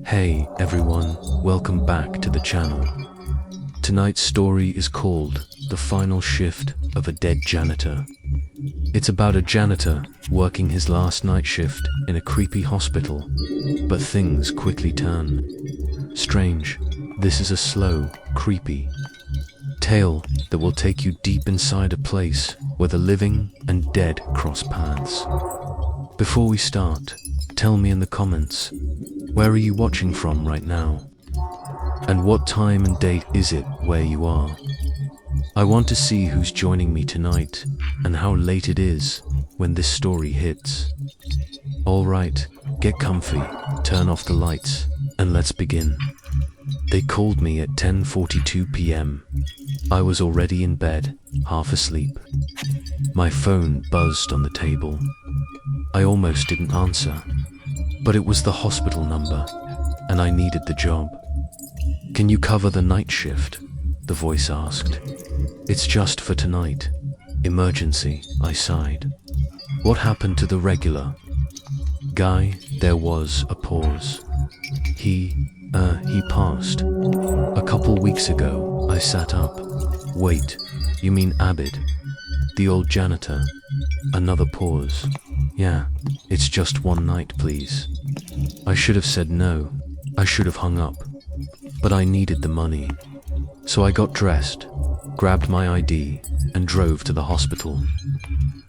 Hey everyone, welcome back to the channel. Tonight's story is called The Final Shift of a Dead Janitor. It's about a janitor working his last night shift in a creepy hospital, but things quickly turn. Strange, this is a slow, creepy tale that will take you deep inside a place where the living and dead cross paths. Before we start, tell me in the comments, where are you watching from right now? And what time and date is it where you are? I want to see who's joining me tonight and how late it is when this story hits. Alright, get comfy, turn off the lights, and let's begin. They called me at 10:42 p.m. I was already in bed, half asleep. My phone buzzed on the table. I almost didn't answer, but it was the hospital number, and I needed the job. "Can you cover the night shift?" the voice asked. "It's just for tonight. Emergency," I sighed. "What happened to the regular guy?" There was a pause. He passed. "A couple weeks ago," I sat up. "Wait, you mean Abid? The old janitor?" Another pause. "Yeah, it's just one night, please." I should have said no. I should have hung up. But I needed the money. So I got dressed, grabbed my ID, and drove to the hospital.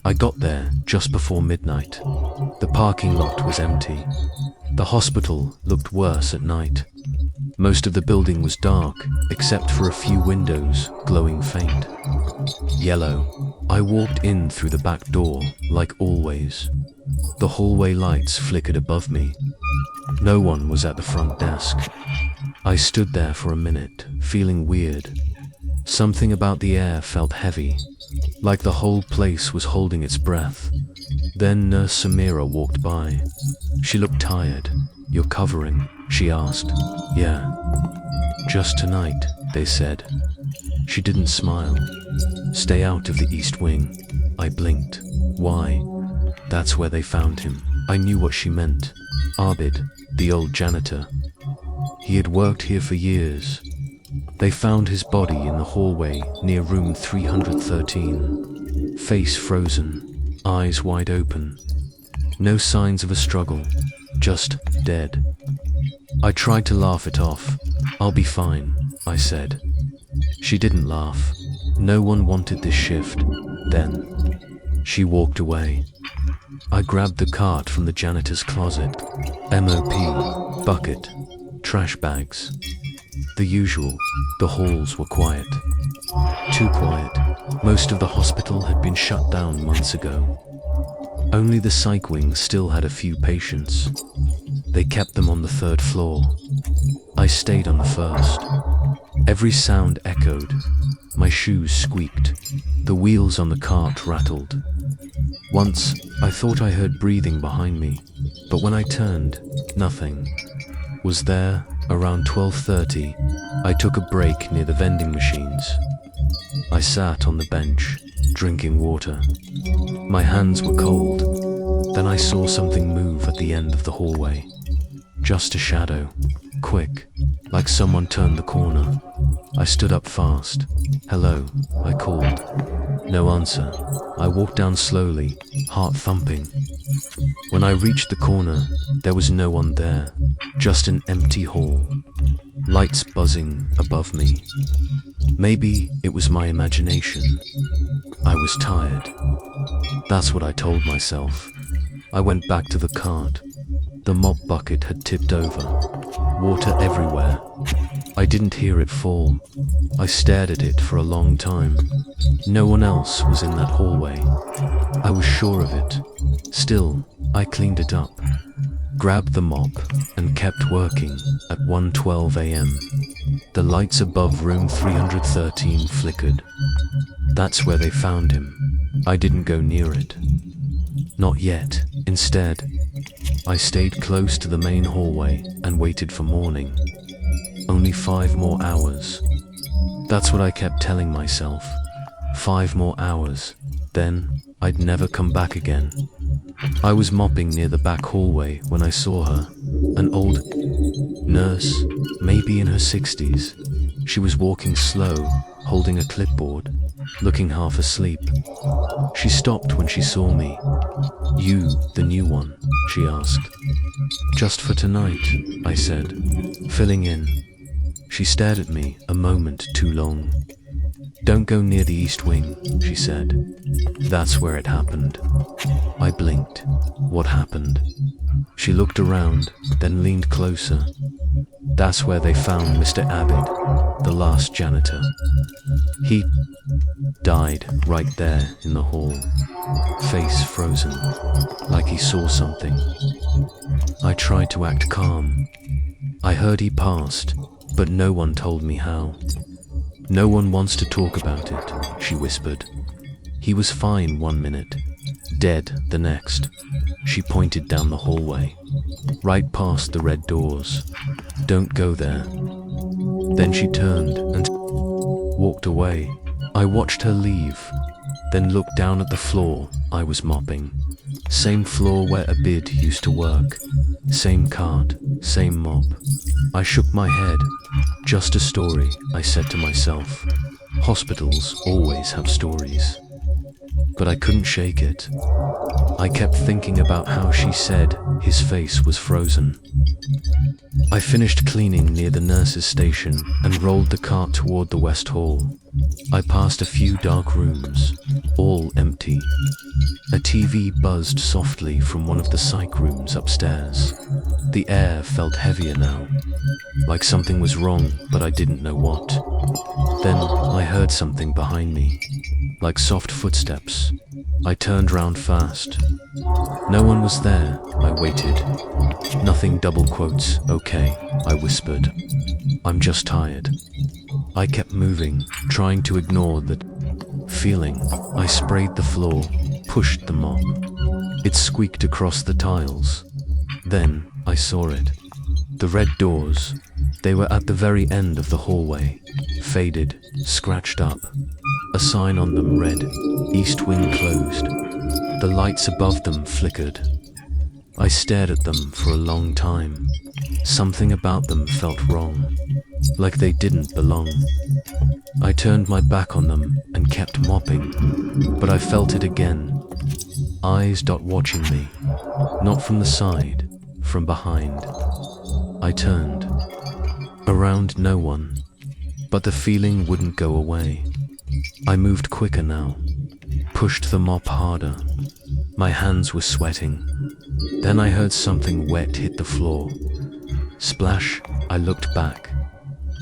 I got there just before midnight. The parking lot was empty. The hospital looked worse at night. Most of the building was dark, except for a few windows glowing faint yellow. I walked in through the back door, like always. The hallway lights flickered above me. No one was at the front desk. I stood there for a minute, feeling weird. Something about the air felt heavy, like the whole place was holding its breath. Then Nurse Samira walked by. She looked tired. "You're covering?" she asked. "Yeah. Just tonight," they said. She didn't smile. "Stay out of the East Wing." I blinked. "Why?" "That's where they found him." I knew what she meant. Abid, the old janitor. He had worked here for years. They found his body in the hallway near room 313. Face frozen, eyes wide open. No signs of a struggle, just dead. I tried to laugh it off. "I'll be fine," I said. She didn't laugh. No one wanted this shift. Then she walked away. I grabbed the cart from the janitor's closet. MOP, bucket, trash bags. The usual. The halls were quiet. Too quiet. Most of the hospital had been shut down months ago. Only the psych wing still had a few patients. They kept them on the third floor. I stayed on the first. Every sound echoed. My shoes squeaked. The wheels on the cart rattled. Once, I thought I heard breathing behind me, but when I turned, nothing was there. Around 12:30, I took a break near the vending machines. I sat on the bench, drinking water. My hands were cold. Then I saw something move at the end of the hallway. Just a shadow. Quick, like someone turned the corner. I stood up fast. "Hello," I called. No answer. I walked down slowly, heart thumping. When I reached the corner, there was no one there, just an empty hall. Lights buzzing above me. Maybe it was my imagination. I was tired. That's what I told myself. I went back to the cart. The mop bucket had tipped over. Water everywhere. I didn't hear it fall. I stared at it for a long time. No one else was in that hallway. I was sure of it. Still, I cleaned it up, grabbed the mop, and kept working. At 1:12 a.m., the lights above room 313 flickered. That's where they found him. I didn't go near it. Not yet. Instead, I stayed close to the main hallway and waited for morning. Only 5 more hours. That's what I kept telling myself. 5 more hours. Then, I'd never come back again. I was mopping near the back hallway when I saw her. An old nurse, maybe in her 60s. She was walking slow, holding a clipboard, looking half asleep. She stopped when she saw me. "You, the new one?" she asked. "Just for tonight," I said, filling in. She stared at me a moment too long. "Don't go near the east wing," she said. "That's where it happened." I blinked. What happened? She looked around, then leaned closer. "That's where they found Mr. Abid, the last janitor. He died right there in the hall, face frozen, like he saw something." I tried to act calm. "I heard he passed, but no one told me how. No one wants to talk about it," she whispered. "He was fine one minute, dead the next." She pointed down the hallway, right past the red doors. "Don't go there." Then she turned and walked away. I watched her leave, then looked down at the floor I was mopping. Same floor where Abid used to work. Same cart, same mop. I shook my head. "Just a story," I said to myself. "Hospitals always have stories." But I couldn't shake it. I kept thinking about how she said his face was frozen. I finished cleaning near the nurse's station and rolled the cart toward the West Hall. I passed a few dark rooms, all empty. A TV buzzed softly from one of the psych rooms upstairs. The air felt heavier now, like something was wrong, but I didn't know what. Then I heard something behind me, like soft footsteps. I turned round fast. No one was there. I waited. "Nothing double quotes, okay," I whispered. "I'm just tired." I kept moving, trying to ignore that feeling. I sprayed the floor, pushed the mop. It squeaked across the tiles. Then I saw it. The red doors. They were at the very end of the hallway, faded, scratched up. A sign on them read, "East Wing Closed." The lights above them flickered. I stared at them for a long time. Something about them felt wrong, like they didn't belong. I turned my back on them and kept mopping, but I felt it again. Eyes watching me, not from the side, from behind. I turned. Around no one, but the feeling wouldn't go away. I moved quicker now, pushed the mop harder. My hands were sweating. Then I heard something wet hit the floor. Splash, I looked back.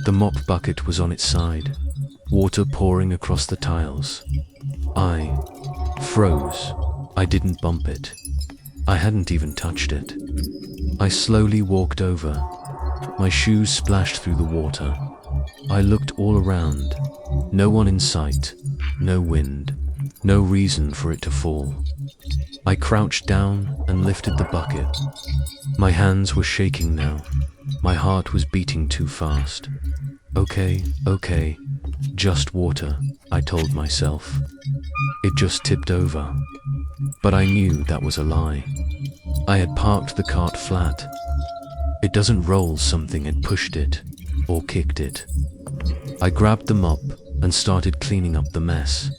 The mop bucket was on its side, water pouring across the tiles. I froze. I didn't bump it. I hadn't even touched it. I slowly walked over. My shoes splashed through the water. I looked all around. No one in sight, no wind, no reason for it to fall. I crouched down and lifted the bucket. My hands were shaking now. My heart was beating too fast. Okay, just water, I told myself. It just tipped over. But I knew that was a lie. I had parked the cart flat. It doesn't roll, something had pushed it, or kicked it. I grabbed the mop and started cleaning up the mess.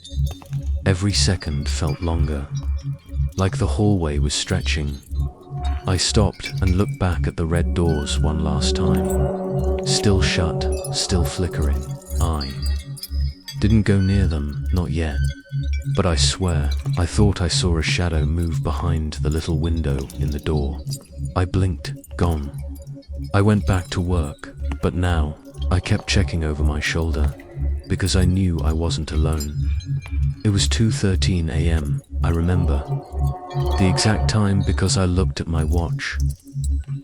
Every second felt longer, like the hallway was stretching. I stopped and looked back at the red doors one last time. Still shut, still flickering. I didn't go near them, not yet. But I swear, I thought I saw a shadow move behind the little window in the door. I blinked, gone. I went back to work, but now I kept checking over my shoulder, because I knew I wasn't alone. It was 2:13 a.m., I remember. The exact time because I looked at my watch.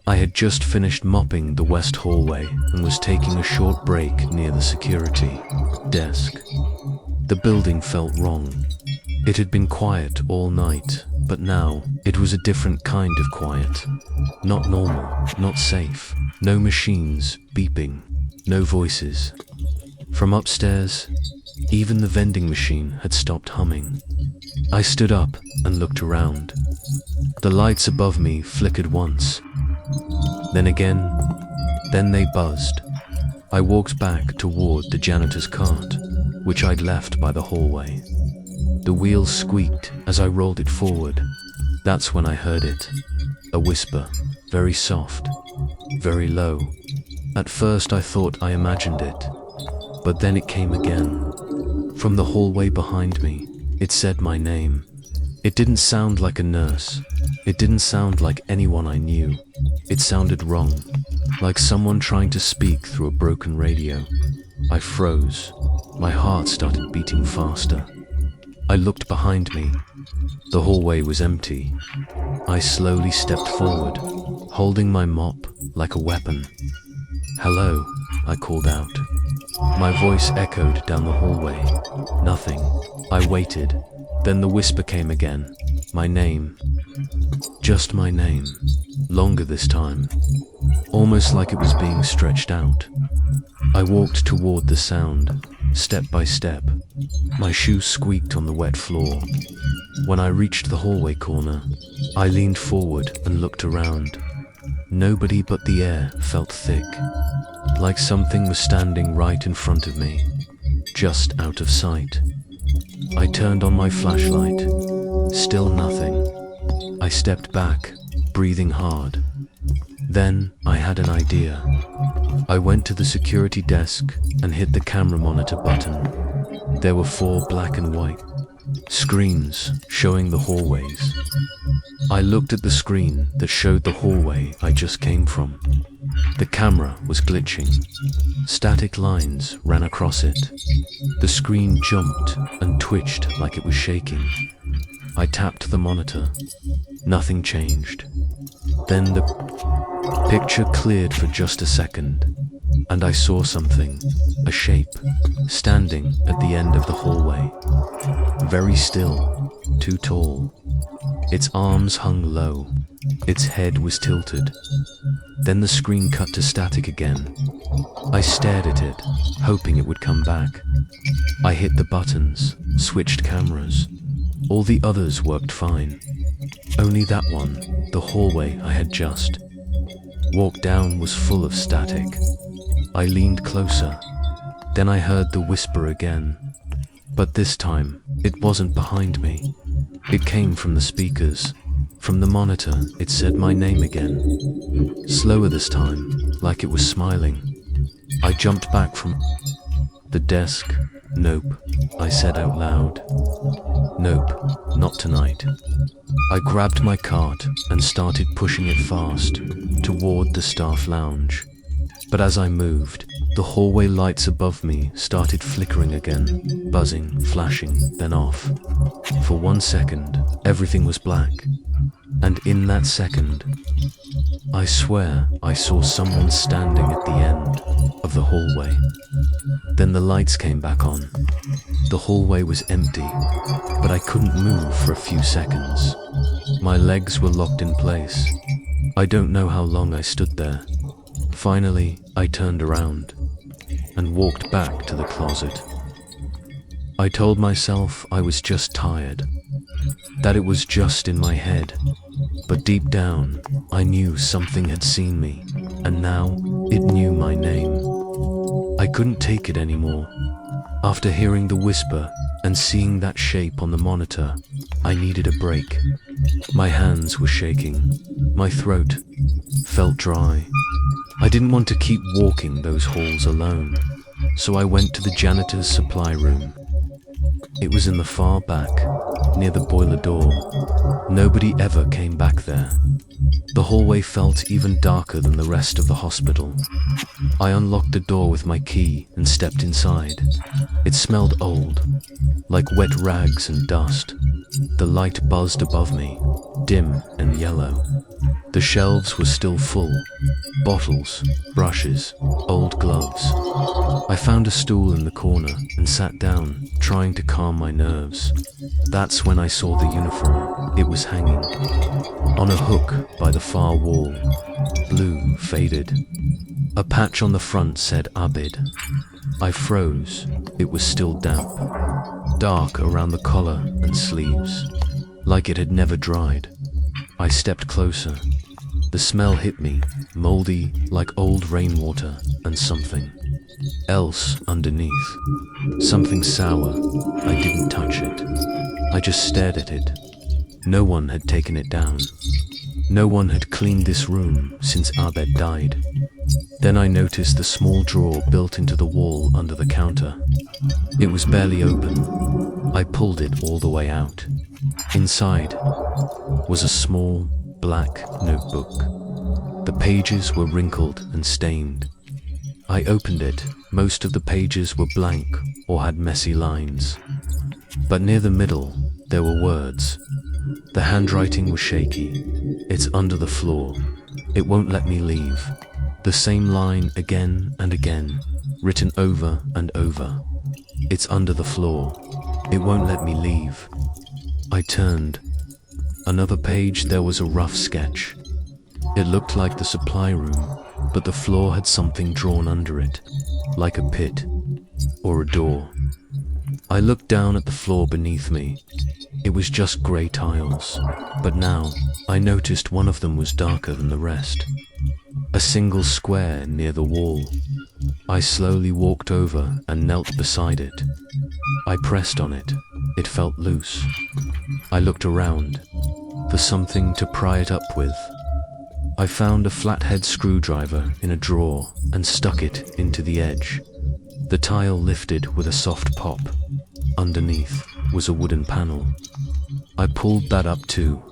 I had just finished mopping the west hallway and was taking a short break near the security desk. The building felt wrong. It had been quiet all night, but now it was a different kind of quiet. Not normal, not safe. No machines beeping, no voices. From upstairs, even the vending machine had stopped humming. I stood up and looked around. The lights above me flickered once. Then again, Then they buzzed. I walked back toward the janitor's cart, which I'd left by the hallway. The wheels squeaked as I rolled it forward. That's when I heard it. A whisper, very soft, very low. At first I thought I imagined it, but then it came again. From the hallway behind me, it said my name. It didn't sound like a nurse. It didn't sound like anyone I knew. It sounded wrong, like someone trying to speak through a broken radio. I froze. My heart started beating faster. I looked behind me. The hallway was empty. I slowly stepped forward, holding my mop like a weapon. "Hello," I called out. My voice echoed down the hallway. Nothing. I waited. Then the whisper came again. My name. Just my name. Longer this time. Almost like it was being stretched out. I walked toward the sound, step by step. My shoes squeaked on the wet floor. When I reached the hallway corner, I leaned forward and looked around. Nobody but the air felt thick, like something was standing right in front of me, just out of sight. I turned on my flashlight. Still nothing. I stepped back, breathing hard. Then I had an idea. I went to the security desk and hit the camera monitor button. There were 4 black and white screens showing the hallways. I looked at the screen that showed the hallway I just came from. The camera was glitching. Static lines ran across it. The screen jumped and twitched like it was shaking. I tapped the monitor. Nothing changed. Then the picture cleared for just a second, and I saw something, a shape, standing at the end of the hallway. Very still, too tall. Its arms hung low. Its head was tilted. Then the screen cut to static again. I stared at it, hoping it would come back. I hit the buttons, switched cameras. All the others worked fine. Only that one, the hallway I had just walked down, was full of static. I leaned closer. Then I heard the whisper again. But this time, it wasn't behind me. It came from the speakers. From the monitor, it said my name again. Slower this time, like it was smiling. I jumped back from the desk. "Nope," I said out loud. "Nope, not tonight." I grabbed my cart and started pushing it fast toward the staff lounge. But as I moved, the hallway lights above me started flickering again, buzzing, flashing, then off. For 1 second, everything was black. And in that second, I swear I saw someone standing at the end of the hallway. Then the lights came back on. The hallway was empty, but I couldn't move for a few seconds. My legs were locked in place. I don't know how long I stood there. Finally, I turned around and walked back to the closet. I told myself I was just tired, that it was just in my head. But deep down, I knew something had seen me, and now it knew my name. I couldn't take it anymore. After hearing the whisper and seeing that shape on the monitor, I needed a break. My hands were shaking. My throat felt dry. I didn't want to keep walking those halls alone, so I went to the janitor's supply room. It was in the far back, near the boiler door. Nobody ever came back there. The hallway felt even darker than the rest of the hospital. I unlocked the door with my key and stepped inside. It smelled old, like wet rags and dust. The light buzzed above me, dim and yellow. The shelves were still full. Bottles, brushes, old gloves. I found a stool in the corner and sat down, trying to calm my nerves. That's when I saw the uniform. It was hanging on a hook by the far wall, blue, faded. A patch on the front said Abid. I froze. It was still damp, dark around the collar and sleeves, like it had never dried. I stepped closer. The smell hit me, moldy like old rainwater, and something else underneath. Something sour. I didn't touch it. I just stared at it. No one had taken it down. No one had cleaned this room since Abed died. Then I noticed the small drawer built into the wall under the counter. It was barely open. I pulled it all the way out. Inside was a small, black notebook. The pages were wrinkled and stained. I opened it. Most of the pages were blank or had messy lines. But near the middle, there were words. The handwriting was shaky. It's under the floor. It won't let me leave. The same line again and again, written over and over. It's under the floor. It won't let me leave. I turned. Another page, there was a rough sketch. It looked like the supply room, but the floor had something drawn under it, like a pit or a door. I looked down at the floor beneath me. It was just grey tiles, but now I noticed one of them was darker than the rest. A single square near the wall. I slowly walked over and knelt beside it. I pressed on it. It felt loose. I looked around for something to pry it up with. I found a flathead screwdriver in a drawer and stuck it into the edge. The tile lifted with a soft pop. Underneath was a wooden panel. I pulled that up too.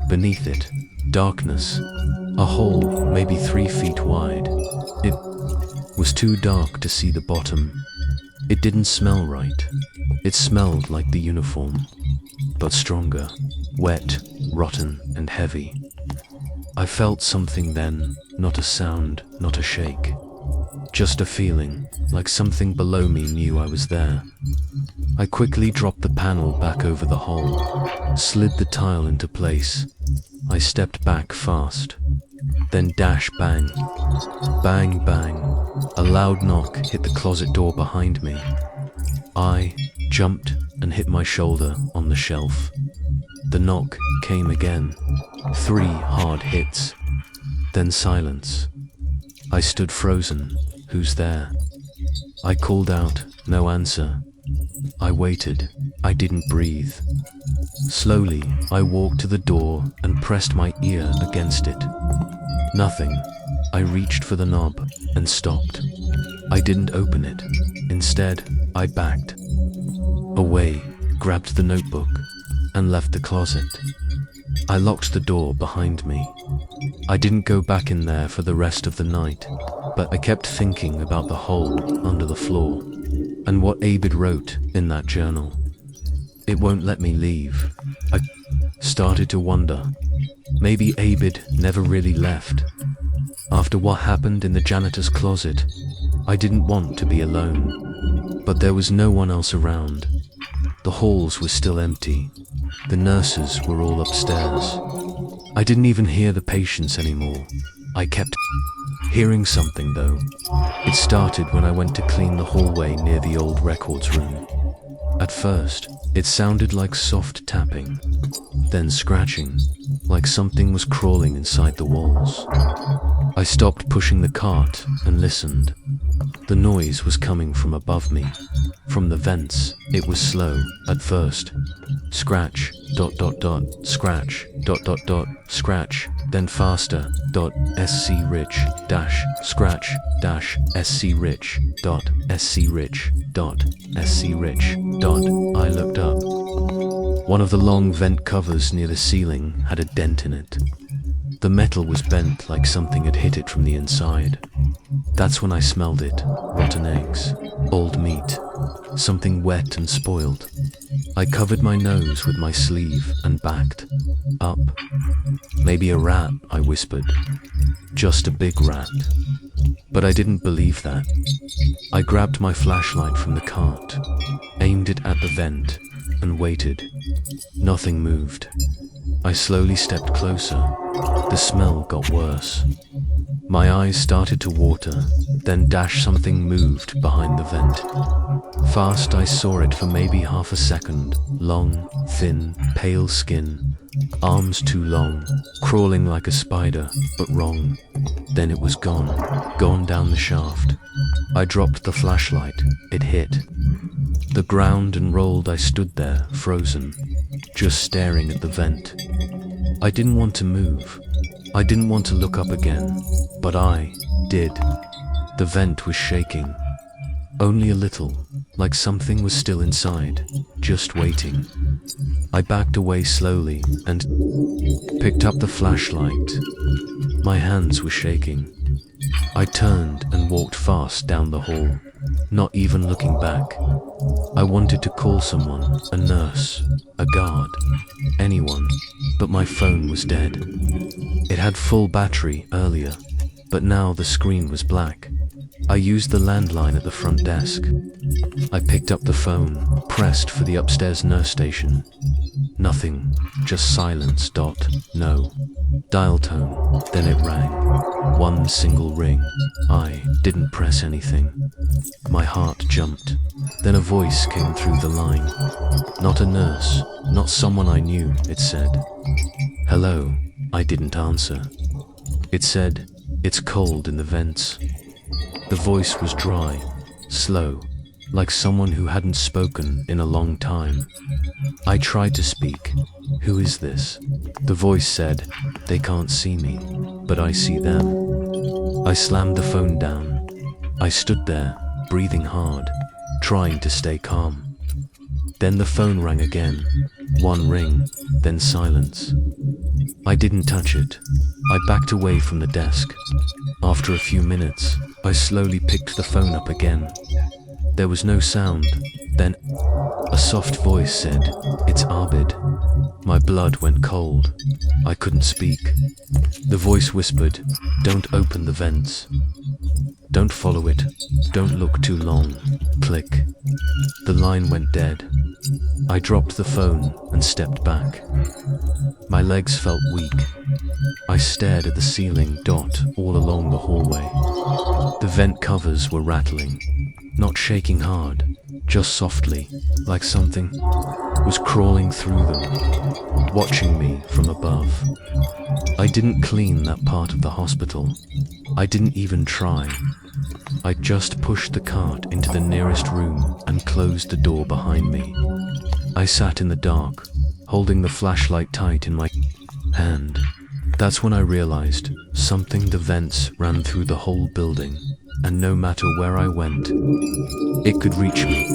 Beneath it, darkness. A hole maybe 3 feet wide. It was too dark to see the bottom. It didn't smell right. It smelled like the uniform, but stronger, wet, rotten, and heavy. I felt something then, not a sound, not a shake. Just a feeling, like something below me knew I was there. I quickly dropped the panel back over the hole, slid the tile into place. I stepped back fast. Then dash bang. Bang bang. A loud knock hit the closet door behind me. I jumped and hit my shoulder on the shelf. The knock came again. 3 hard hits. Then silence. I stood frozen. Who's there? I called out. No answer. I waited. I didn't breathe. Slowly, I walked to the door and pressed my ear against it. Nothing. I reached for the knob and stopped. I didn't open it. Instead, I backed away, grabbed the notebook, and left the closet. I locked the door behind me. I didn't go back in there for the rest of the night, but I kept thinking about the hole under the floor and what Abed wrote in that journal. It won't let me leave. I started to wonder. Maybe Abed never really left. After what happened in the janitor's closet, I didn't want to be alone. But there was no one else around. The halls were still empty. The nurses were all upstairs. I didn't even hear the patients anymore. I kept hearing something though. It started when I went to clean the hallway near the old records room. At first, it sounded like soft tapping, then scratching, like something was crawling inside the walls. I stopped pushing the cart and listened. The noise was coming from above me, from the vents. It was slow at first. Scratch, dot dot dot, scratch, dot dot dot, scratch, then faster, dot, sc rich, dash, scratch, dash, sc rich, dot, sc rich, dot, sc rich, dot. I looked up. One of the long vent covers near the ceiling had a dent in it. The metal was bent like something had hit it from the inside. That's when I smelled it. Rotten eggs, old meat, something wet and spoiled. I covered my nose with my sleeve and backed up. Maybe a rat, I whispered. Just a big rat. But I didn't believe that. I grabbed my flashlight from the cart, aimed it at the vent, and waited. Nothing moved. I slowly stepped closer. The smell got worse. My eyes started to water, then something moved behind the vent. Fast, I saw it for maybe half a second. Long, thin, pale skin, arms too long, crawling like a spider, but wrong. Then it was gone down the shaft. I dropped the flashlight, it hit the ground and rolled. I stood there, frozen, just staring at the vent. I didn't want to move. I didn't want to look up again, but I did. The vent was shaking. Only a little, like something was still inside, just waiting. I backed away slowly and picked up the flashlight. My hands were shaking. I turned and walked fast down the hall, not even looking back. I wanted to call someone, a nurse, a guard, anyone, but my phone was dead. It had full battery earlier, but now the screen was black. I used the landline at the front desk. I picked up the phone, pressed for the upstairs nurse station. Nothing, just silence. No. Dial tone, then it rang. One single ring. I didn't press anything. My heart jumped. Then a voice came through the line. Not a nurse, not someone I knew, it said. Hello, I didn't answer. It said, it's cold in the vents. The voice was dry, slow, like someone who hadn't spoken in a long time. I tried to speak. Who is this? The voice said, they can't see me, but I see them. I slammed the phone down. I stood there, breathing hard, trying to stay calm. Then the phone rang again. One ring, then silence. I didn't touch it. I backed away from the desk. After a few minutes, I slowly picked the phone up again. There was no sound. Then a soft voice said, it's Abid. My blood went cold. I couldn't speak. The voice whispered, don't open the vents. Don't follow it. Don't look too long. Click. The line went dead. I dropped the phone and stepped back. My legs felt weak. I stared at the ceiling all along the hallway. The vent covers were rattling, not shaking hard, just softly, like something was crawling through them, watching me from above. I didn't clean that part of the hospital. I didn't even try. I just pushed the cart into the nearest room and closed the door behind me. I sat in the dark, holding the flashlight tight in my hand. That's when I realized something. The vents ran through the whole building, and no matter where I went, it could reach me.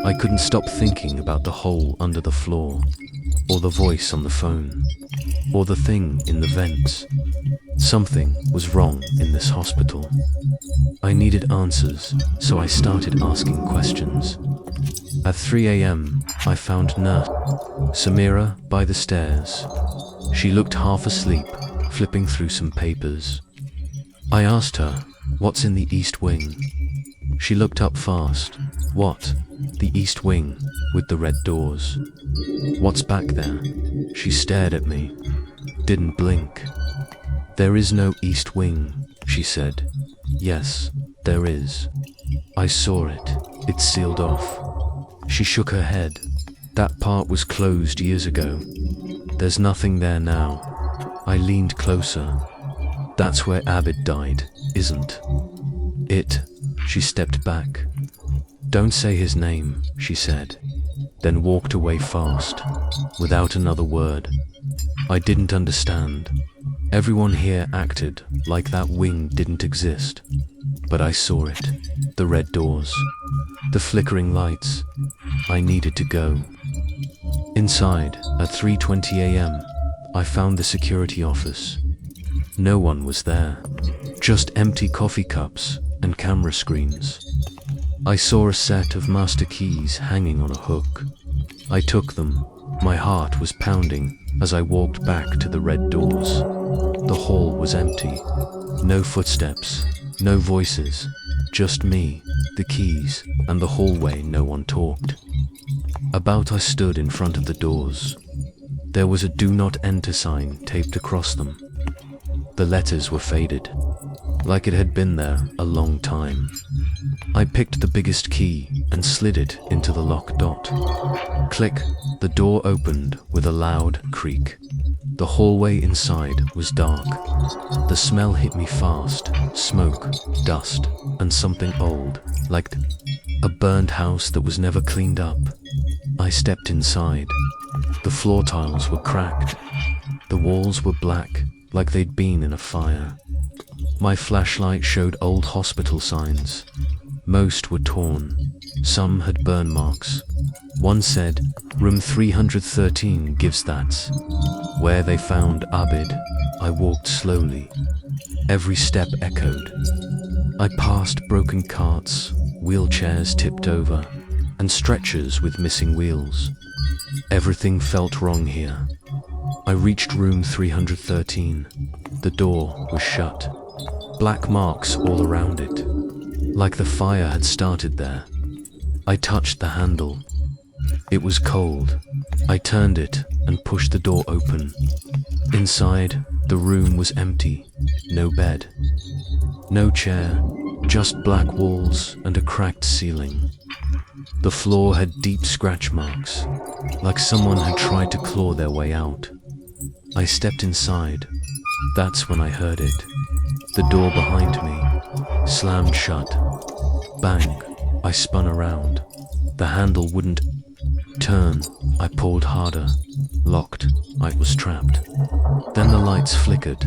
I couldn't stop thinking about the hole under the floor, or the voice on the phone, or the thing in the vents. Something was wrong in this hospital. I needed answers, so I started asking questions. At 3 a.m., I found Nurse Samira by the stairs. She looked half asleep, flipping through some papers. I asked her, what's in the East Wing? She looked up fast. What? The East Wing, with the red doors. What's back there? She stared at me, didn't blink. There is no East Wing, she said. Yes, there is. I saw it. It's sealed off. She shook her head. That part was closed years ago. There's nothing there now. I leaned closer. That's where Abid died, isn't it? She stepped back. Don't say his name, she said, then walked away fast, without another word. I didn't understand. Everyone here acted like that wing didn't exist. But I saw it. The red doors. The flickering lights. I needed to go. Inside, at 3:20 a.m., I found the security office. No one was there. Just empty coffee cups and camera screens. I saw a set of master keys hanging on a hook. I took them. My heart was pounding as I walked back to the red doors. The hall was empty. No footsteps, no voices, just me, the keys, and the hallway. No one talked. I stood in front of the doors. There was a "Do Not Enter" sign taped across them. The letters were faded, like it had been there a long time. I picked the biggest key and slid it into the lock dot. Click, the door opened with a loud creak. The hallway inside was dark. The smell hit me fast, smoke, dust, and something old, like a burned house that was never cleaned up. I stepped inside. The floor tiles were cracked. The walls were black, like they'd been in a fire. My flashlight showed old hospital signs. Most were torn. Some had burn marks. One said, "Room 313 gives that." Where they found Abid, I walked slowly. Every step echoed. I passed broken carts, wheelchairs tipped over, and stretchers with missing wheels. Everything felt wrong here. I reached room 313. The door was shut. Black marks all around it, like the fire had started there. I touched the handle. It was cold. I turned it and pushed the door open. Inside, the room was empty. No bed, no chair, just black walls and a cracked ceiling. The floor had deep scratch marks, like someone had tried to claw their way out. I stepped inside. That's when I heard it. The door behind me slammed shut. Bang! I spun around. The handle wouldn't turn. I pulled harder. Locked. I was trapped. Then the lights flickered,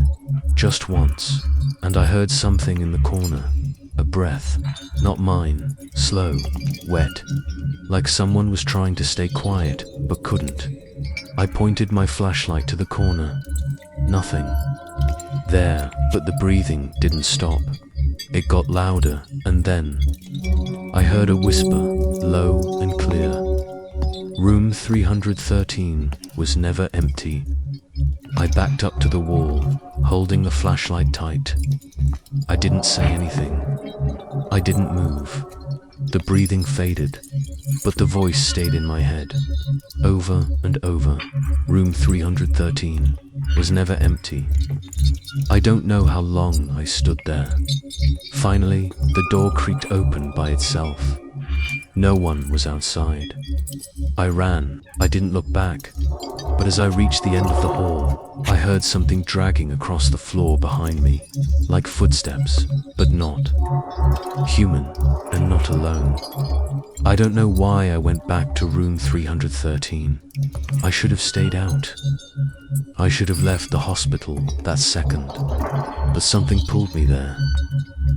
just once, and I heard something in the corner. A breath. Not mine. Slow. Wet. Like someone was trying to stay quiet, but couldn't. I pointed my flashlight to the corner. Nothing. There, but the breathing didn't stop. It got louder, and then I heard a whisper, low and clear. Room 313 was never empty. I backed up to the wall, holding the flashlight tight. I didn't say anything. I didn't move. The breathing faded, but the voice stayed in my head. Over and over, room 313 was never empty. I don't know how long I stood there. Finally, the door creaked open by itself. No one was outside. I ran. I didn't look back. But as I reached the end of the hall, I heard something dragging across the floor behind me, like footsteps, but not. Human, and not alone. I don't know why I went back to room 313. I should have stayed out. I should have left the hospital that second. But something pulled me there,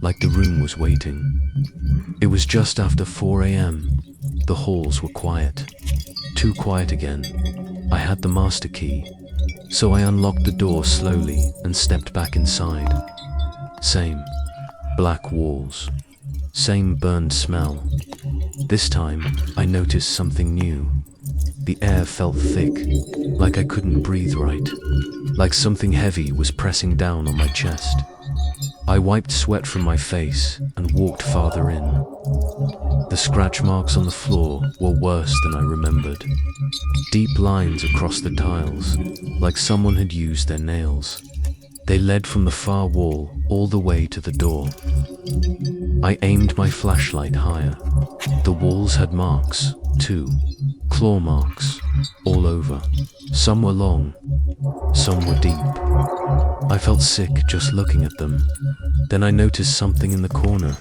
like the room was waiting. It was just after 4 a.m. The halls were quiet. Too quiet again. I had the master key, so I unlocked the door slowly and stepped back inside. Same black walls, same burned smell. This time, I noticed something new. The air felt thick, like I couldn't breathe right, like something heavy was pressing down on my chest. I wiped sweat from my face and walked farther in. The scratch marks on the floor were worse than I remembered. Deep lines across the tiles, like someone had used their nails. They led from the far wall all the way to the door. I aimed my flashlight higher. The walls had marks, too. Claw marks, all over. Some were long, some were deep. I felt sick just looking at them. Then I noticed something in the corner,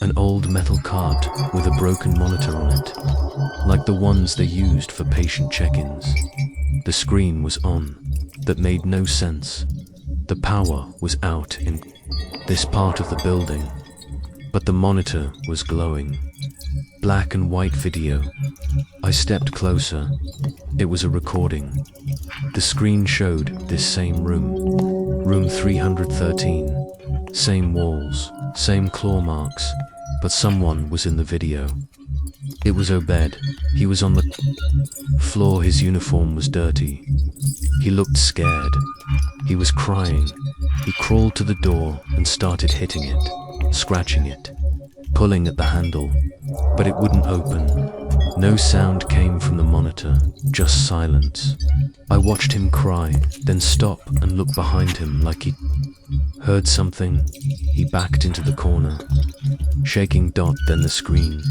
an old metal cart with a broken monitor on it, like the ones they used for patient check-ins. The screen was on, that made no sense. The power was out in this part of the building, but the monitor was glowing. Black and white video. I stepped closer. It was a recording. The screen showed this same room. Room 313. Same walls, same claw marks, but someone was in the video. It was Obed. He was on the floor. His uniform was dirty. He looked scared. He was crying. He crawled to the door and started hitting it, scratching it, pulling at the handle, but it wouldn't open. No sound came from the monitor, just silence. I watched him cry, then stop and look behind him like he Heard something? He backed into the corner. Shaking dot, then the screen.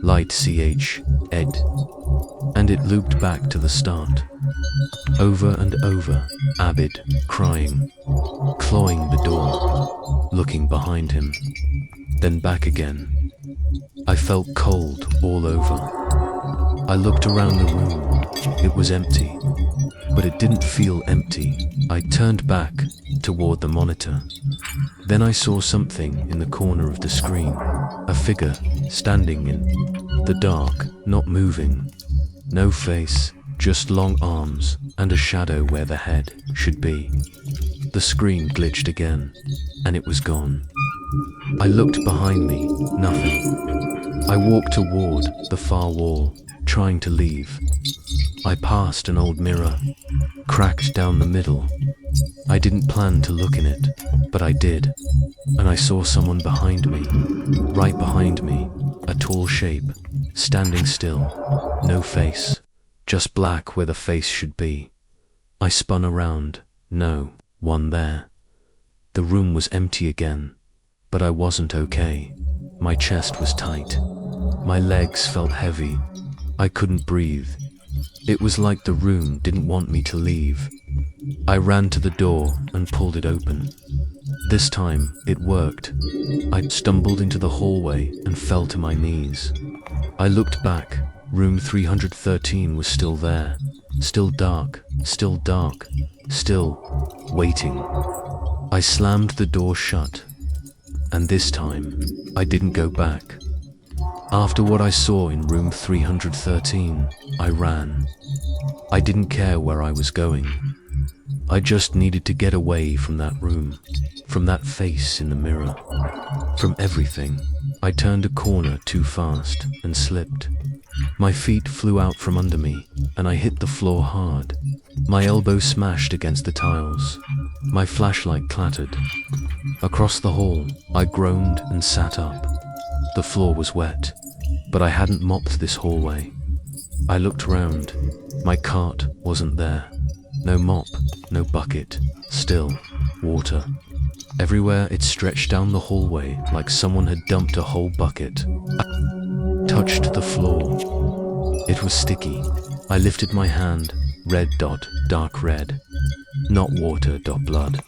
Light ch, ed. And it looped back to the start. Over and over, Abid, crying, clawing the door, looking behind him, then back again. I felt cold all over. I looked around the room. It was empty, but it didn't feel empty. I turned back toward the monitor. Then I saw something in the corner of the screen. A figure standing in the dark, not moving. No face, just long arms and a shadow where the head should be. The screen glitched again, and it was gone. I looked behind me, nothing. I walked toward the far wall, trying to leave. I passed an old mirror, cracked down the middle. I didn't plan to look in it, but I did, and I saw someone behind me, right behind me, a tall shape, standing still, no face, just black where the face should be. I spun around, no one there. The room was empty again, but I wasn't okay. My chest was tight. My legs felt heavy. I couldn't breathe. It was like the room didn't want me to leave. I ran to the door and pulled it open. This time, it worked. I stumbled into the hallway and fell to my knees. I looked back. Room 313 was still there. Still dark, still waiting. I slammed the door shut, and this time, I didn't go back. After what I saw in room 313, I ran. I didn't care where I was going. I just needed to get away from that room, from that face in the mirror, from everything. I turned a corner too fast and slipped. My feet flew out from under me, and I hit the floor hard. My elbow smashed against the tiles. My flashlight clattered. Across the hall, I groaned and sat up. The floor was wet, but I hadn't mopped this hallway. I looked round. My cart wasn't there. No mop, no bucket, still water. Everywhere it stretched down the hallway like someone had dumped a whole bucket. I touched the floor. It was sticky. I lifted my hand. Red dot, dark red. Not water dot blood.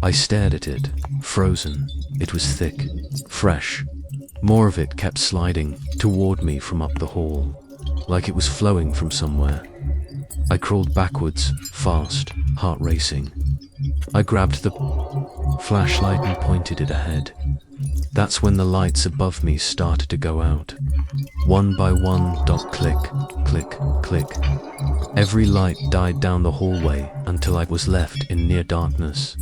I stared at it, frozen. It was thick, fresh. More of it kept sliding toward me from up the hall, like it was flowing from somewhere. I crawled backwards, fast, heart racing. I grabbed the flashlight and pointed it ahead. That's when the lights above me started to go out. One by one, dot click, click, click. Every light died down the hallway until I was left in near darkness.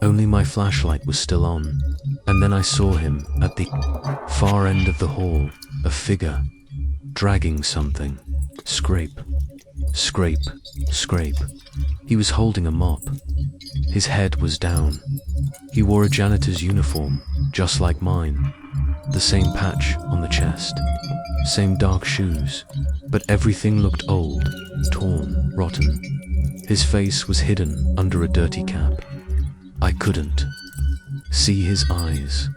Only my flashlight was still on. And then I saw him at the far end of the hall, a figure, dragging something. Scrape, scrape, scrape. He was holding a mop. His head was down. He wore a janitor's uniform, just like mine. The same patch on the chest, same dark shoes, but everything looked old, torn, rotten. His face was hidden under a dirty cap. I couldn't see his eyes.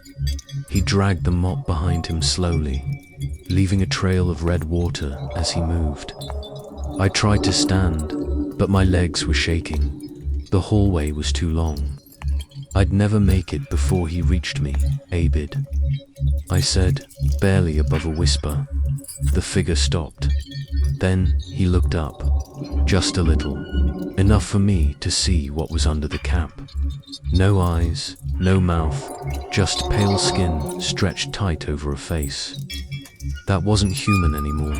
He dragged the mop behind him slowly, leaving a trail of red water as he moved. I tried to stand, but my legs were shaking. The hallway was too long. I'd never make it before he reached me, Abid. I said, barely above a whisper. The figure stopped. Then he looked up, just a little, enough for me to see what was under the cap. No eyes, no mouth, just pale skin stretched tight over a face. That wasn't human anymore.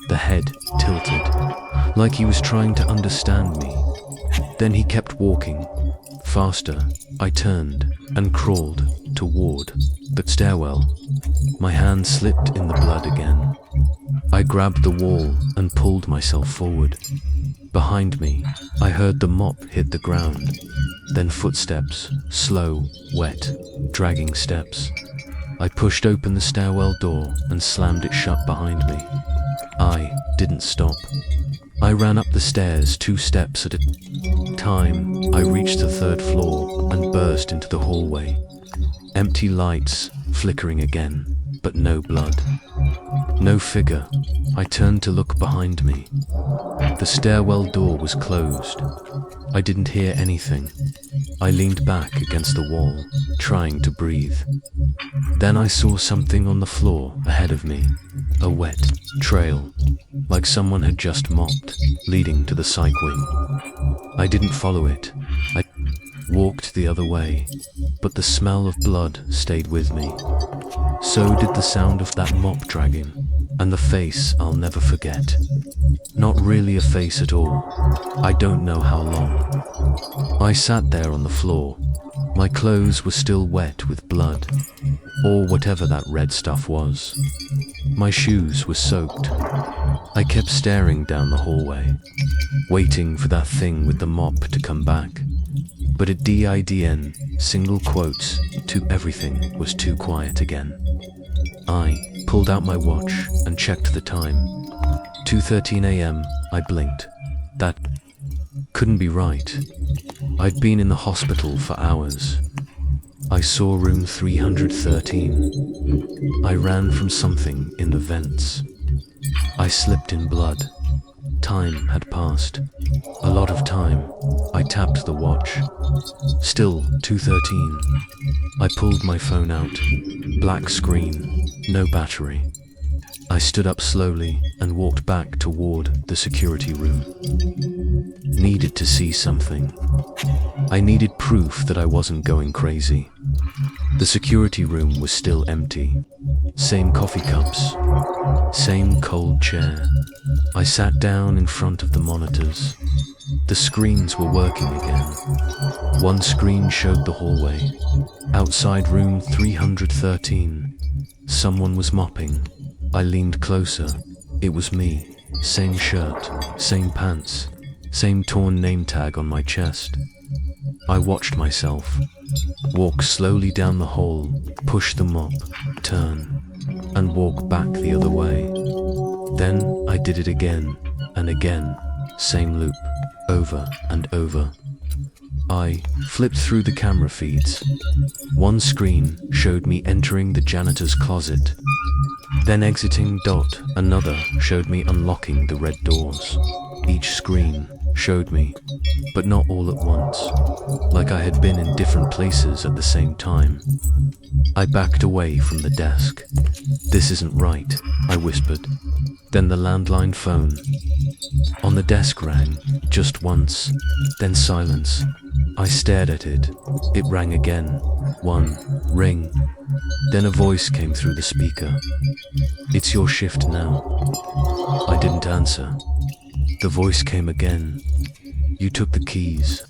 The head tilted, like he was trying to understand me. Then he kept walking. Faster, I turned and crawled toward the stairwell. My hand slipped in the blood again. I grabbed the wall and pulled myself forward. Behind me, I heard the mop hit the ground. Then footsteps, slow, wet, dragging steps. I pushed open the stairwell door and slammed it shut behind me. I didn't stop. I ran up the stairs 2 steps at a time. I reached the 3rd floor and burst into the hallway. Empty lights flickering again, but no blood. No figure. I turned to look behind me. The stairwell door was closed. I didn't hear anything. I leaned back against the wall, trying to breathe. Then I saw something on the floor ahead of me. A wet trail, like someone had just mopped, leading to the psych wing. I didn't follow it. I walked the other way, but the smell of blood stayed with me. So did the sound of that mop dragging, and the face I'll never forget. Not really a face at all. I don't know how long. I sat there on the floor. My clothes were still wet with blood, or whatever that red stuff was. My shoes were soaked. I kept staring down the hallway, waiting for that thing with the mop to come back. But a DIDN, single quotes, to everything was too quiet again. I pulled out my watch and checked the time. 2:13 a.m. I blinked. That couldn't be right. I'd been in the hospital for hours. I saw room 313. I ran from something in the vents. I slipped in blood. Time had passed. A lot of time. I tapped the watch. Still 2:13. I pulled my phone out. Black screen. No battery. I stood up slowly and walked back toward the security room. Needed to see something. I needed proof that I wasn't going crazy. The security room was still empty. Same coffee cups. Same cold chair. I sat down in front of the monitors. The screens were working again. One screen showed the hallway. Outside room 313. Someone was mopping. I leaned closer. It was me. Same shirt, same pants, same torn name tag on my chest. I watched myself. Walk slowly down the hall, push the mop, turn, and walk back the other way. Then I did it again and again. Same loop, over and over. I flipped through the camera feeds. One screen showed me entering the janitor's closet, then exiting. Another showed me unlocking the red doors. Each screen showed me, but not all at once, like I had been in different places at the same time. I backed away from the desk. This isn't right, I whispered. Then the landline phone on the desk rang, just once, then silence. I stared at it. It rang again. One ring. Then a voice came through the speaker. "It's your shift now." I didn't answer. The voice came again. "You took the keys."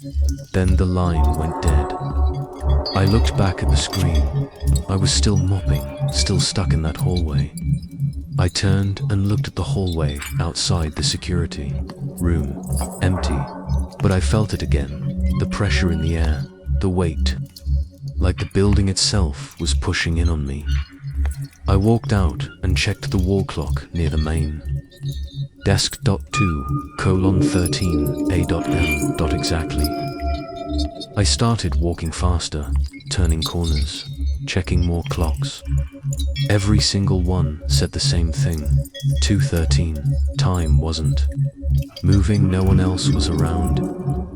Then the line went dead. I looked back at the screen. I was still mopping, still stuck in that hallway. I turned and looked at the hallway outside the security room, empty. But I felt it again, the pressure in the air, the weight, like the building itself was pushing in on me. I walked out and checked the wall clock near the main. Desk.2:13 exactly. I started walking faster, turning corners, checking more clocks. Every single one said the same thing. 2:13. Time wasn't moving. No one else was around.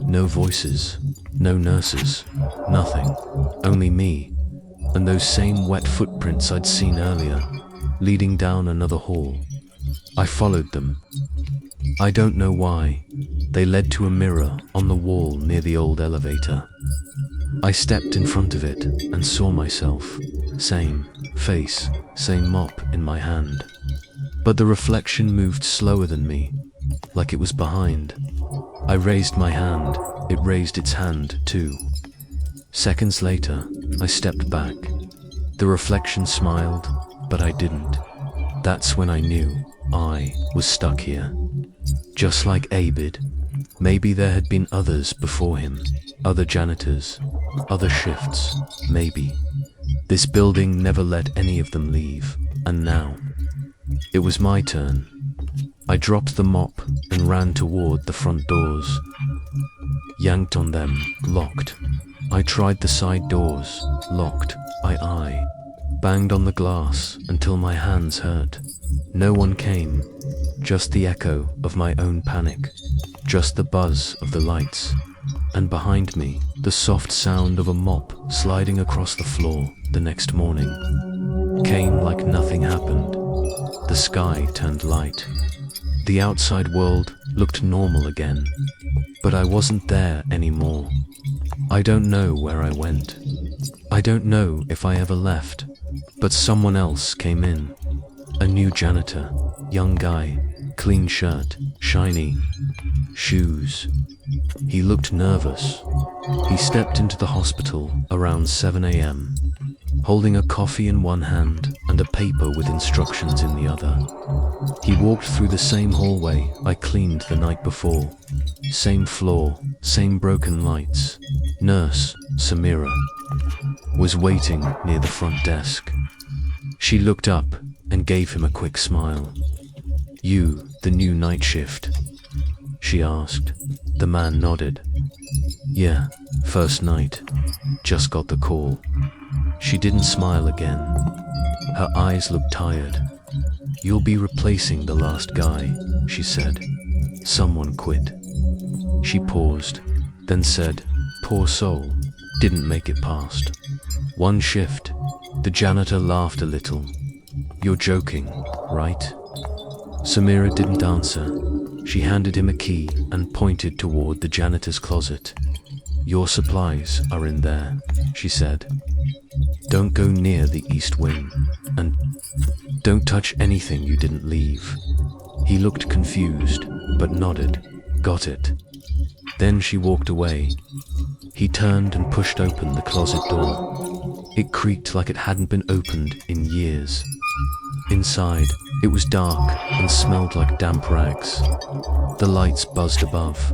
No voices, no nurses, nothing. Only me, and those same wet footprints I'd seen earlier, leading down another hall. I followed them. I don't know why. They led to a mirror on the wall near the old elevator. I stepped in front of it and saw myself. Same face, same mop in my hand. But the reflection moved slower than me, like it was behind. I raised my hand. It raised its hand too. Seconds later, I stepped back. The reflection smiled, but I didn't. That's when I knew I was stuck here. Just like Abid. Maybe there had been others before him, other janitors, other shifts, maybe. This building never let any of them leave, and now it was my turn. I dropped the mop and ran toward the front doors. Yanked on them, locked. I tried the side doors, locked. I banged on the glass until my hands hurt. No one came, just the echo of my own panic, just the buzz of the lights, and behind me, the soft sound of a mop sliding across the floor. The next morning came like nothing happened. The sky turned light. The outside world looked normal again, but I wasn't there anymore. I don't know where I went. I don't know if I ever left, but someone else came in. A new janitor, young guy, clean shirt, shiny shoes. He looked nervous. He stepped into the hospital around 7 a.m., holding a coffee in one hand and a paper with instructions in the other. He walked through the same hallway I cleaned the night before. Same floor, same broken lights. Nurse, Samira, was waiting near the front desk. She looked up and gave him a quick smile. "You, the new night shift?" she asked. The man nodded. "Yeah, first night. Just got the call." She didn't smile again. Her eyes looked tired. "You'll be replacing the last guy," she said. "Someone quit." She paused, then said, "Poor soul, didn't make it past." "One shift." The janitor laughed a little. "You're joking, right?" Samira didn't answer. She handed him a key and pointed toward the janitor's closet. "Your supplies are in there," she said. "Don't go near the east wing, and don't touch anything you didn't leave." He looked confused, but nodded. "Got it." Then she walked away. He turned and pushed open the closet door. It creaked like it hadn't been opened in years. Inside, it was dark and smelled like damp rags. The lights buzzed above.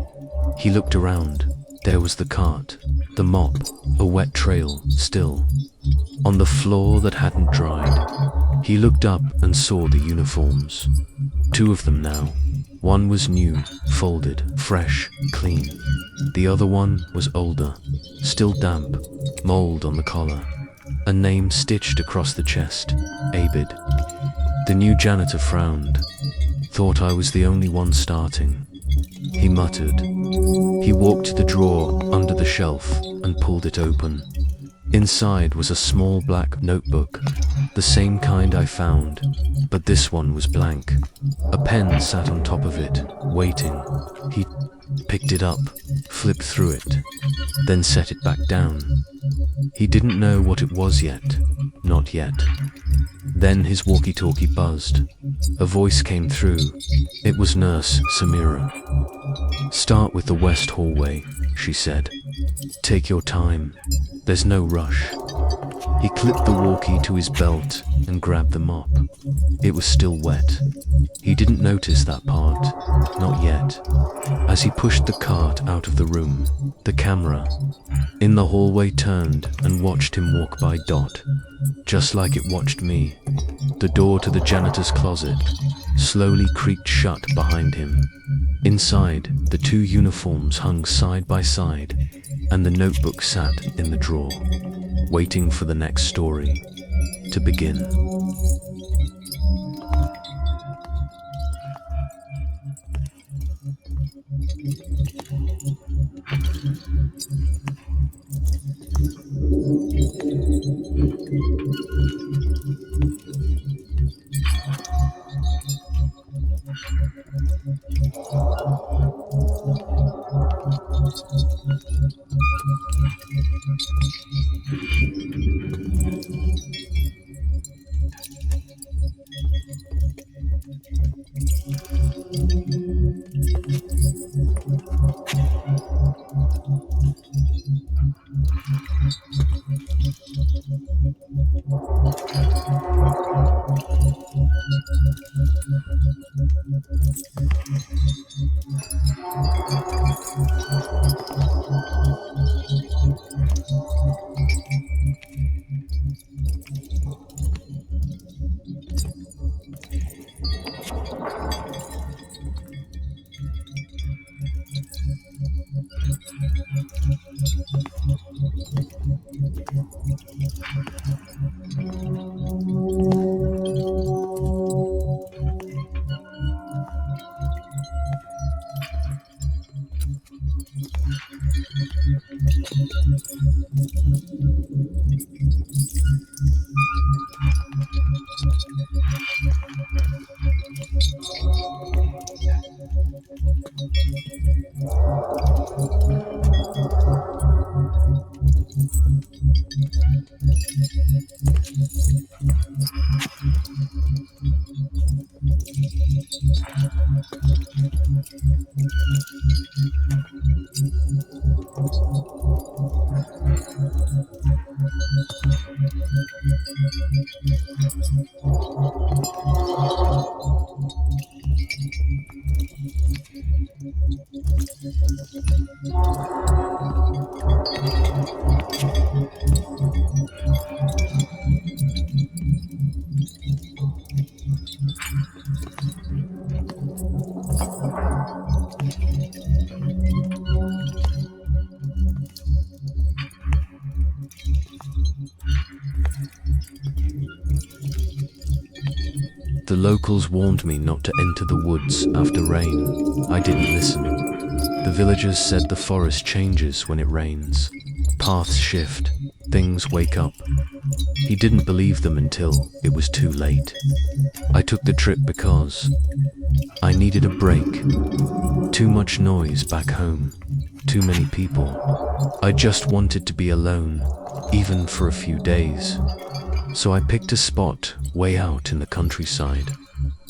He looked around. There was the cart, the mop, a wet trail still on the floor that hadn't dried. He looked up and saw the uniforms. 2 of them now. One was new, folded, fresh, clean. The other one was older, still damp, mold on the collar. A name stitched across the chest, Abid. The new janitor frowned. "Thought I was the only one starting," he muttered. He walked to the drawer under the shelf and pulled it open. Inside was a small black notebook, the same kind I found, but this one was blank. A pen sat on top of it, waiting. He picked it up, flipped through it, then set it back down. He didn't know what it was yet, not yet. Then his walkie-talkie buzzed. A voice came through. It was Nurse Samira. "Start with the west hallway," she said. "Take your time. There's no rush." He clipped the walkie to his belt and grabbed the mop. It was still wet. He didn't notice that part, not yet. As he pushed the cart out of the room, the camera in the hallway turned and watched him walk by Dot, just like it watched me. The door to the janitor's closet slowly creaked shut behind him. Inside, the 2 uniforms hung side by side, and the notebook sat in the drawer, waiting for the next story to begin. The locals warned me not to enter the woods after rain. I didn't listen. The villagers said the forest changes when it rains. Paths shift, things wake up. He didn't believe them until it was too late. I took the trip because I needed a break. Too much noise back home. Too many people. I just wanted to be alone, even for a few days. So I picked a spot way out in the countryside,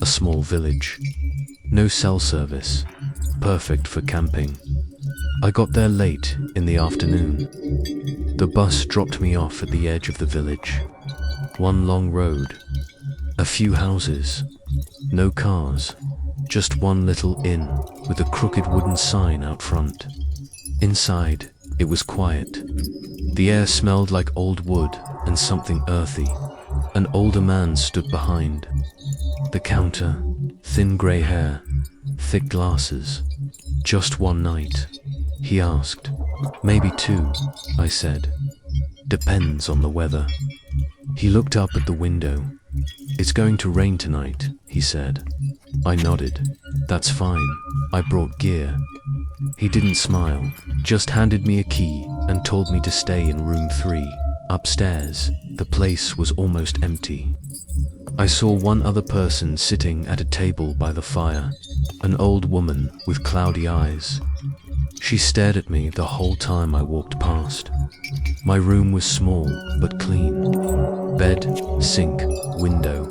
a small village. No cell service, perfect for camping. I got there late in the afternoon. The bus dropped me off at the edge of the village. One long road, a few houses, no cars, just one little inn with a crooked wooden sign out front. Inside, it was quiet. The air smelled like old wood and something earthy. An older man stood behind the counter, thin grey hair, thick glasses. Just one night, he asked. Maybe two, I said. Depends on the weather. He looked up at the window. It's going to rain tonight, he said. I nodded. That's fine. I brought gear. He didn't smile, just handed me a key and told me to stay in room 3. Upstairs, the place was almost empty. I saw one other person sitting at a table by the fire, an old woman with cloudy eyes. She stared at me the whole time I walked past. My room was small but clean. Bed, sink, window,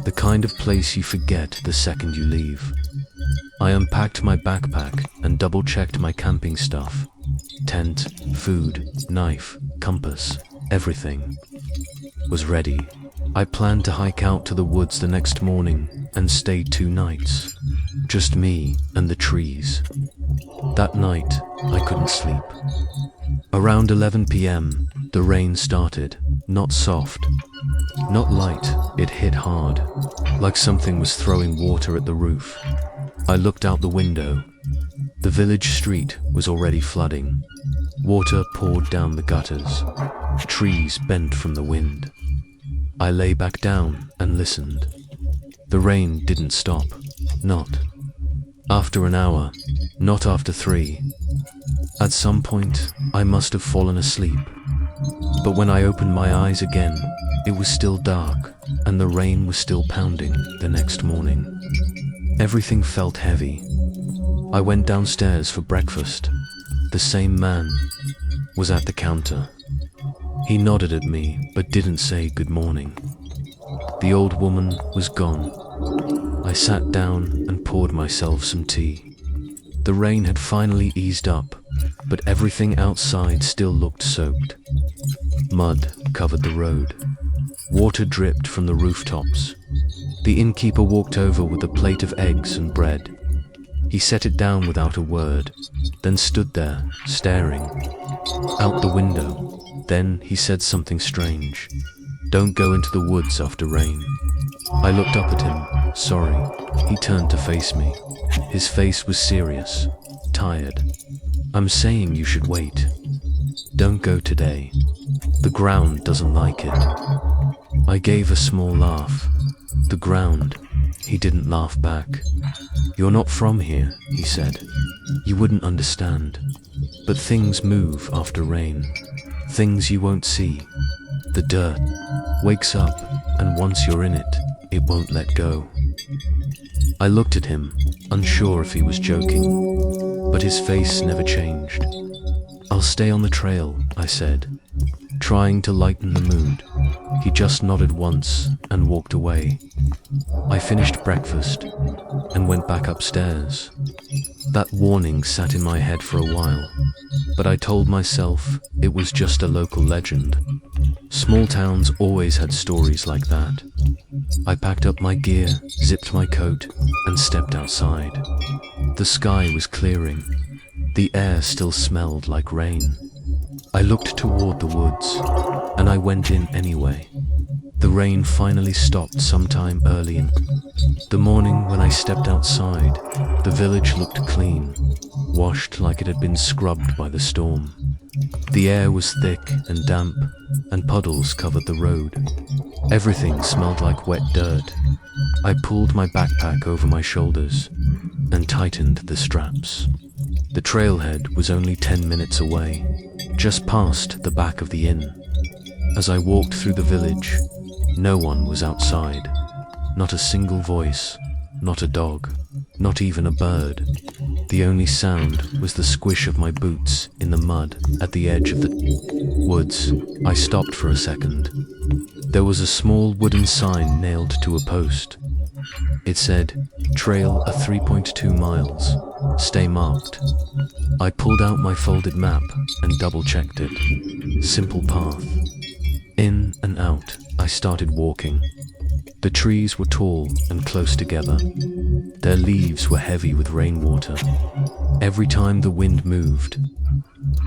the kind of place you forget the second you leave. I unpacked my backpack and double-checked my camping stuff. Tent, food, knife, compass, everything was ready. I planned to hike out to the woods the next morning and stay 2 nights. Just me and the trees. That night, I couldn't sleep. Around 11 p.m., the rain started. Not soft, not light, it hit hard, like something was throwing water at the roof. I looked out the window. The village street was already flooding. Water poured down the gutters. Trees bent from the wind. I lay back down and listened. The rain didn't stop. Not after an hour, not after 3. At some point, I must have fallen asleep. But when I opened my eyes again, it was still dark, and the rain was still pounding the next morning. Everything felt heavy. I went downstairs for breakfast. The same man was at the counter. He nodded at me, but didn't say good morning. The old woman was gone. I sat down and poured myself some tea. The rain had finally eased up, but everything outside still looked soaked. Mud covered the road. Water dripped from the rooftops. The innkeeper walked over with a plate of eggs and bread. He set it down without a word, then stood there, staring out the window. Then he said something strange. Don't go into the woods after rain. I looked up at him. Sorry. He turned to face me. His face was serious, tired. I'm saying you should wait. Don't go today. The ground doesn't like it. I gave a small laugh. The ground. He didn't laugh back. You're not from here, he said. You wouldn't understand. But things move after rain. Things you won't see. The dirt wakes up, and once you're in it, it won't let go. I looked at him, unsure if he was joking, but his face never changed. I'll stay on the trail, I said, trying to lighten the mood. He just nodded once and walked away. I finished breakfast and went back upstairs. That warning sat in my head for a while, but I told myself it was just a local legend. Small towns always had stories like that. I packed up my gear, zipped my coat, and stepped outside. The sky was clearing. The air still smelled like rain. I looked toward the woods, and I went in anyway. The rain finally stopped sometime early in the morning. When I stepped outside, the village looked clean, washed like it had been scrubbed by the storm. The air was thick and damp, and puddles covered the road. Everything smelled like wet dirt. I pulled my backpack over my shoulders and tightened the straps. The trailhead was only 10 minutes away, just past the back of the inn. As I walked through the village, no one was outside. Not a single voice, not a dog, not even a bird. The only sound was the squish of my boots in the mud at the edge of the woods. I stopped for a second. There was a small wooden sign nailed to a post. It said, "Trail a 3.2 miles. Stay marked." I pulled out my folded map and double-checked it. Simple path. In and out, I started walking. The trees were tall and close together. Their leaves were heavy with rainwater. Every time the wind moved,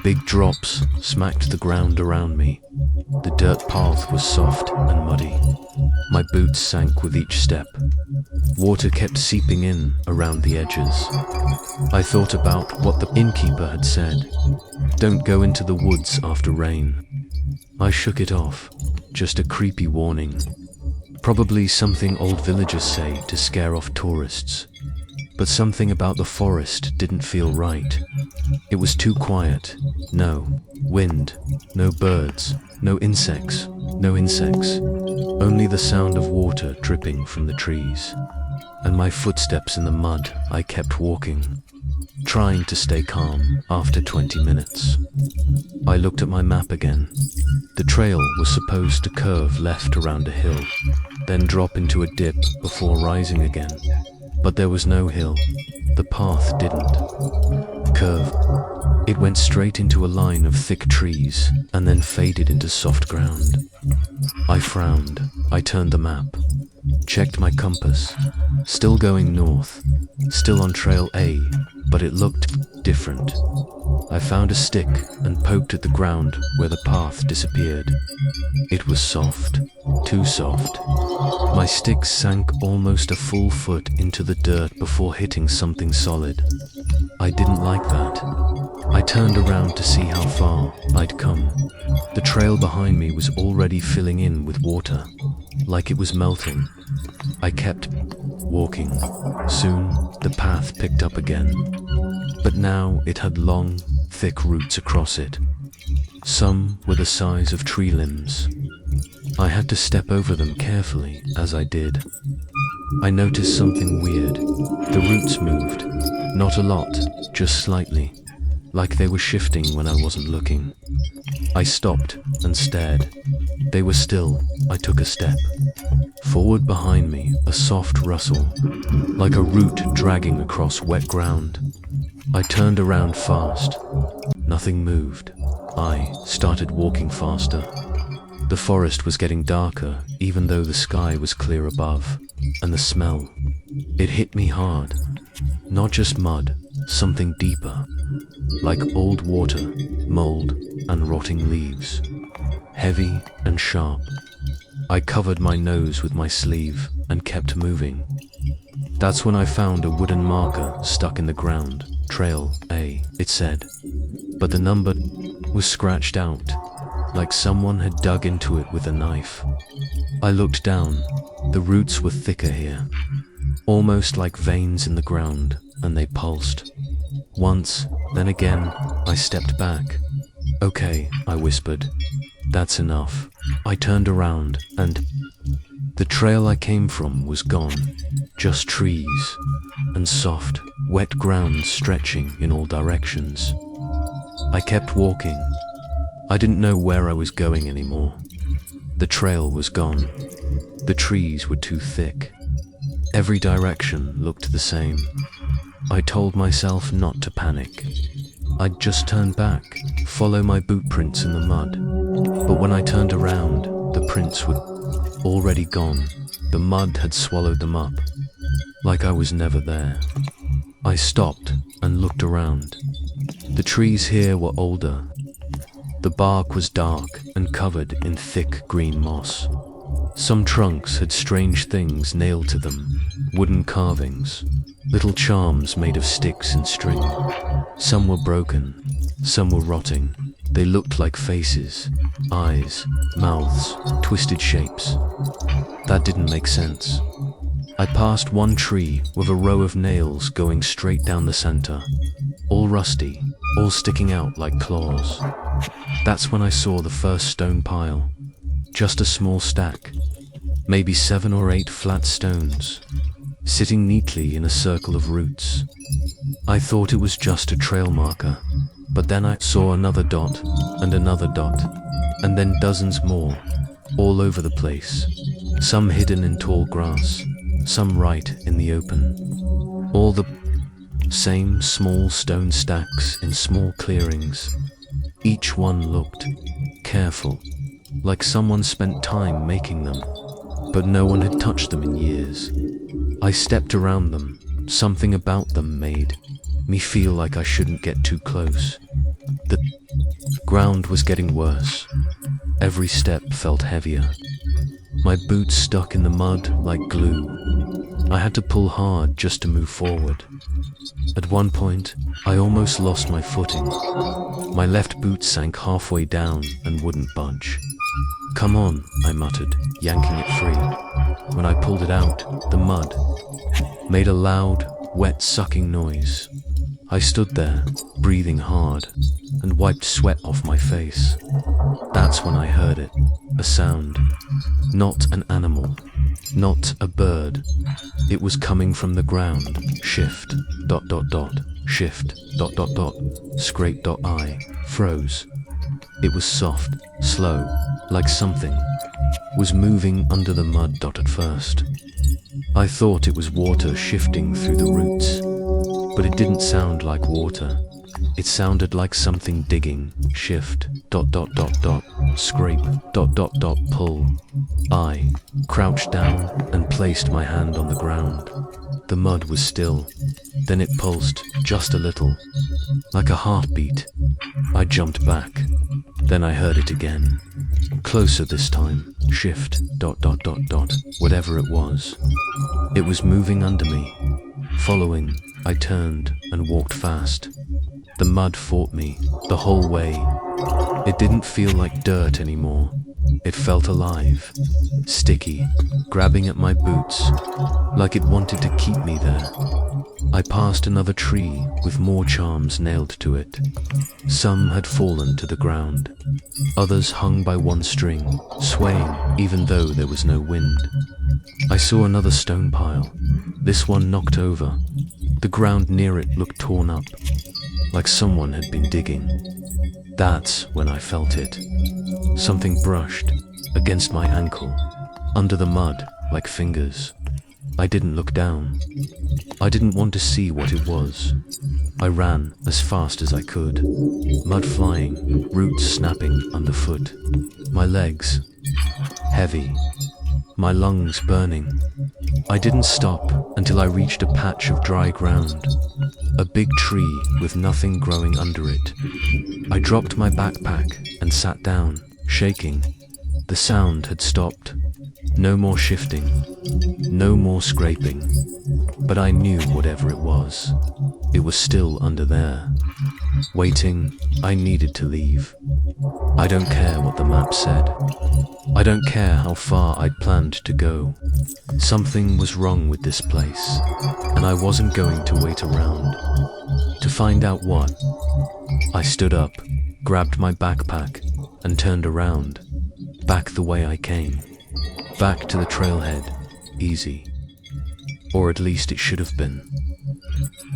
big drops smacked the ground around me. The dirt path was soft and muddy. My boots sank with each step. Water kept seeping in around the edges. I thought about what the innkeeper had said. Don't go into the woods after rain. I shook it off, just a creepy warning. Probably something old villagers say to scare off tourists. But something about the forest didn't feel right. It was too quiet. No wind, no birds, no insects. Only the sound of water dripping from the trees. And my footsteps in the mud. I kept walking, trying to stay calm. After 20 minutes, I looked at my map again. The trail was supposed to curve left around a hill, then drop into a dip before rising again. But there was no hill. The path didn't curve. It went straight into a line of thick trees and then faded into soft ground. I frowned. I turned the map, checked my compass. Still going north, still on trail A, but it looked different. I found a stick and poked at the ground where the path disappeared. It was soft, too soft. My stick sank almost a full foot into the dirt before hitting something solid. I didn't like that. I turned around to see how far I'd come. The trail behind me was already filling in with water, like it was melting. I kept walking. Soon, the path picked up again, but now it had long, thick roots across it. Some were the size of tree limbs. I had to step over them carefully as I did. I noticed something weird. The roots moved. Not a lot, just slightly, like they were shifting when I wasn't looking. I stopped and stared. They were still. I took a step. Forward behind me, a soft rustle, like a root dragging across wet ground. I turned around fast. Nothing moved. I started walking faster. The forest was getting darker, even though the sky was clear above. And the smell, it hit me hard. Not just mud, something deeper, like old water, mold, and rotting leaves. Heavy and sharp. I covered my nose with my sleeve and kept moving. That's when I found a wooden marker stuck in the ground. Trail A, it said. But the number was scratched out, like someone had dug into it with a knife. I looked down. The roots were thicker here, almost like veins in the ground, and they pulsed. Once, then again, I stepped back. "Okay," I whispered. "That's enough." I turned around, and the trail I came from was gone. Just trees, and soft, wet ground stretching in all directions. I kept walking. I didn't know where I was going anymore. The trail was gone. The trees were too thick. Every direction looked the same. I told myself not to panic. I'd just turn back, follow my boot prints in the mud. But when I turned around, the prints were already gone. The mud had swallowed them up, like I was never there. I stopped and looked around. The trees here were older. The bark was dark and covered in thick green moss. Some trunks had strange things nailed to them, wooden carvings, little charms made of sticks and string. Some were broken, some were rotting. They looked like faces, eyes, mouths, twisted shapes. That didn't make sense. I passed one tree with a row of nails going straight down the center, all rusty, all sticking out like claws. That's when I saw the first stone pile. Just a small stack, maybe 7 or 8 flat stones, sitting neatly in a circle of roots. I thought it was just a trail marker, but then I saw another dot, and then dozens more, all over the place, some hidden in tall grass, some right in the open. All the same small stone stacks in small clearings. Each one looked careful, like someone spent time making them, but no one had touched them in years. I stepped around them. Something about them made me feel like I shouldn't get too close. The ground was getting worse. Every step felt heavier. My boots stuck in the mud like glue. I had to pull hard just to move forward. At one point, I almost lost my footing. My left boot sank halfway down and wouldn't budge. "Come on," I muttered, yanking it free. When I pulled it out, the mud made a loud, wet sucking noise. I stood there, breathing hard, and wiped sweat off my face. That's when I heard it, a sound. Not an animal, not a bird. It was coming from the ground. Shift, ... shift, ... scrape. I froze. It was soft, slow, like something was moving under the mud. At first, I thought it was water shifting through the roots, but it didn't sound like water. It sounded like something digging. Shift, ... scrape, ... pull. I crouched down and placed my hand on the ground. The mud was still. Then it pulsed just a little, like a heartbeat. I jumped back. Then I heard it again. Closer this time. Shift, ... whatever it was. It was moving under me. Following, I turned and walked fast. The mud fought me the whole way. It didn't feel like dirt anymore. It felt alive, sticky, grabbing at my boots, like it wanted to keep me there. I passed another tree with more charms nailed to it. Some had fallen to the ground. Others hung by one string, swaying even though there was no wind. I saw another stone pile, this one knocked over. The ground near it looked torn up, like someone had been digging. That's when I felt it. Something brushed against my ankle, under the mud like fingers. I didn't look down. I didn't want to see what it was. I ran as fast as I could, mud flying, roots snapping underfoot. My legs heavy, my lungs burning. I didn't stop until I reached a patch of dry ground, a big tree with nothing growing under it. I dropped my backpack and sat down, shaking. The sound had stopped. No more shifting, no more scraping. But I knew whatever it was still under there. Waiting, I needed to leave. I don't care what the map said. I don't care how far I'd planned to go. Something was wrong with this place, and I wasn't going to wait around to find out what. I stood up, grabbed my backpack, and turned around, back the way I came. Back to the trailhead, easy. Or at least it should have been.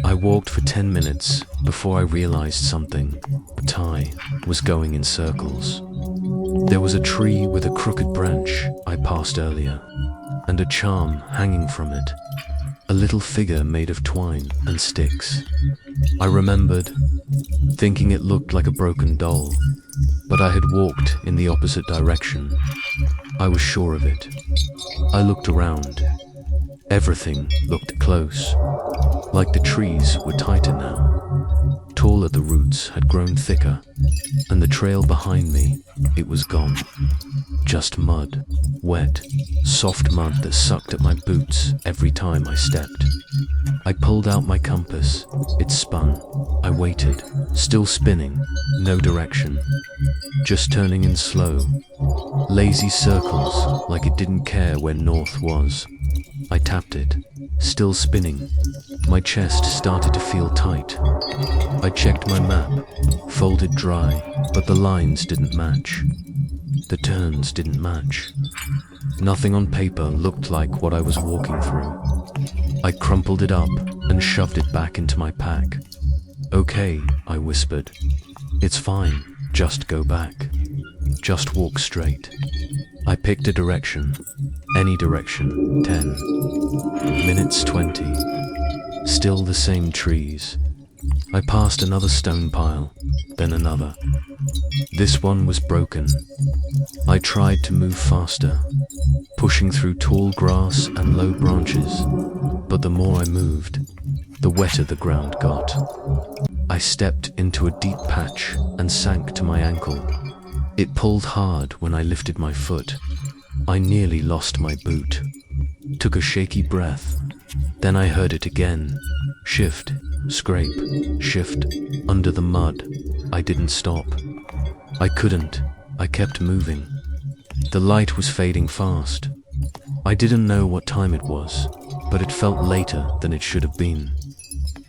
I walked for 10 minutes before I realized something. The tie was going in circles. There was a tree with a crooked branch I passed earlier, and a charm hanging from it. A little figure made of twine and sticks. I remembered, thinking it looked like a broken doll, but I had walked in the opposite direction. I was sure of it. I looked around. Everything looked close, like the trees were tighter now. Taller, the roots had grown thicker, and the trail behind me, it was gone. Just mud, wet, soft mud that sucked at my boots every time I stepped. I pulled out my compass. It spun. I waited, still spinning, no direction, just turning in slow, lazy circles like it didn't care where north was. I tapped it, still spinning. My chest started to feel tight. I checked my map, folded dry, but the lines didn't match. The turns didn't match. Nothing on paper looked like what I was walking through. I crumpled it up and shoved it back into my pack. "Okay," I whispered. "It's fine, just go back. Just walk straight." I picked a direction, any direction. 10 minutes, 20. Still the same trees. I passed another stone pile, then another. This one was broken. I tried to move faster, pushing through tall grass and low branches, but the more I moved, the wetter the ground got. I stepped into a deep patch and sank to my ankle. It pulled hard when I lifted my foot. I nearly lost my boot. Took a shaky breath. Then I heard it again. Shift, scrape, shift, under the mud. I didn't stop. I couldn't. I kept moving. The light was fading fast. I didn't know what time it was, but it felt later than it should have been.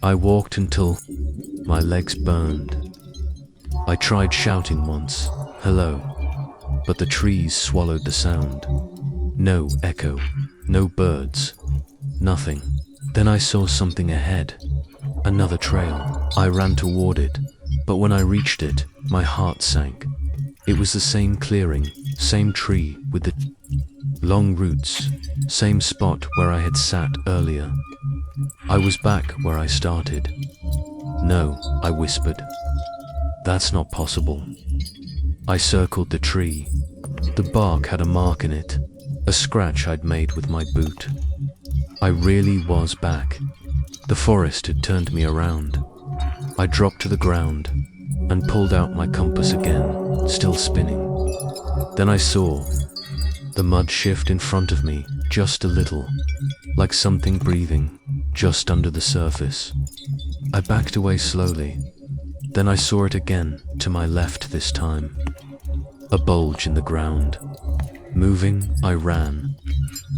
I walked until my legs burned. I tried shouting once, "Hello," but the trees swallowed the sound. No echo, no birds, nothing. Then I saw something ahead, another trail. I ran toward it, but when I reached it, my heart sank. It was the same clearing, same tree with the long roots, same spot where I had sat earlier. I was back where I started. "No," I whispered. "That's not possible." I circled the tree. The bark had a mark in it, a scratch I'd made with my boot. I really was back. The forest had turned me around. I dropped to the ground and pulled out my compass again, still spinning. Then I saw the mud shift in front of me just a little, like something breathing just under the surface. I backed away slowly. Then I saw it again, to my left this time. A bulge in the ground. Moving, I ran.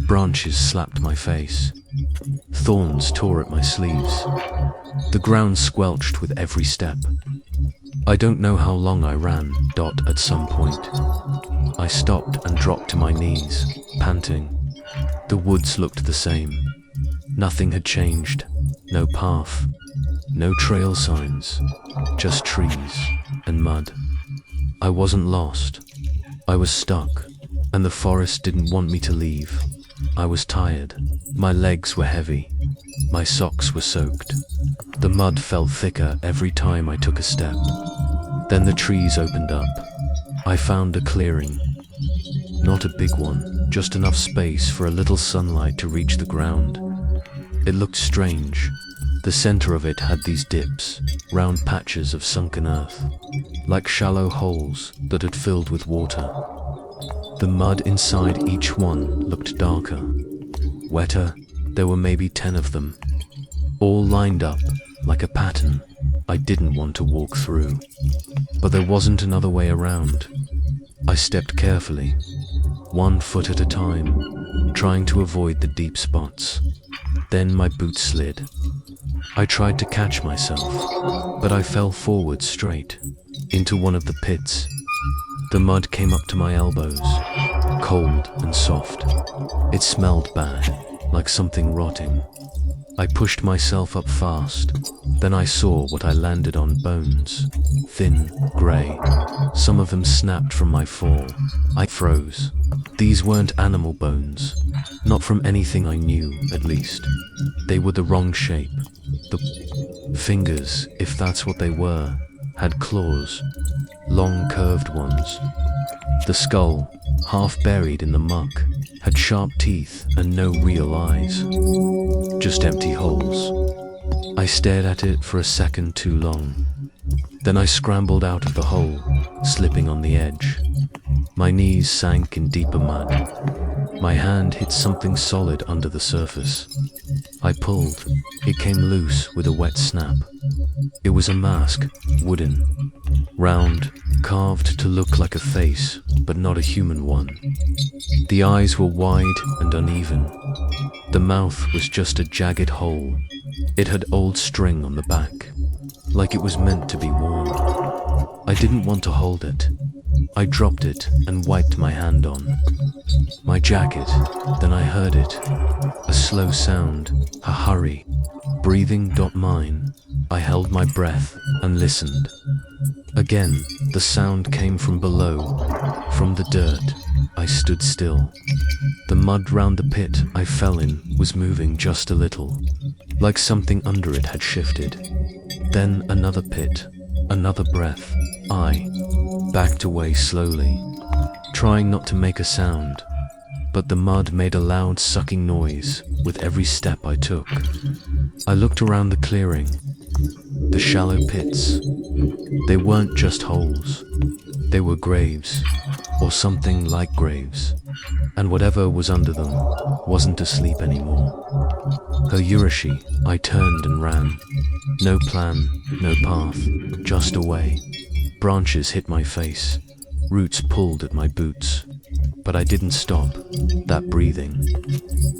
Branches slapped my face. Thorns tore at my sleeves. The ground squelched with every step. I don't know how long I ran. At some point, I stopped and dropped to my knees, panting. The woods looked the same. Nothing had changed. No path. No trail signs. Just trees and mud. I wasn't lost. I was stuck, and the forest didn't want me to leave. I was tired. My legs were heavy. My socks were soaked. The mud felt thicker every time I took a step. Then the trees opened up. I found a clearing. Not a big one, just enough space for a little sunlight to reach the ground. It looked strange. The center of it had these dips, round patches of sunken earth, like shallow holes that had filled with water. The mud inside each one looked darker, wetter. There were maybe 10 of them, all lined up like a pattern I didn't want to walk through. But there wasn't another way around. I stepped carefully, 1 foot at a time, trying to avoid the deep spots. Then my boots slid. I tried to catch myself, but I fell forward straight into one of the pits. The mud came up to my elbows, cold and soft. It smelled bad, like something rotting. I pushed myself up fast. Then I saw what I landed on: bones. Thin, grey. Some of them snapped from my fall. I froze. These weren't animal bones. Not from anything I knew, at least. They were the wrong shape. The fingers, if that's what they were, had claws. Long curved ones. The skull, half buried in the muck, had sharp teeth and no real eyes. Just empty holes. I stared at it for a second too long. Then I scrambled out of the hole, slipping on the edge. My knees sank in deeper mud. My hand hit something solid under the surface. I pulled. It came loose with a wet snap. It was a mask, wooden, round, carved to look like a face, but not a human one. The eyes were wide and uneven. The mouth was just a jagged hole. It had old string on the back, like it was meant to be worn. I didn't want to hold it. I dropped it and wiped my hand on my jacket. Then I heard it, a slow sound, a hurry, breathing. Mine. I held my breath and listened. Again, the sound came from below, from the dirt. I stood still. The mud round the pit I fell in was moving just a little, like something under it had shifted. Then another pit, another breath. I backed away slowly, trying not to make a sound, but the mud made a loud sucking noise with every step I took. I looked around the clearing, the shallow pits. They weren't just holes. They were graves, or something like graves, and whatever was under them wasn't asleep anymore. Hayurashi, I turned and ran. No plan, no path, just away. Branches hit my face, roots pulled at my boots, but I didn't stop. That breathing,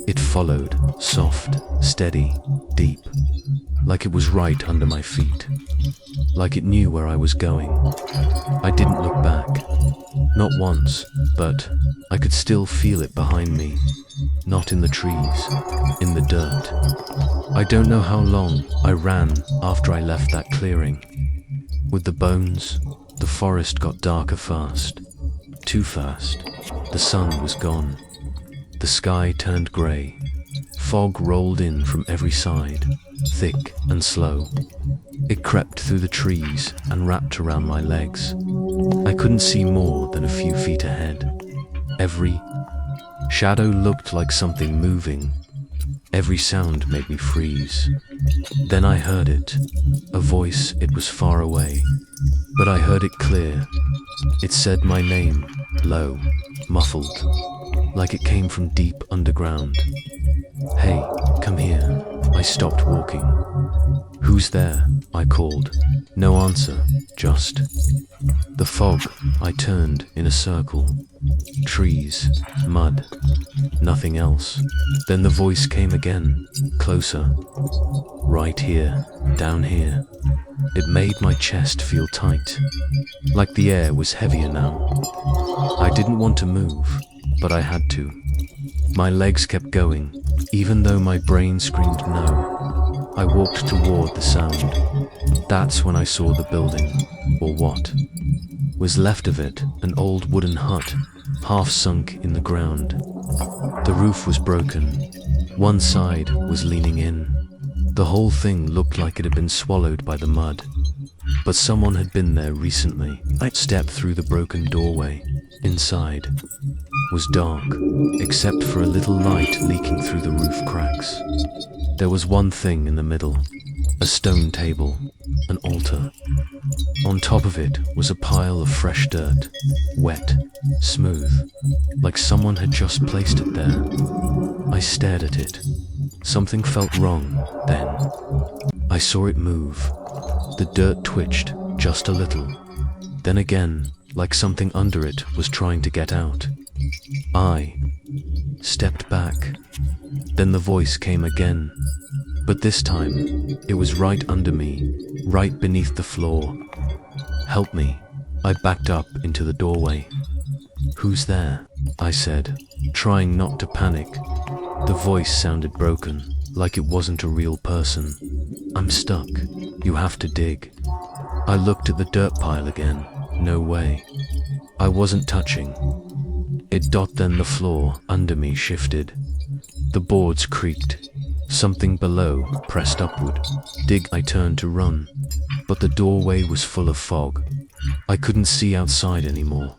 it followed, soft, steady, deep, like it was right under my feet, like it knew where I was going. I didn't look back, not once, but I could still feel it behind me, not in the trees, in the dirt. I don't know how long I ran after I left that clearing. With the bones, the forest got darker fast, too fast. The sun was gone. The sky turned grey. Fog rolled in from every side, thick and slow. It crept through the trees and wrapped around my legs. I couldn't see more than a few feet ahead. Every shadow looked like something moving. Every sound made me freeze. Then I heard it, a voice. It was far away, but I heard it clear. It said my name, low, muffled, like it came from deep underground. Hey, come here. I stopped walking. Who's there? I called. No answer, just the fog. I turned in a circle. Trees, mud, nothing else. Then the voice came again, closer. Right here, down here. It made my chest feel tight, like the air was heavier now. I didn't want to move, but I had to. My legs kept going, even though my brain screamed no. I walked toward the sound. That's when I saw the building, or what was left of it, an old wooden hut, half sunk in the ground. The roof was broken. One side was leaning in. The whole thing looked like it had been swallowed by the mud, but someone had been there recently. I stepped through the broken doorway. Inside was dark, except for a little light leaking through the roof cracks. There was one thing in the middle, a stone table, an altar. On top of it was a pile of fresh dirt, wet, smooth, like someone had just placed it there. I stared at it. Something felt wrong then. I saw it move. The dirt twitched just a little. Then again, like something under it was trying to get out. I stepped back. Then the voice came again. But this time, it was right under me, right beneath the floor. Help me. I backed up into the doorway. Who's there? I said, trying not to panic. The voice sounded broken. like it wasn't a real person. I'm stuck. You have to dig. I looked at the dirt pile again. No way. I wasn't touching it. Then the floor under me shifted. The boards creaked. Something below pressed upward. Dig. I turned to run, but the doorway was full of fog. I couldn't see outside anymore.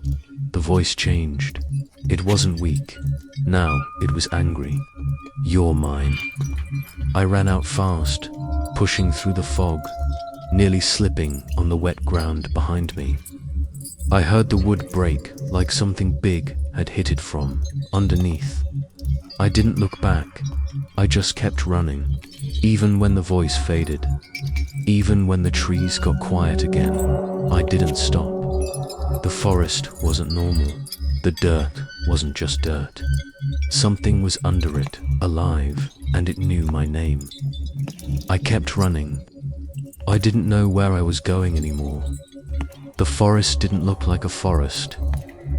The voice changed. It wasn't weak. Now it was angry. You're mine. I ran out fast, pushing through the fog, nearly slipping on the wet ground behind me. I heard the wood break like something big had hit it from underneath. I didn't look back. I just kept running, even when the voice faded, even when the trees got quiet again. I didn't stop. The forest wasn't normal. The dirt wasn't just dirt. Something was under it, alive, and it knew my name. I kept running. I didn't know where I was going anymore. The forest didn't look like a forest.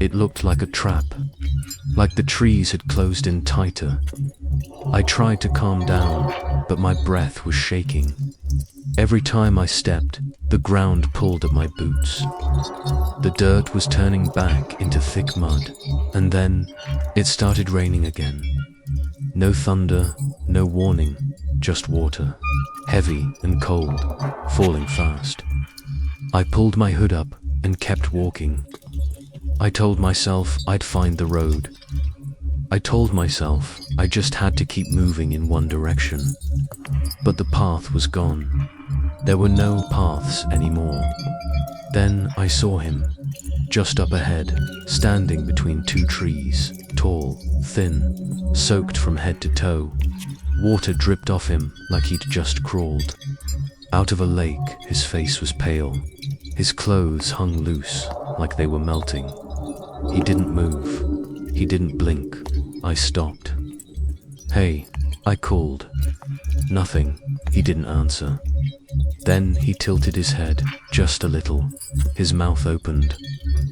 It looked like a trap, like the trees had closed in tighter. I tried to calm down, but my breath was shaking. Every time I stepped, the ground pulled at my boots. The dirt was turning back into thick mud, and then it started raining again. No thunder, no warning, just water, heavy and cold, falling fast. I pulled my hood up and kept walking. I told myself I'd find the road. I told myself I just had to keep moving in one direction. But the path was gone. There were no paths anymore. Then I saw him, just up ahead, standing between two trees, tall, thin, soaked from head to toe. Water dripped off him like he'd just crawled. Out of a lake, his face was pale. His clothes hung loose, like they were melting. He didn't move. He didn't blink. I stopped. "Hey," I called. Nothing. He didn't answer. Then he tilted his head, just a little. His mouth opened.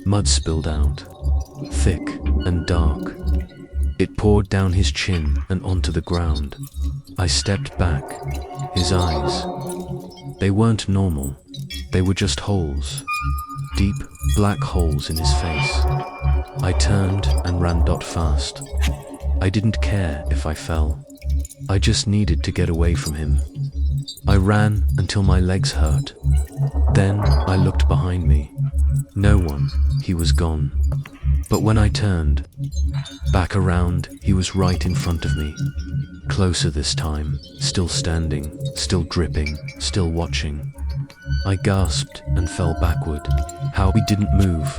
Mud spilled out, thick and dark. It poured down his chin and onto the ground. I stepped back. His eyes. They weren't normal. They were just holes. Deep, black holes in his face. I turned and ran fast. I didn't care if I fell. I just needed to get away from him. I ran until my legs hurt. Then I looked behind me. No one. He was gone. But when I turned back around, he was right in front of me. Closer this time, still standing, still dripping, still watching. I gasped and fell backward. How he didn't move.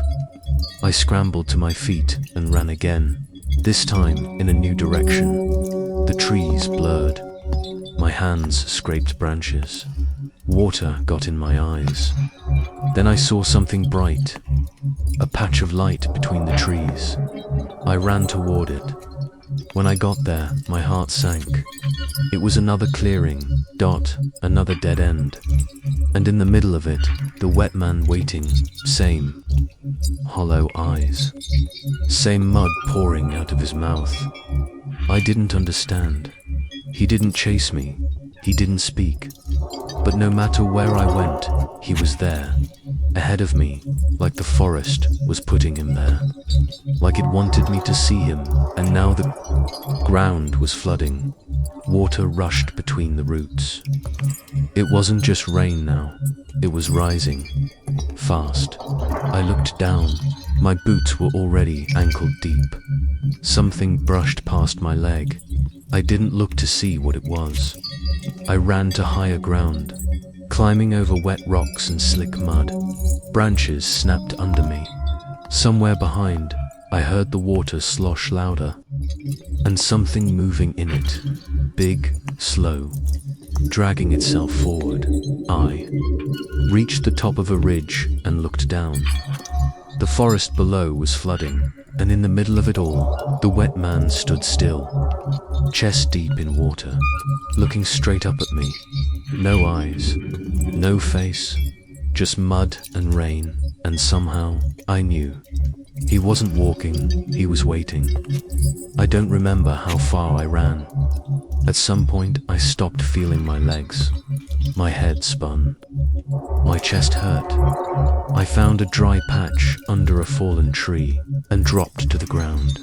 I scrambled to my feet and ran again, this time in a new direction. The trees blurred. My hands scraped branches. Water got in my eyes. Then I saw something bright, a patch of light between the trees. I ran toward it. When I got there, my heart sank. It was another clearing, another dead end. And in the middle of it, the wet man waiting, same. Hollow eyes. Same mud pouring out of his mouth. I didn't understand. He didn't chase me. He didn't speak. But no matter where I went, he was there, ahead of me, like the forest was putting him there. Like it wanted me to see him, and now the ground was flooding. Water rushed between the roots. It wasn't just rain now, it was rising, fast. I looked down. My boots were already ankle deep. Something brushed past my leg. I didn't look to see what it was. I ran to higher ground, climbing over wet rocks and slick mud. Branches snapped under me. Somewhere behind, I heard the water slosh louder, and something moving in it, big, slow, dragging itself forward. I reached the top of a ridge and looked down. The forest below was flooding, and in the middle of it all, the wet man stood still, chest deep in water, looking straight up at me. No eyes, no face, just mud and rain, and somehow I knew. He wasn't walking, he was waiting. I don't remember how far I ran. At some point, I stopped feeling my legs. My head spun. My chest hurt. I found a dry patch under a fallen tree and dropped to the ground.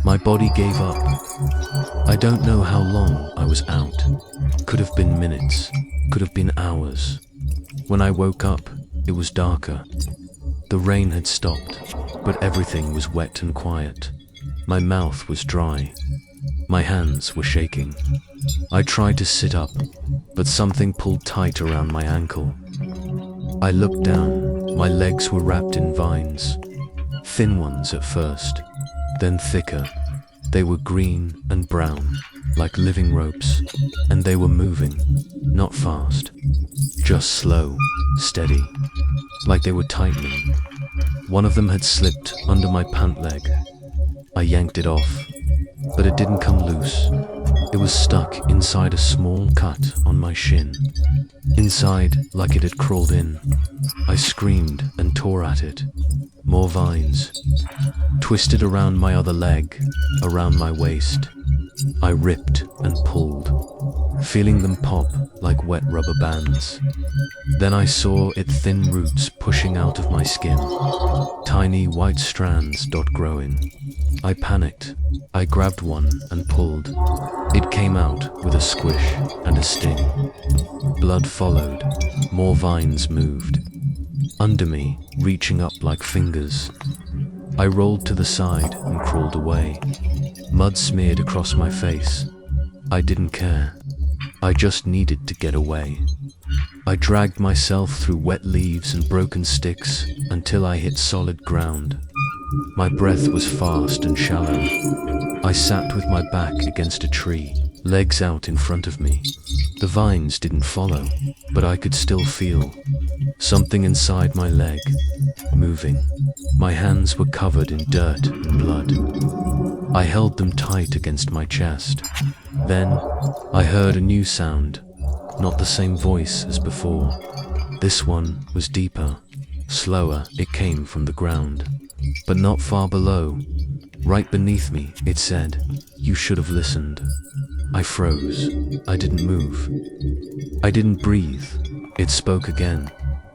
My body gave up. I don't know how long I was out. Could have been minutes, could have been hours. When I woke up, it was darker. The rain had stopped, but everything was wet and quiet. My mouth was dry. My hands were shaking. I tried to sit up, but something pulled tight around my ankle. I looked down. My legs were wrapped in vines. Thin ones at first, then thicker. They were green and brown, like living ropes, and they were moving, not fast, just slow, steady, like they were tightening. One of them had slipped under my pant leg. I yanked it off, but it didn't come loose. It was stuck inside a small cut on my shin. Inside, like it had crawled in. I screamed and tore at it. More vines. Twisted around my other leg, around my waist. I ripped and pulled, feeling them pop like wet rubber bands. Then I saw its thin roots pushing out of my skin. Tiny white strands growing. I panicked. I grabbed one and pulled. It came out with a squish and a sting. Blood followed. More vines moved. Under me, reaching up like fingers. I rolled to the side and crawled away. Mud smeared across my face. I didn't care. I just needed to get away. I dragged myself through wet leaves and broken sticks until I hit solid ground. My breath was fast and shallow. I sat with my back against a tree, legs out in front of me. The vines didn't follow, but I could still feel something inside my leg, moving. My hands were covered in dirt and blood. I held them tight against my chest. Then, I heard a new sound, not the same voice as before. This one was deeper, slower. It came from the ground, but not far below. Right beneath me, it said, "You should have listened." I froze. I didn't move. I didn't breathe. It spoke again.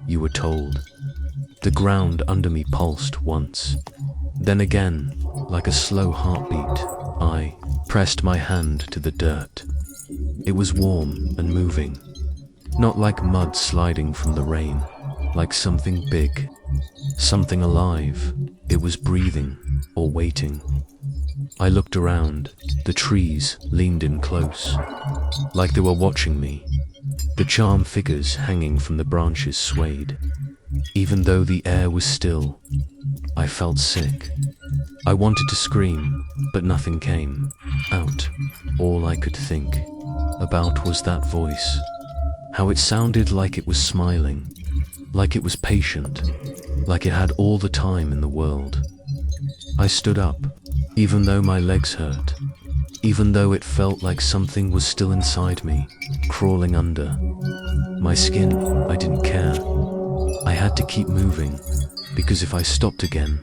"You were told." The ground under me pulsed once. Then again, like a slow heartbeat, I pressed my hand to the dirt. It was warm and moving. Not like mud sliding from the rain, like something big, something alive. It was breathing or waiting. I looked around. The trees leaned in close, like they were watching me. The charm figures hanging from the branches swayed. Even though the air was still, I felt sick. I wanted to scream, but nothing came out. All I could think about was that voice. How it sounded like it was smiling, like it was patient, like it had all the time in the world. I stood up, even though my legs hurt, even though it felt like something was still inside me, crawling under my skin. I didn't care. I had to keep moving, because if I stopped again,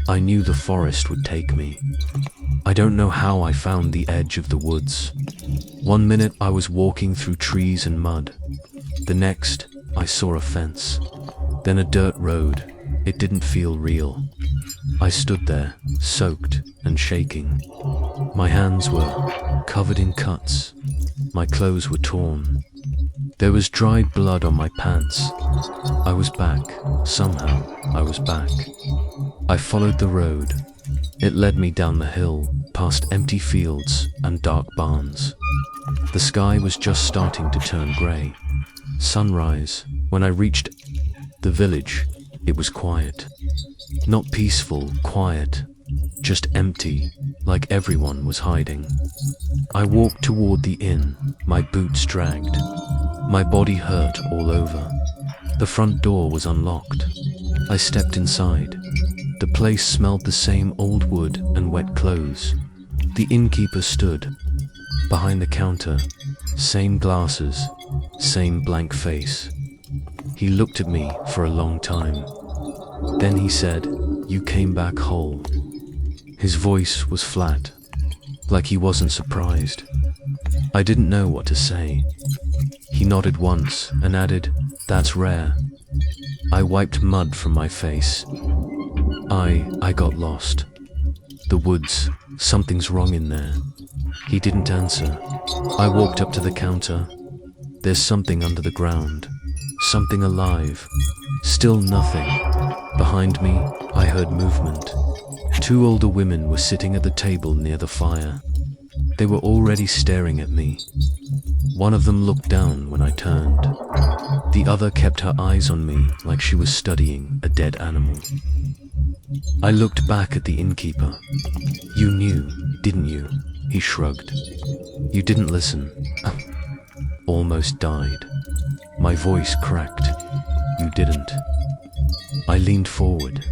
I knew the forest would take me. I don't know how I found the edge of the woods. One minute I was walking through trees and mud. The next, I saw a fence. Then a dirt road. It didn't feel real. I stood there, soaked and shaking. My hands were covered in cuts. My clothes were torn. There was dried blood on my pants. I was back. Somehow, I was back. I followed the road. It led me down the hill, past empty fields and dark barns. The sky was just starting to turn grey. Sunrise. When I reached the village, it was quiet. Not peaceful, quiet. Just empty, like everyone was hiding. I walked toward the inn, my boots dragged. My body hurt all over. The front door was unlocked. I stepped inside. The place smelled the same old wood and wet clothes. The innkeeper stood behind the counter. Same glasses, same blank face. He looked at me for a long time. Then he said, "You came back whole." His voice was flat. like he wasn't surprised. I didn't know what to say. He nodded once and added, "That's rare." I wiped mud from my face. I got lost. The woods, something's wrong in there. He didn't answer. I walked up to the counter. There's something under the ground. Something alive. Still nothing. Behind me, I heard movement. 2 older women were sitting at the table near the fire. They were already staring at me. One of them looked down when I turned. The other kept her eyes on me like she was studying a dead animal. I looked back at the innkeeper. "You knew, didn't you?" He shrugged. "You didn't listen." Almost died. My voice cracked. "You didn't." I leaned forward.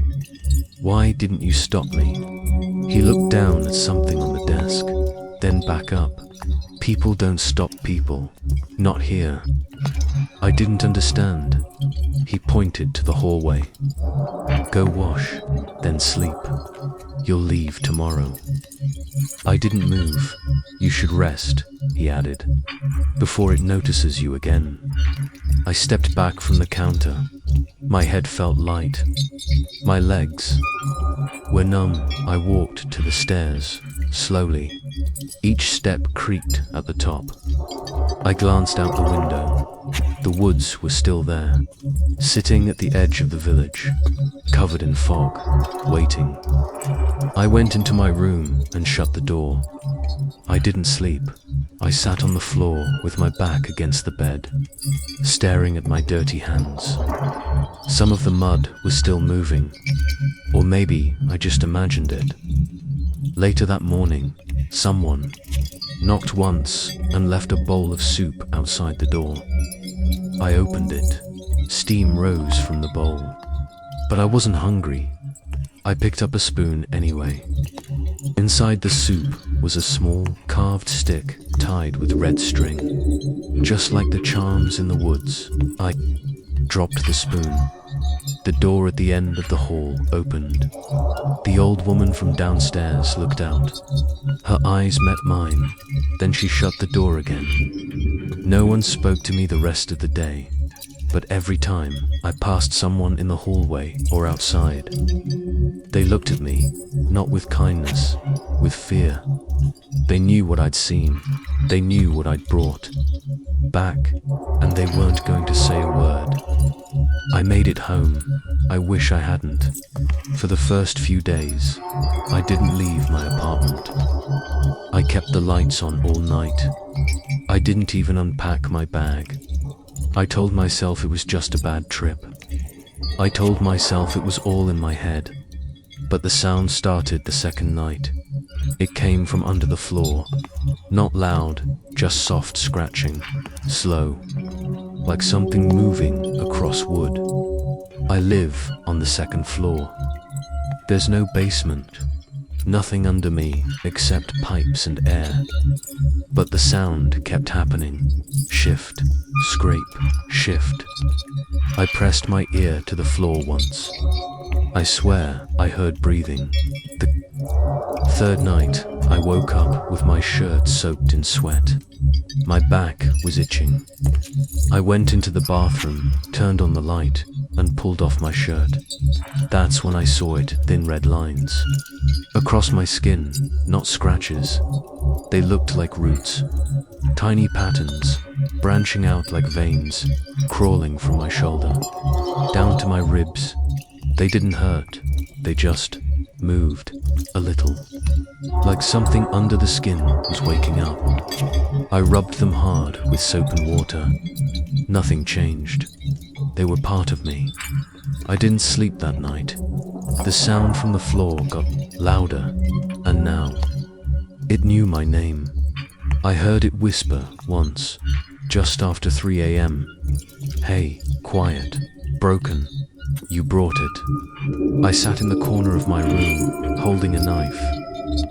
"Why didn't you stop me?" He looked down at something on the desk, then back up. "People don't stop people. Not here." I didn't understand. He pointed to the hallway. "Go wash, then sleep. You'll leave tomorrow." I didn't move. "You should rest," he added, "before it notices you again." I stepped back from the counter. My head felt light. My legs were numb. I walked to the stairs, slowly. Each step creaked at the top. I glanced out the window. The woods were still there, sitting at the edge of the village, covered in fog, waiting. I went into my room and shut the door. I didn't sleep. I sat on the floor with my back against the bed, staring at my dirty hands. Some of the mud was still moving, or maybe I just imagined it. Later that morning, someone knocked once and left a bowl of soup outside the door. I opened it. Steam rose from the bowl, but I wasn't hungry. I picked up a spoon anyway. Inside the soup was a small carved stick tied with red string, just like the charms in the woods. I dropped the spoon. The door at the end of the hall opened. The old woman from downstairs looked out. Her eyes met mine, then she shut the door again. No one spoke to me the rest of the day, but every time I passed someone in the hallway or outside, they looked at me, not with kindness, with fear. They knew what I'd seen. They knew what I'd brought back, and they weren't going to say a word. I made it home. I wish I hadn't. For the first few days, I didn't leave my apartment. I kept the lights on all night. I didn't even unpack my bag. I told myself it was just a bad trip. I told myself it was all in my head. But the sound started the second night. It came from under the floor. Not loud, just soft scratching. Slow, like something moving across wood. I live on the second floor. There's no basement. Nothing under me except pipes and air. But the sound kept happening. Shift, scrape, shift. I pressed my ear to the floor once. I swear I heard breathing. The third night, I woke up with my shirt soaked in sweat. My back was itching. I went into the bathroom, turned on the light, and pulled off my shirt. That's when I saw it, thin red lines. Across my skin, not scratches. They looked like roots. Tiny patterns, branching out like veins, crawling from my shoulder, down to my ribs. They didn't hurt, they just moved a little, like something under the skin was waking up. I rubbed them hard with soap and water. Nothing changed. They were part of me. I didn't sleep that night. The sound from the floor got louder, and now it knew my name. I heard it whisper once, just after 3 a.m. "Hey, quiet, broken. You brought it." I sat in the corner of my room, holding a knife,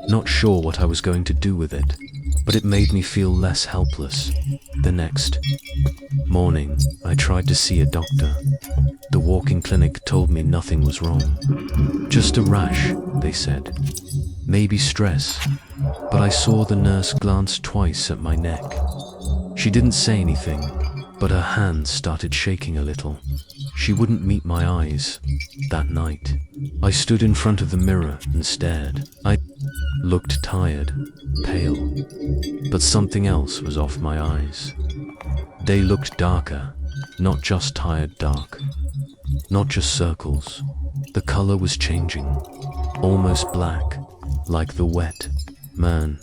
not sure what I was going to do with it, but it made me feel less helpless. The next morning, I tried to see a doctor. The walking clinic told me nothing was wrong. Just a rash, they said. Maybe stress. but I saw the nurse glance twice at my neck. She didn't say anything, but her hands started shaking a little. She wouldn't meet my eyes that night. I stood in front of the mirror and stared. I looked tired, pale, but something else was off my eyes. They looked darker, not just tired dark, not just circles. The color was changing, almost black, like the wet man.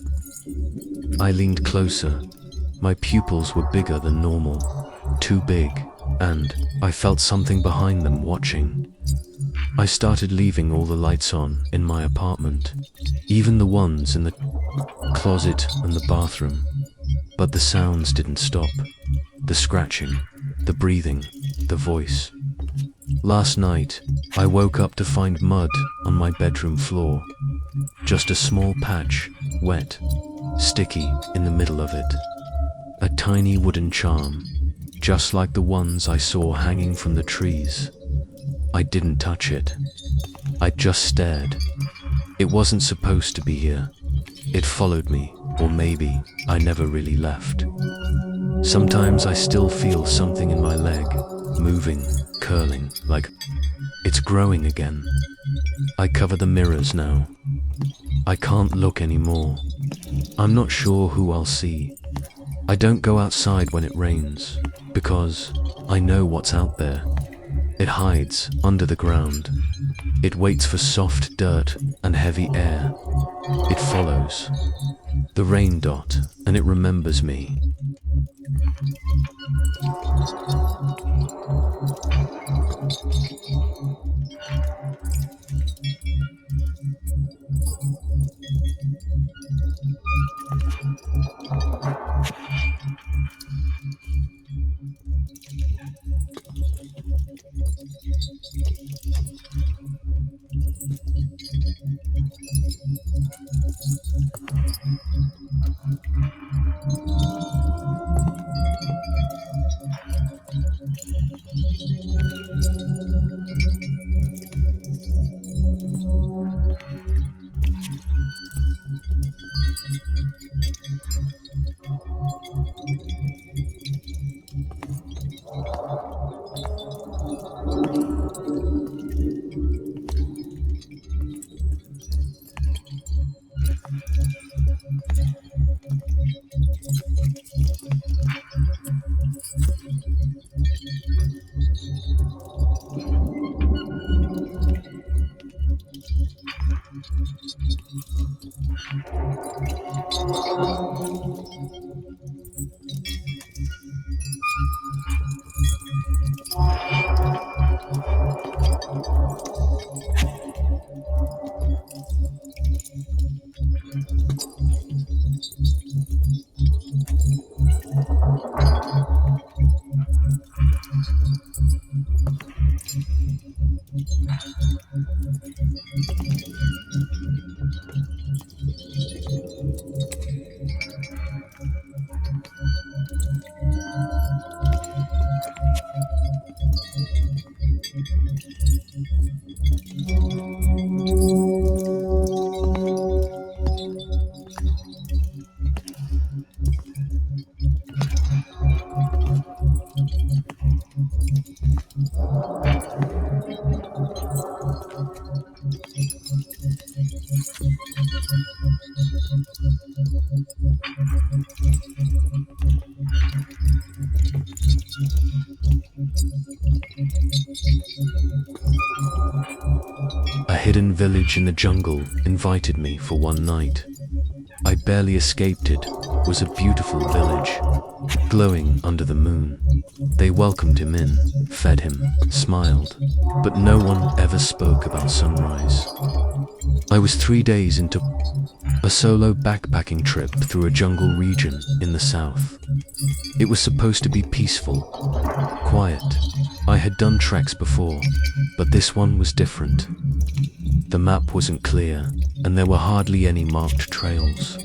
I leaned closer. My pupils were bigger than normal, too big, and I felt something behind them watching. I started leaving all the lights on in my apartment, even the ones in the closet and the bathroom. But the sounds didn't stop. The scratching, the breathing, the voice. Last night, I woke up to find mud on my bedroom floor. Just a small patch, wet, sticky in the middle of it. A tiny wooden charm, just like the ones I saw hanging from the trees. I didn't touch it. I just stared. It wasn't supposed to be here. It followed me, or maybe I never really left. Sometimes I still feel something in my leg, moving, curling, like it's growing again. I cover the mirrors now. I can't look anymore. I'm not sure who I'll see. I don't go outside when it rains, because I know what's out there. It hides under the ground. It waits for soft dirt and heavy air. It follows the rain dot, and it remembers me. A hidden village in the jungle invited me for one night. I barely escaped it. It was a beautiful village, glowing under the moon. They welcomed him in, fed him, smiled, but no one ever spoke about sunrise. I was 3 days into a solo backpacking trip through a jungle region in the south. It was supposed to be peaceful, quiet. I had done treks before, but this one was different. The map wasn't clear, and there were hardly any marked trails.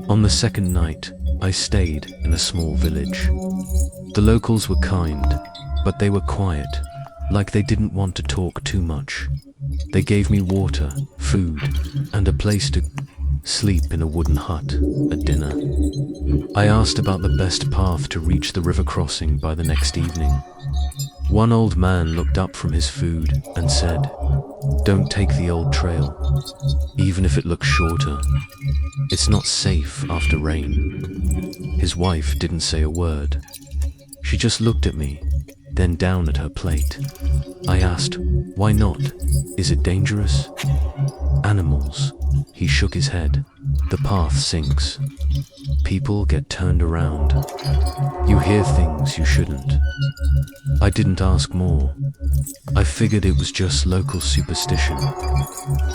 On the second night, I stayed in a small village. The locals were kind, but they were quiet, like they didn't want to talk too much. They gave me water, food, and a place to sleep in a wooden hut at dinner. I asked about the best path to reach the river crossing by the next evening. One old man looked up from his food and said, "Don't take the old trail, even if it looks shorter. It's not safe after rain." His wife didn't say a word. She just looked at me, then down at her plate. I asked, "Why not? Is it dangerous?" "Animals." He shook his head. "The path sinks. People get turned around. You hear things you shouldn't." I didn't ask more. I figured it was just local superstition.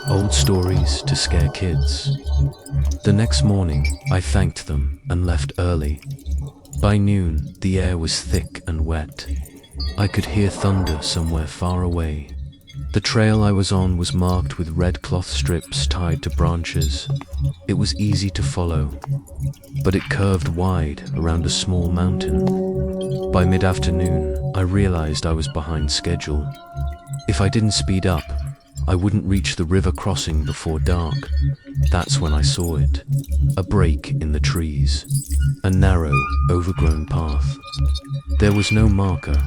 Old stories to scare kids. The next morning, I thanked them and left early. By noon, the air was thick and wet. I could hear thunder somewhere far away. The trail I was on was marked with red cloth strips tied to branches. It was easy to follow, but it curved wide around a small mountain. By mid-afternoon, I realized I was behind schedule. If I didn't speed up, I wouldn't reach the river crossing before dark. That's when I saw it. A break in the trees. A narrow, overgrown path. There was no marker,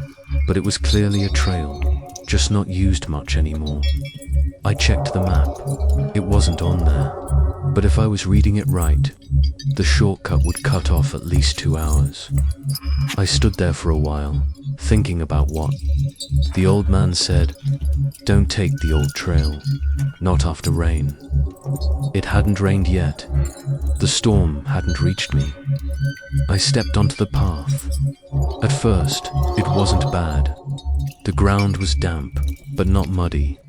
but it was clearly a trail, just not used much anymore. I checked the map. It wasn't on there. But if I was reading it right, the shortcut would cut off at least 2 hours. I stood there for a while, thinking about what. The old man said, "Don't take the old trail, not after rain." It hadn't rained yet. The storm hadn't reached me. I stepped onto the path. At first, it wasn't bad. The ground was damp, but not muddy.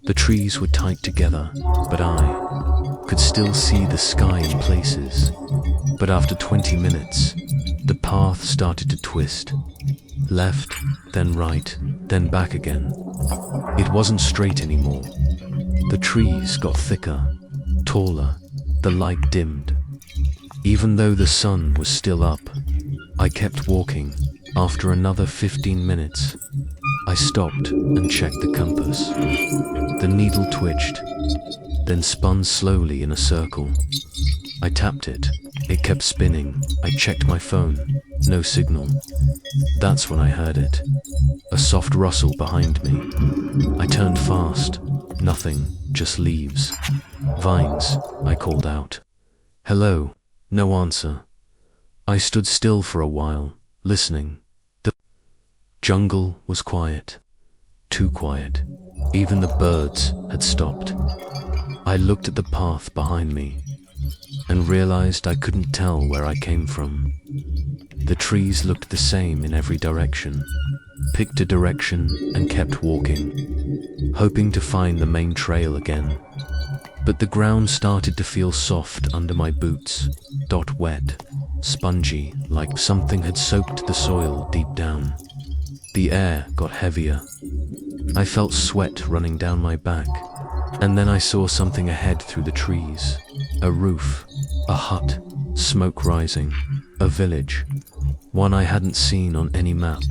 The trees were tight together, but I could still see the sky in places. But after 20 minutes, the path started to twist. Left, then right, then back again. It wasn't straight anymore. The trees got thicker, taller, the light dimmed. Even though the sun was still up, I kept walking. After another 15 minutes, I stopped and checked the compass. The needle twitched, then spun slowly in a circle. I tapped it. It kept spinning. I checked my phone. No signal. That's when I heard it. A soft rustle behind me. I turned fast. Nothing, just leaves. "Vines," I called out. "Hello." No answer. I stood still for a while, listening. The jungle was quiet. Too quiet. Even the birds had stopped. I looked at the path behind me and realized I couldn't tell where I came from. The trees looked the same in every direction. Picked a direction and kept walking, hoping to find the main trail again. But the ground started to feel soft under my boots, wet, spongy, like something had soaked the soil deep down. The air got heavier. I felt sweat running down my back, and then I saw something ahead through the trees. A roof, a hut, smoke rising, a village, one I hadn't seen on any map.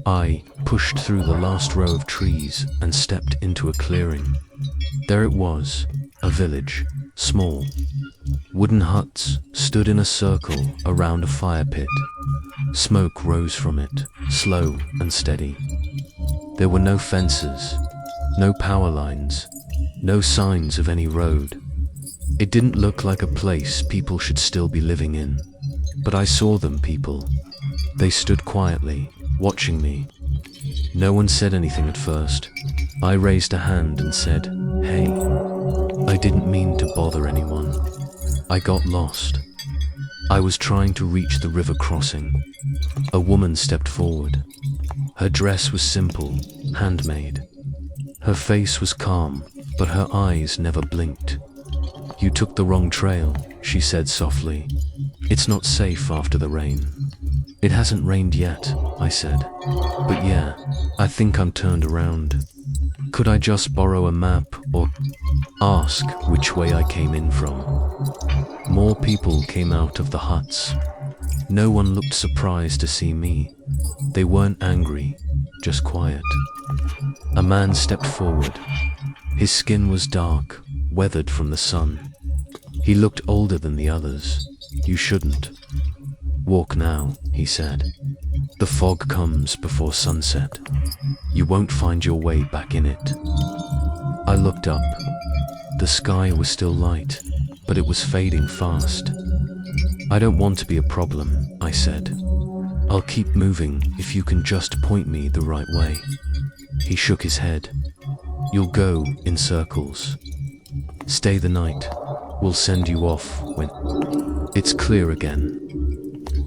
I pushed through the last row of trees and stepped into a clearing. There it was, a village, small. Wooden huts stood in a circle around a fire pit. Smoke rose from it, slow and steady. There were no fences, no power lines, no signs of any road. It didn't look like a place people should still be living in. But I saw them, people. They stood quietly, watching me. No one said anything at first. I raised a hand and said, "Hey." I didn't mean to bother anyone. I got lost. I was trying to reach the river crossing. A woman stepped forward. Her dress was simple, handmade. Her face was calm, but her eyes never blinked. "You took the wrong trail," she said softly. "It's not safe after the rain." "It hasn't rained yet," I said. "But yeah, I think I'm turned around. Could I just borrow a map or ask which way I came in from?" More people came out of the huts. No one looked surprised to see me. They weren't angry, just quiet. A man stepped forward. His skin was dark, weathered from the sun. He looked older than the others. You shouldn't. Walk now, he said. The fog comes before sunset. You won't find your way back in it. I looked up. The sky was still light, but it was fading fast. I don't want to be a problem, I said. I'll keep moving if you can just point me the right way. He shook his head. You'll go in circles. Stay the night. We'll send you off when it's clear again.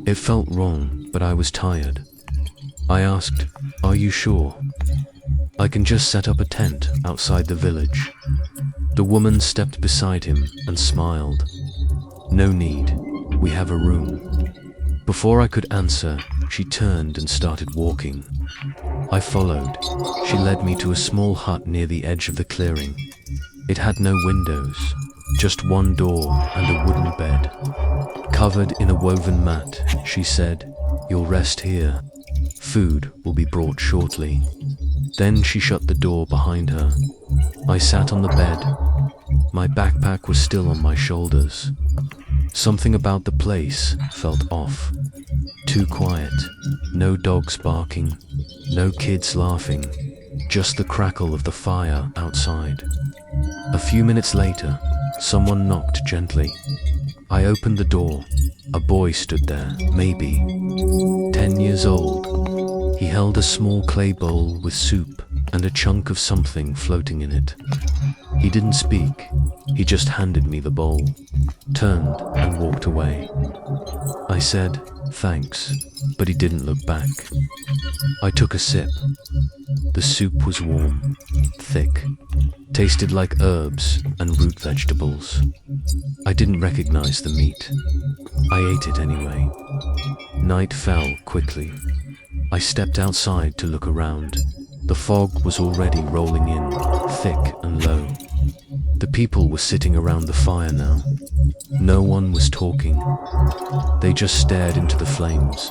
It felt wrong, but I was tired. I asked, are you sure? I can just set up a tent outside the village. The woman stepped beside him and smiled. No need. We have a room. Before I could answer, she turned and started walking. I followed. She led me to a small hut near the edge of the clearing. It had no windows, just one door and a wooden bed. Covered in a woven mat, she said, you'll rest here. Food will be brought shortly. Then she shut the door behind her. I sat on the bed. My backpack was still on my shoulders. Something about the place felt off. Too quiet. No dogs barking. No kids laughing. Just the crackle of the fire outside. A few minutes later, someone knocked gently. I opened the door. A boy stood there, maybe 10 years old. He held a small clay bowl with soup and a chunk of something floating in it. He didn't speak. He just handed me the bowl, turned and walked away. I said, thanks, but he didn't look back. I took a sip. The soup was warm, thick, tasted like herbs and root vegetables. I didn't recognize the meat. I ate it anyway. Night fell quickly. I stepped outside to look around. The fog was already rolling in, thick and low. The people were sitting around the fire now. No one was talking. They just stared into the flames.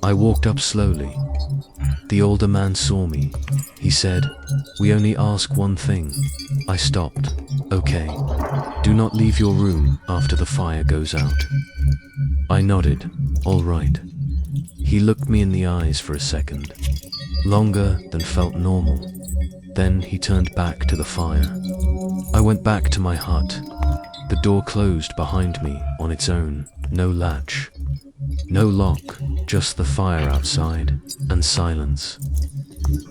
I walked up slowly. The older man saw me. He said, we only ask one thing. I stopped. Okay. Do not leave your room after the fire goes out. I nodded. All right. He looked me in the eyes for a second. Longer than felt normal. Then he turned back to the fire. I went back to my hut. The door closed behind me on its own. No latch. No lock, just the fire outside and silence.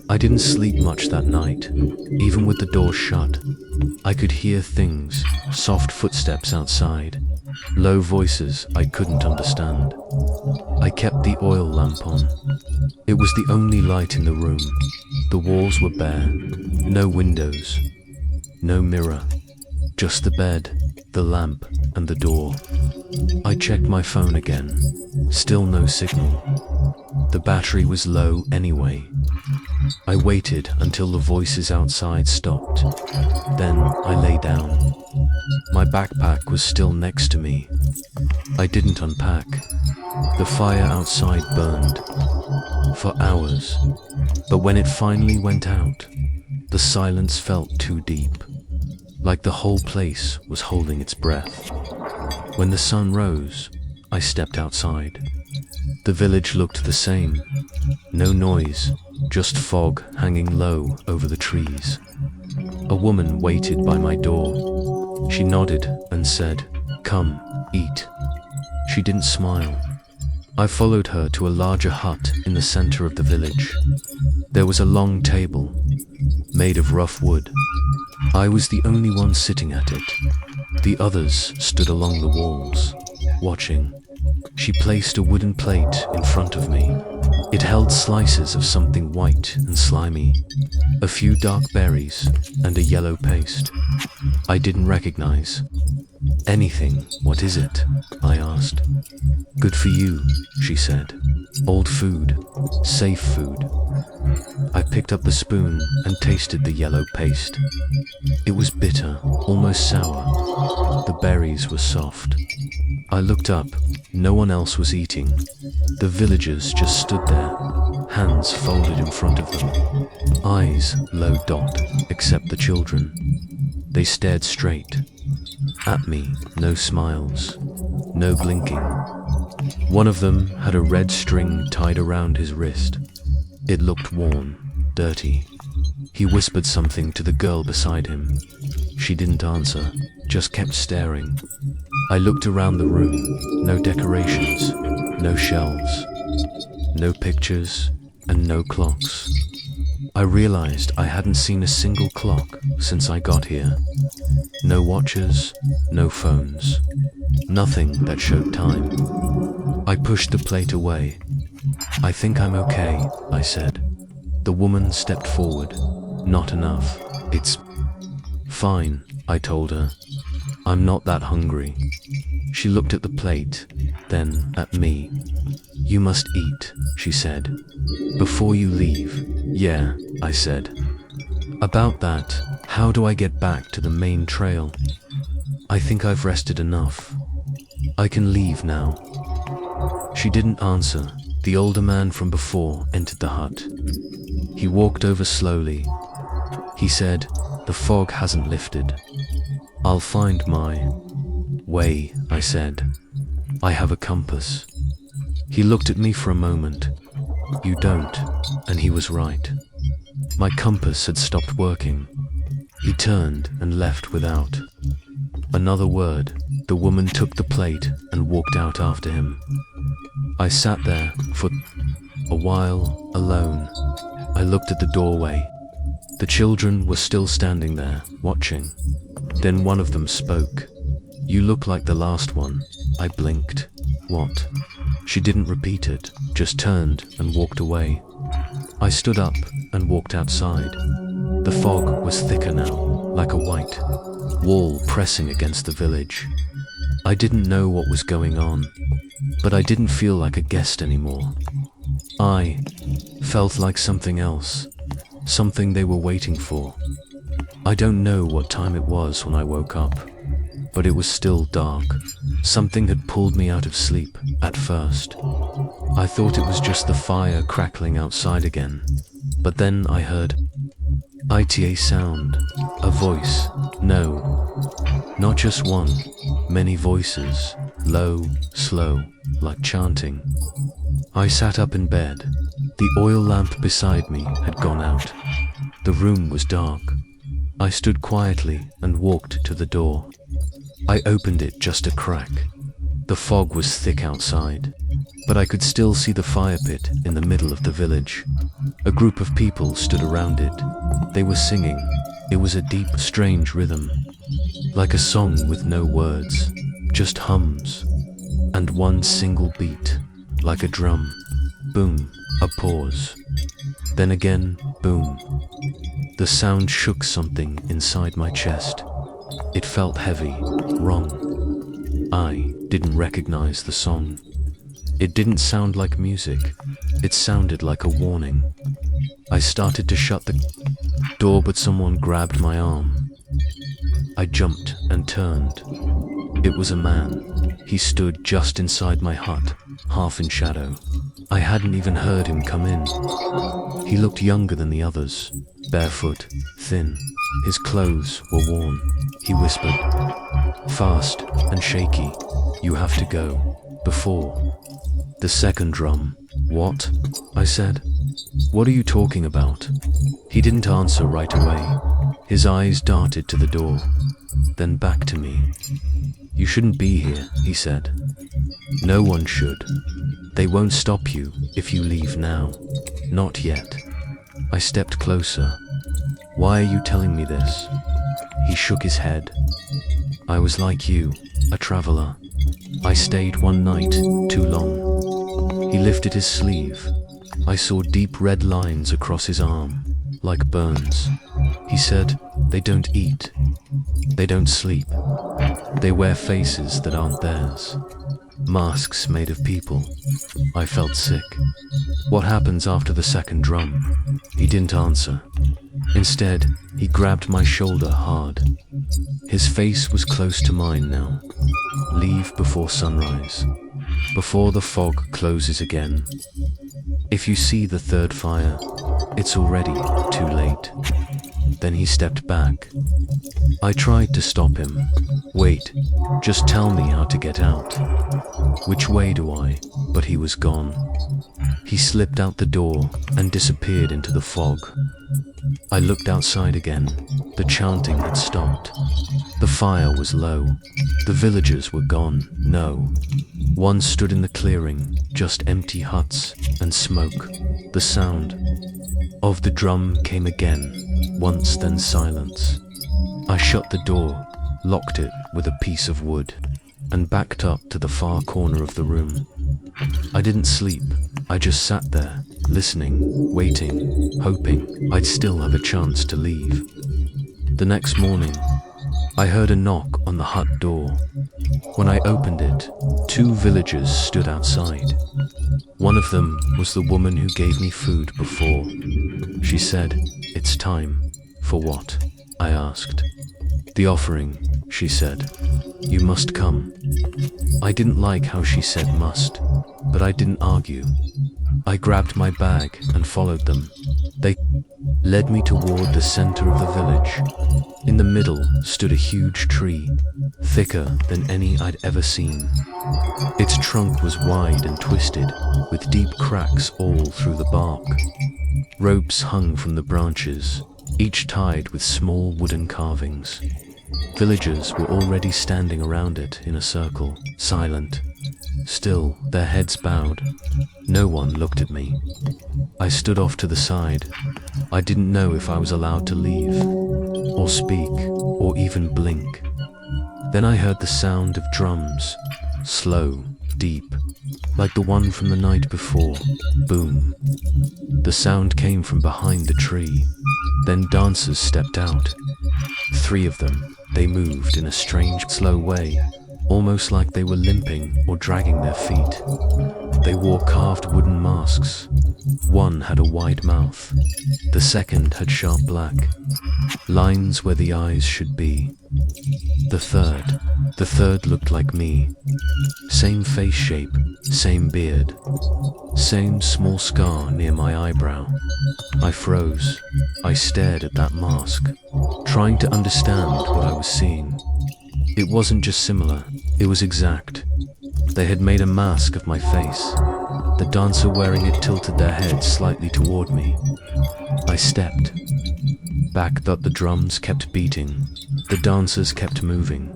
I didn't sleep much that night, even with the door shut. I could hear things, soft footsteps outside, low voices I couldn't understand. I kept the oil lamp on. It was the only light in the room. The walls were bare, no windows, no mirror, just the bed, the lamp, and the door. I checked my phone again. Still no signal. The battery was low anyway. I waited until the voices outside stopped. Then I lay down. My backpack was still next to me. I didn't unpack. The fire outside burned for hours. But when it finally went out, the silence felt too deep. Like the whole place was holding its breath. When the sun rose, I stepped outside. The village looked the same. No noise, just fog hanging low over the trees. A woman waited by my door. She nodded and said, "Come, eat." She didn't smile. I followed her to a larger hut in the center of the village. There was a long table, made of rough wood. I was the only one sitting at it. The others stood along the walls, watching. She placed a wooden plate in front of me. It held slices of something white and slimy, a few dark berries, and a yellow paste. I didn't recognize anything. What is it? I asked. Good for you, she said. Old food, safe food. I picked up the spoon and tasted the yellow paste. It was bitter, almost sour. The berries were soft. I looked up. No one else was eating. The villagers just stood there, hands folded in front of them. Eyes low dot, except the children. They stared straight. At me, no smiles, no blinking. One of them had a red string tied around his wrist. It looked worn, dirty. He whispered something to the girl beside him. She didn't answer, just kept staring. I looked around the room. No decorations, no shelves, no pictures, and no clocks. I realized I hadn't seen a single clock since I got here. No watches, no phones, nothing that showed time. I pushed the plate away. "I think I'm okay," I said. The woman stepped forward. "Not enough. It's fine," I told her. "I'm not that hungry." She looked at the plate, then at me. "You must eat," she said, "before you leave." "Yeah," I said. "About that, how do I get back to the main trail?" "I think I've rested enough. I can leave now." She didn't answer. The older man from before entered the hut. He walked over slowly. He said, "The fog hasn't lifted. I'll find my way," I said. "I have a compass." He looked at me for a moment. "You don't," and he was right. My compass had stopped working. He turned and left without another word. The woman took the plate and walked out after him. I sat there for a while, alone. I looked at the doorway. The children were still standing there, watching. Then one of them spoke. "You look like the last one." I blinked. "What?" She didn't repeat it, just turned and walked away. I stood up and walked outside. The fog was thicker now, like a white wall pressing against the village. I didn't know what was going on, but I didn't feel like a guest anymore. I felt like something else, something they were waiting for. I don't know what time it was when I woke up, but it was still dark. Something had pulled me out of sleep at first. I thought it was just the fire crackling outside again, but then I heard a sound, a voice. No, not just one, many voices, low, slow, like chanting. I sat up in bed. The oil lamp beside me had gone out. The room was dark. I stood quietly and walked to the door. I opened it just a crack. The fog was thick outside, but I could still see the fire pit in the middle of the village. A group of people stood around it. They were singing. It was a deep, strange rhythm, like a song with no words, just hums, and one single beat, like a drum. Boom, a pause. Then again, boom. The sound shook something inside my chest. It felt heavy, wrong. I didn't recognize the song. It didn't sound like music. It sounded like a warning. I started to shut the door, but someone grabbed my arm. I jumped and turned. It was a man. He stood just inside my hut, half in shadow. I hadn't even heard him come in. He looked younger than the others, barefoot, thin. His clothes were worn. He whispered, fast and shaky, "You have to go, before the second drum." "What?" I said. "What are you talking about?" He didn't answer right away. His eyes darted to the door, then back to me. "You shouldn't be here," he said. "No one should. They won't stop you if you leave now. Not yet." I stepped closer. "Why are you telling me this?" He shook his head. "I was like you, a traveler. I stayed one night too long." He lifted his sleeve. I saw deep red lines across his arm, like burns. He said, "They don't eat. They don't sleep. They wear faces that aren't theirs. Masks made of people." I felt sick. "What happens after the second drum?" He didn't answer. Instead, he grabbed my shoulder hard. His face was close to mine now. "Leave before sunrise, before the fog closes again. If you see the third fire, it's already too late." Then he stepped back. I tried to stop him. Wait, just tell me how to get out. Which way do I? But he was gone. He slipped out the door and disappeared into the fog. I looked outside again. The chanting had stopped. The fire was low. The villagers were gone. No. One stood in the clearing, just empty huts and smoke. The sound of the drum came again, once then silence. I shut the door, locked it with a piece of wood, and backed up to the far corner of the room. I didn't sleep. I just sat there, listening, waiting, hoping I'd still have a chance to leave. The next morning, I heard a knock on the hut door. When I opened it, 2 villagers stood outside. One of them was the woman who gave me food before. She said, "It's time." "For what?" I asked. "The offering," she said. "You must come." I didn't like how she said must, but I didn't argue. I grabbed my bag and followed them. They led me toward the center of the village. In the middle stood a huge tree, thicker than any I'd ever seen. Its trunk was wide and twisted, with deep cracks all through the bark. Ropes hung from the branches, each tied with small wooden carvings. Villagers were already standing around it in a circle, silent. Still, their heads bowed. No one looked at me. I stood off to the side. I didn't know if I was allowed to leave, or speak, or even blink. Then I heard the sound of drums, slow, deep, like the one from the night before. Boom. The sound came from behind the tree. Then dancers stepped out. 3 of them. They moved in a strange, slow way, almost like they were limping or dragging their feet. They wore carved wooden masks. One had a wide mouth. The second had sharp black lines where the eyes should be. The third looked like me. Same face shape, same beard, same small scar near my eyebrow. I froze. I stared at that mask, trying to understand what I was seeing. It wasn't just similar, it was exact. They had made a mask of my face. The dancer wearing it tilted their head slightly toward me. I stepped back, but the drums kept beating. The dancers kept moving.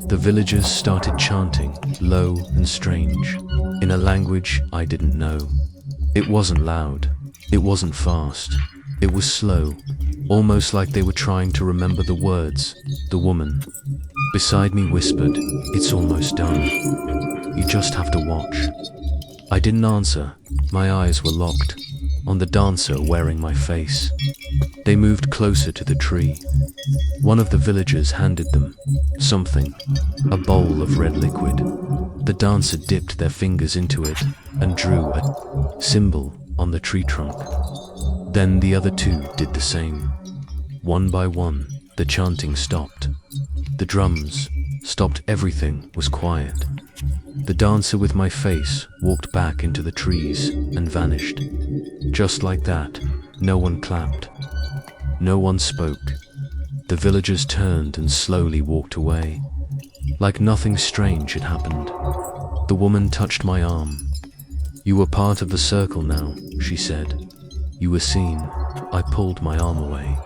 The villagers started chanting, low and strange, in a language I didn't know. It wasn't loud. It wasn't fast. It was slow, almost like they were trying to remember the words. The woman beside me whispered, "It's almost done. You just have to watch." I didn't answer. My eyes were locked on the dancer wearing my face. They moved closer to the tree. One of the villagers handed them something, a bowl of red liquid. The dancer dipped their fingers into it and drew a symbol on the tree trunk. Then the other 2 did the same. One by one, the chanting stopped. The drums stopped. Everything was quiet. The dancer with my face walked back into the trees and vanished. Just like that, no one clapped. No one spoke. The villagers turned and slowly walked away, like nothing strange had happened. The woman touched my arm. "You were part of the circle now," she said. "You were seen." I pulled my arm away.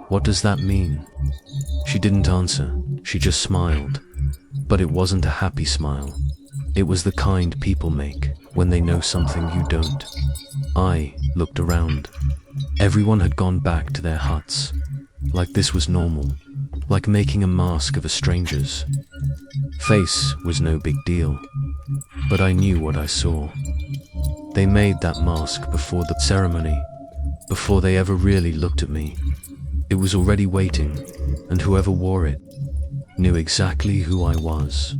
"What does that mean?" She didn't answer. She just smiled. But it wasn't a happy smile. It was the kind people make when they know something you don't. I looked around. Everyone had gone back to their huts, like this was normal, like making a mask of a stranger's face was no big deal. But I knew what I saw. They made that mask before the ceremony, before they ever really looked at me. It was already waiting, and whoever wore it knew exactly who I was.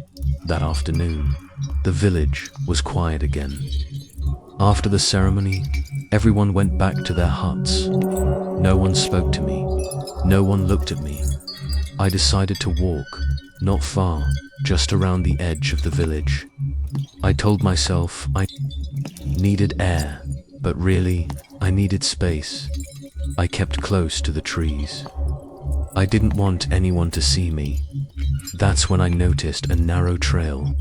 That afternoon, the village was quiet again. After the ceremony, everyone went back to their huts. No one spoke to me. No one looked at me. I decided to walk, not far, just around the edge of the village. I told myself I needed air, but really, I needed space. I kept close to the trees. I didn't want anyone to see me. That's when I noticed a narrow trail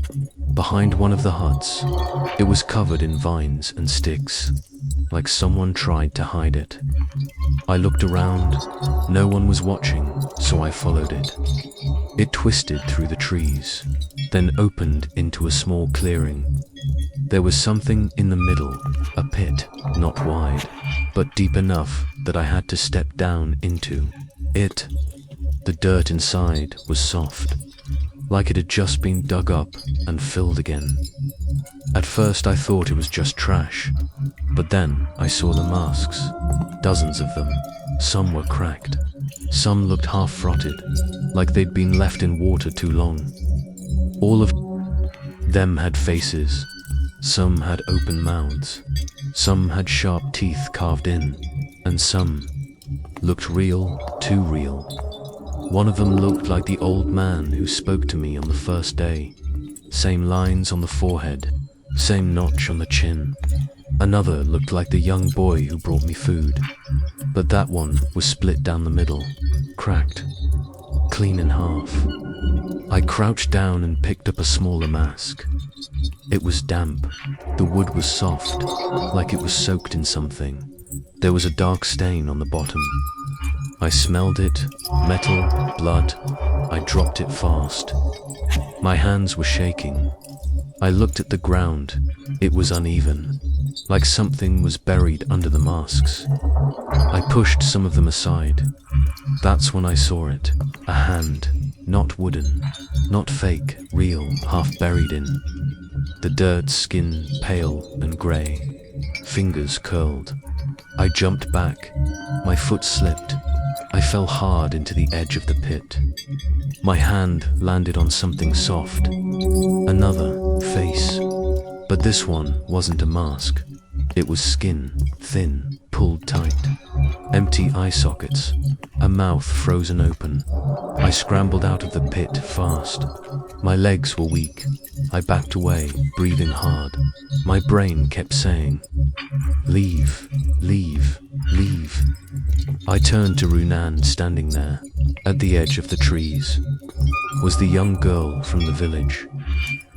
behind one of the huts. It was covered in vines and sticks, like someone tried to hide it. I looked around. No one was watching, so I followed it. It twisted through the trees, then opened into a small clearing. There was something in the middle, a pit, not wide, but deep enough that I had to step down into it. The dirt inside was soft, like it had just been dug up and filled again. At first I thought it was just trash, but then I saw the masks, dozens of them. Some were cracked, some looked half frotted, like they'd been left in water too long. All of them had faces. Some had open mouths, some had sharp teeth carved in, and some looked real, too real. One of them looked like the old man who spoke to me on the first day. Same lines on the forehead, same notch on the chin. Another looked like the young boy who brought me food, but that one was split down the middle, cracked, clean in half. I crouched down and picked up a smaller mask. It was damp. The wood was soft, like it was soaked in something. There was a dark stain on the bottom. I smelled it, metal, blood. I dropped it fast. My hands were shaking. I looked at the ground. It was uneven, like something was buried under the masks. I pushed some of them aside. That's when I saw it. A hand, not wooden, not fake, real, half buried in the dirt, skin pale and grey, fingers curled. I jumped back. My foot slipped. I fell hard into the edge of the pit. My hand landed on something soft. Another face. But this one wasn't a mask. It was skin, thin, pulled tight. Empty eye sockets. A mouth frozen open. I scrambled out of the pit fast. My legs were weak. I backed away, breathing hard. My brain kept saying, "Leave, leave, leave." I turned to Runan standing there, at the edge of the trees. Was the young girl from the village,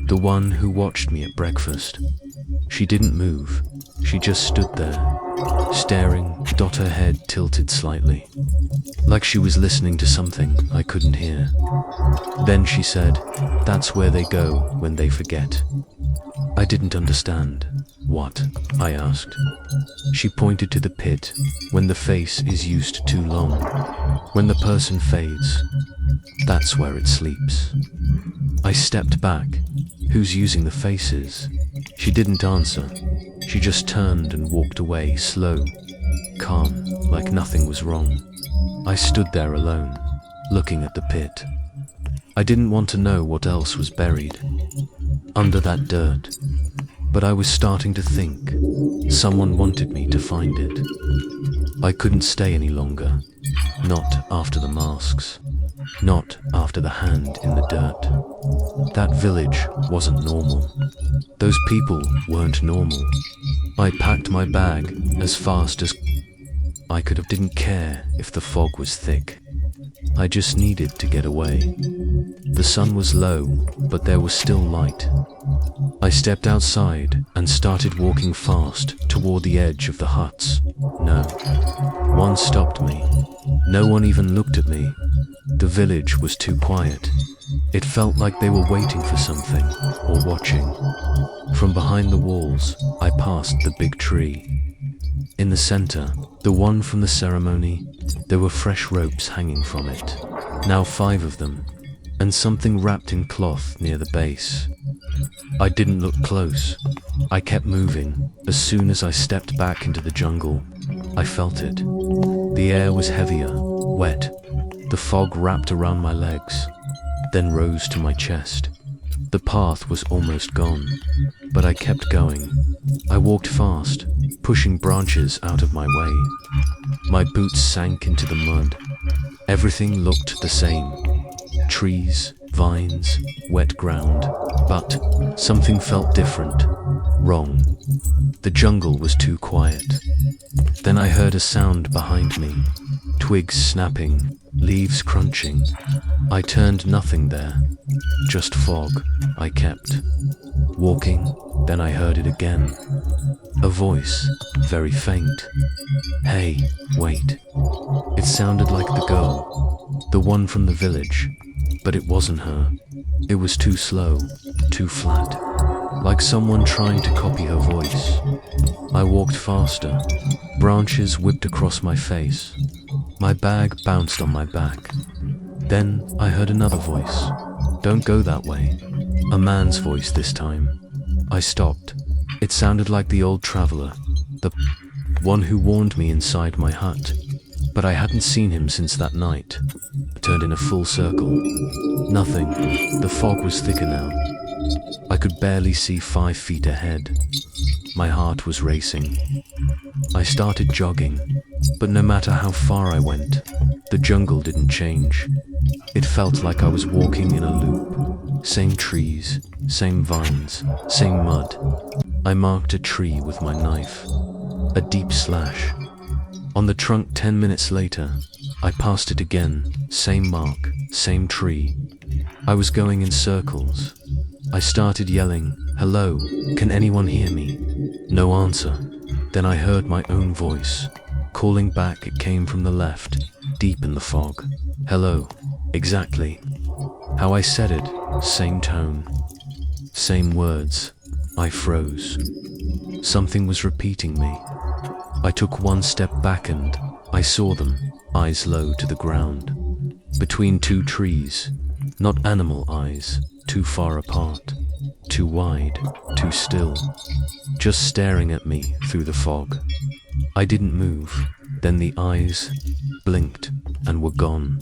the one who watched me at breakfast. She didn't move. She just stood there, staring, her head tilted slightly, like she was listening to something I couldn't hear. Then she said, "That's where they go when they forget." I didn't understand. "What?" I asked. She pointed to the pit. When the face is used too long, when the person fades, that's where it sleeps. I stepped back. "Who's using the faces?" She didn't answer. She just turned and walked away, slow, calm, like nothing was wrong. I stood there alone, looking at the pit. I didn't want to know what else was buried under that dirt, but I was starting to think someone wanted me to find it. I couldn't stay any longer, not after the masks, not after the hand in the dirt. That village wasn't normal. Those people weren't normal. I packed my bag as fast as I could have. Didn't care if the fog was thick. I just needed to get away. The sun was low, but there was still light. I stepped outside and started walking fast toward the edge of the huts. No one stopped me. No one even looked at me. The village was too quiet. It felt like they were waiting for something or watching. From behind the walls, I passed the big tree. In the center, the one from the ceremony, there were fresh ropes hanging from it. Now 5 of them, and something wrapped in cloth near the base. I didn't look close. I kept moving. As soon as I stepped back into the jungle, I felt it. The air was heavier, wet. The fog wrapped around my legs, then rose to my chest. The path was almost gone, but I kept going. I walked fast, pushing branches out of my way. My boots sank into the mud. Everything looked the same. Trees, vines, wet ground. But something felt different. Wrong. The jungle was too quiet. Then I heard a sound behind me. Twigs snapping, leaves crunching. I turned, nothing there, just fog. I kept walking, then I heard it again. A voice, very faint. Hey, wait. It sounded like the girl, the one from the village, but it wasn't her. It was too slow, too flat, like someone trying to copy her voice. I walked faster. Branches whipped across my face. My bag bounced on my back. Then I heard another voice. Don't go that way. A man's voice this time. I stopped. It sounded like the old traveler, the one who warned me inside my hut. But I hadn't seen him since that night. I turned in a full circle. Nothing. The fog was thicker now. I could barely see 5 feet ahead. My heart was racing. I started jogging, but no matter how far I went, the jungle didn't change. It felt like I was walking in a loop. Same trees, same vines, same mud. I marked a tree with my knife. A deep slash. On the trunk 10 minutes later, I passed it again. Same mark, same tree. I was going in circles. I started yelling, "Hello, can anyone hear me?" No answer. Then I heard my own voice. Calling back, it came from the left, deep in the fog. "Hello." Exactly. How I said it, same tone, same words. I froze. Something was repeating me. I took one step back and I saw them, eyes low to the ground. Between 2 trees, not animal eyes, too far apart, too wide, too still, just staring at me through the fog. I didn't move. Then the eyes blinked and were gone.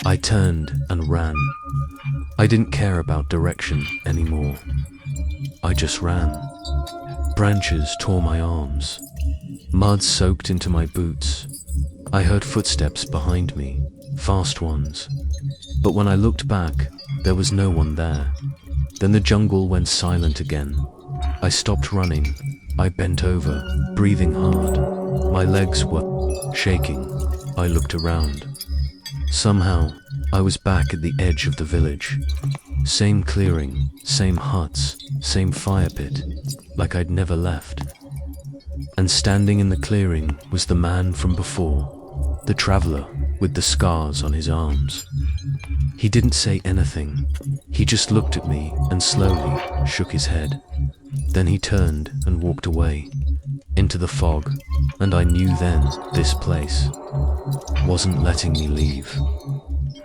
I turned and ran. I didn't care about direction anymore. I just ran. Branches tore my arms. Mud soaked into my boots. I heard footsteps behind me, fast ones. But when I looked back, there was no one there. Then the jungle went silent again. I stopped running. I bent over, breathing hard. My legs were shaking. I looked around. Somehow, I was back at the edge of the village. Same clearing, same huts, same fire pit, like I'd never left. And standing in the clearing was the man from before, the traveler with the scars on his arms. He didn't say anything. He just looked at me and slowly shook his head. Then he turned and walked away, into the fog, and I knew then this place wasn't letting me leave.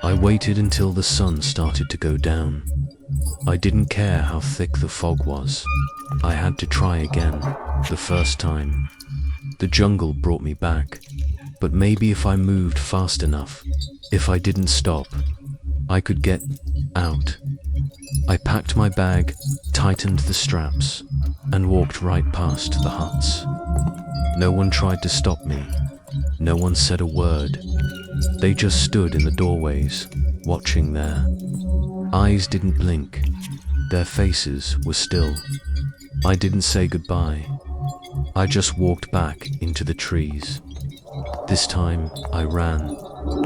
I waited until the sun started to go down. I didn't care how thick the fog was. I had to try again, the first time. The jungle brought me back, but maybe if I moved fast enough, if I didn't stop, I could get out. I packed my bag, tightened the straps, and walked right past the huts. No one tried to stop me. No one said a word. They just stood in the doorways, watching there. Eyes didn't blink. Their faces were still. I didn't say goodbye. I just walked back into the trees. This time I ran.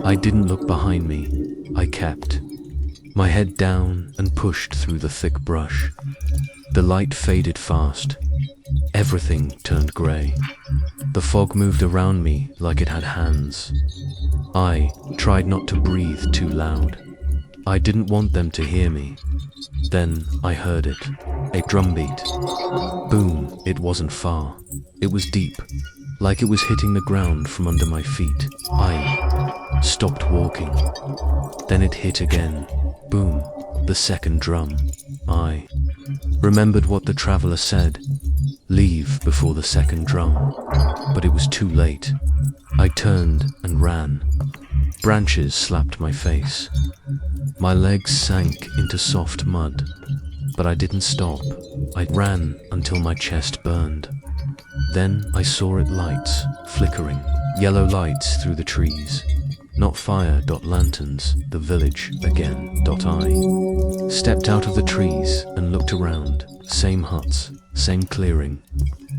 I didn't look behind me. I kept my head down and pushed through the thick brush. The light faded fast. Everything turned grey. The fog moved around me like it had hands. I tried not to breathe too loud. I didn't want them to hear me. Then I heard it. A drumbeat. Boom, it wasn't far. It was deep, like it was hitting the ground from under my feet. I stopped walking. Then it hit again. Boom, the second drum. I remembered what the traveler said. Leave before the second drum. But it was too late. I turned and ran. Branches slapped my face. My legs sank into soft mud. But I didn't stop. I ran until my chest burned. Then I saw it, lights flickering, yellow lights through the trees. Not fire, lanterns, the village again. I stepped out of the trees and looked around. Same huts, same clearing.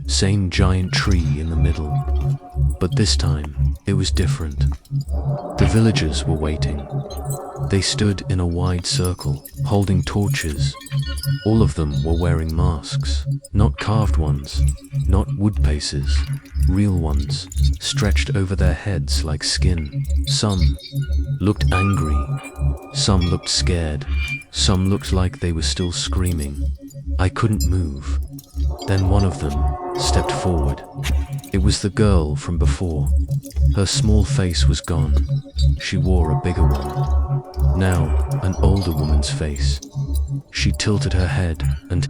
Same giant tree in the middle. But this time, it was different. The villagers were waiting. They stood in a wide circle, holding torches. All of them were wearing masks. Not carved ones, not wood paces, real ones, stretched over their heads like skin. Some looked angry, some looked scared, some looked like they were still screaming. I couldn't move. Then one of them stepped forward. It was the girl from before. Her small face was gone. She wore a bigger one. Now, an older woman's face. She tilted her head and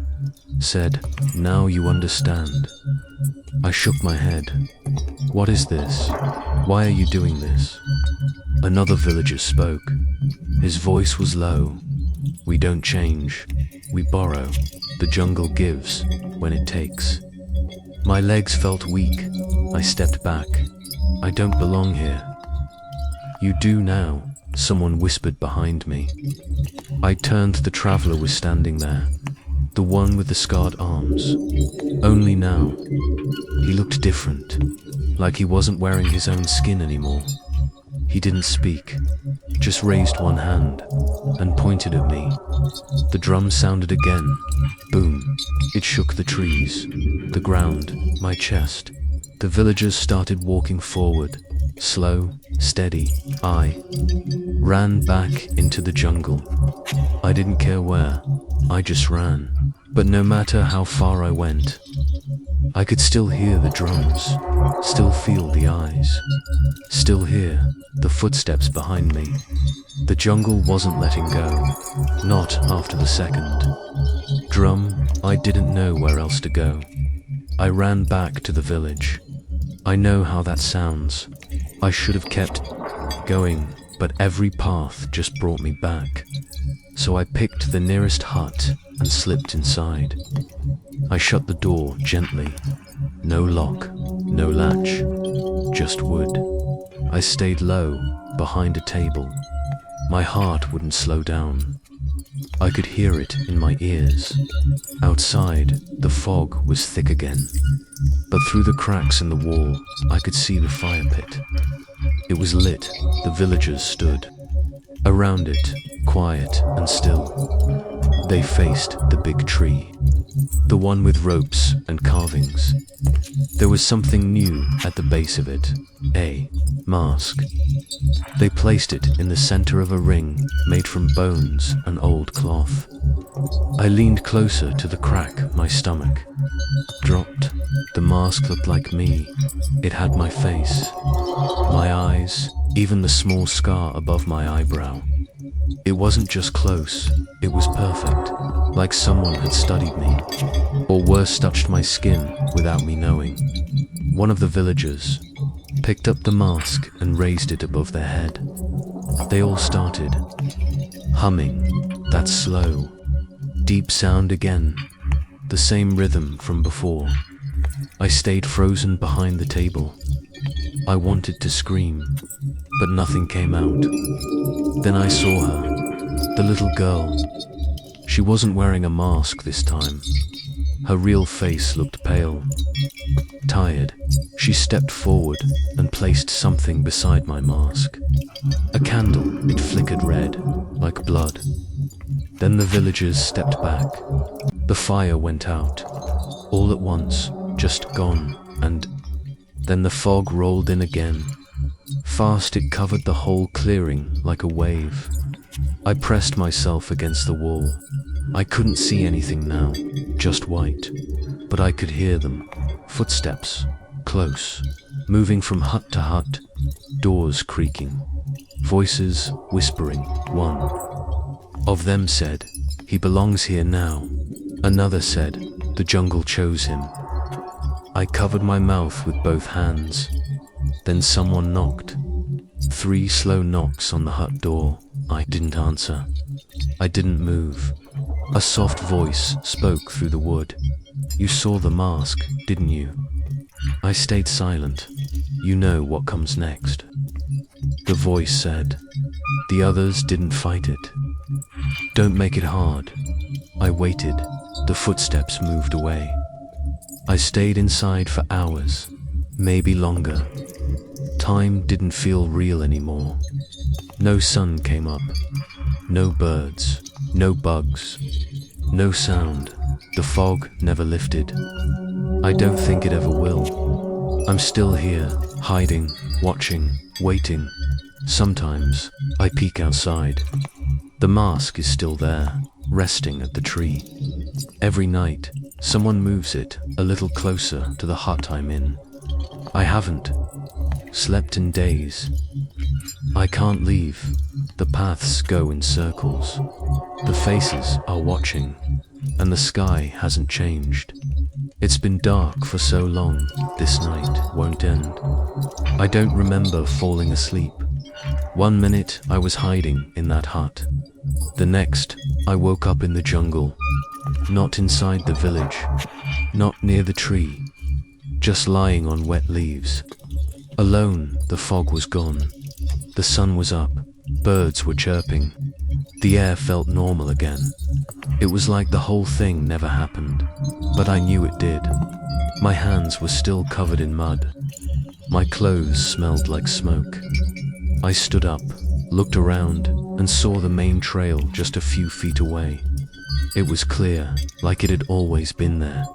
said, "Now you understand." I shook my head. "What is this? Why are you doing this?" Another villager spoke. His voice was low. "We don't change. We borrow. The jungle gives when it takes." My legs felt weak. I stepped back. "I don't belong here." "You do now," someone whispered behind me. I turned. The traveler was standing there, the one with the scarred arms. Only now, he looked different, like he wasn't wearing his own skin anymore. He didn't speak, just raised one hand and pointed at me. The drum sounded again. Boom. It shook the trees, the ground, my chest. The villagers started walking forward, slow, steady. I ran back into the jungle. I didn't care where, I just ran. But no matter how far I went, I could still hear the drums, still feel the eyes, still hear the footsteps behind me. The jungle wasn't letting go, not after the second drum. I didn't know where else to go. I ran back to the village. I know how that sounds. I should have kept going, but every path just brought me back. So I picked the nearest hut and slipped inside. I shut the door gently. No lock, no latch, just wood. I stayed low, behind a table. My heart wouldn't slow down. I could hear it in my ears. Outside, the fog was thick again. But through the cracks in the wall, I could see the fire pit. It was lit. The villagers stood around it, quiet and still. They faced the big tree, the one with ropes and carvings. There was something new at the base of it, a mask. They placed it in the center of a ring made from bones and old cloth. I leaned closer to the crack. My stomach dropped. The mask looked like me. It had my face, my eyes, even the small scar above my eyebrow. It wasn't just close, it was perfect, like someone had studied me, or worse, touched my skin without me knowing. One of the villagers picked up the mask and raised it above their head. They all started humming, that slow, deep sound again, the same rhythm from before. I stayed frozen behind the table. I wanted to scream, but nothing came out. Then I saw her, the little girl. She wasn't wearing a mask this time. Her real face looked pale, tired. She stepped forward and placed something beside my mask. A candle. It flickered red, like blood. Then the villagers stepped back. The fire went out, all at once, just gone, and then the fog rolled in again. Fast, it covered the whole clearing like a wave. I pressed myself against the wall. I couldn't see anything now, just white. But I could hear them. Footsteps, close, moving from hut to hut, doors creaking, voices whispering. One of them said, "He belongs here now." Another said, "The jungle chose him." I covered my mouth with both hands. Then someone knocked. 3 slow knocks on the hut door. I didn't answer. I didn't move. A soft voice spoke through the wood. "You saw the mask, didn't you?" I stayed silent. "You know what comes next," the voice said. "The others didn't fight it. Don't make it hard." I waited. The footsteps moved away. I stayed inside for hours, maybe longer. Time didn't feel real anymore. No sun came up, no birds, no bugs, no sound. The fog never lifted. I don't think it ever will. I'm still here, hiding, watching, waiting. Sometimes I peek outside. The mask is still there, resting at the tree. Every night, someone moves it a little closer to the hut I'm in. I haven't slept in days. I can't leave. The paths go in circles. The faces are watching, and the sky hasn't changed. It's been dark for so long, this night won't end. I don't remember falling asleep. One minute I was hiding in that hut. The next, I woke up in the jungle. Not inside the village, not near the tree, just lying on wet leaves. Alone, the fog was gone. The sun was up, birds were chirping. The air felt normal again. It was like the whole thing never happened, but I knew it did. My hands were still covered in mud. My clothes smelled like smoke. I stood up, looked around, and saw the main trail just a few feet away. It was clear, like it had always been there.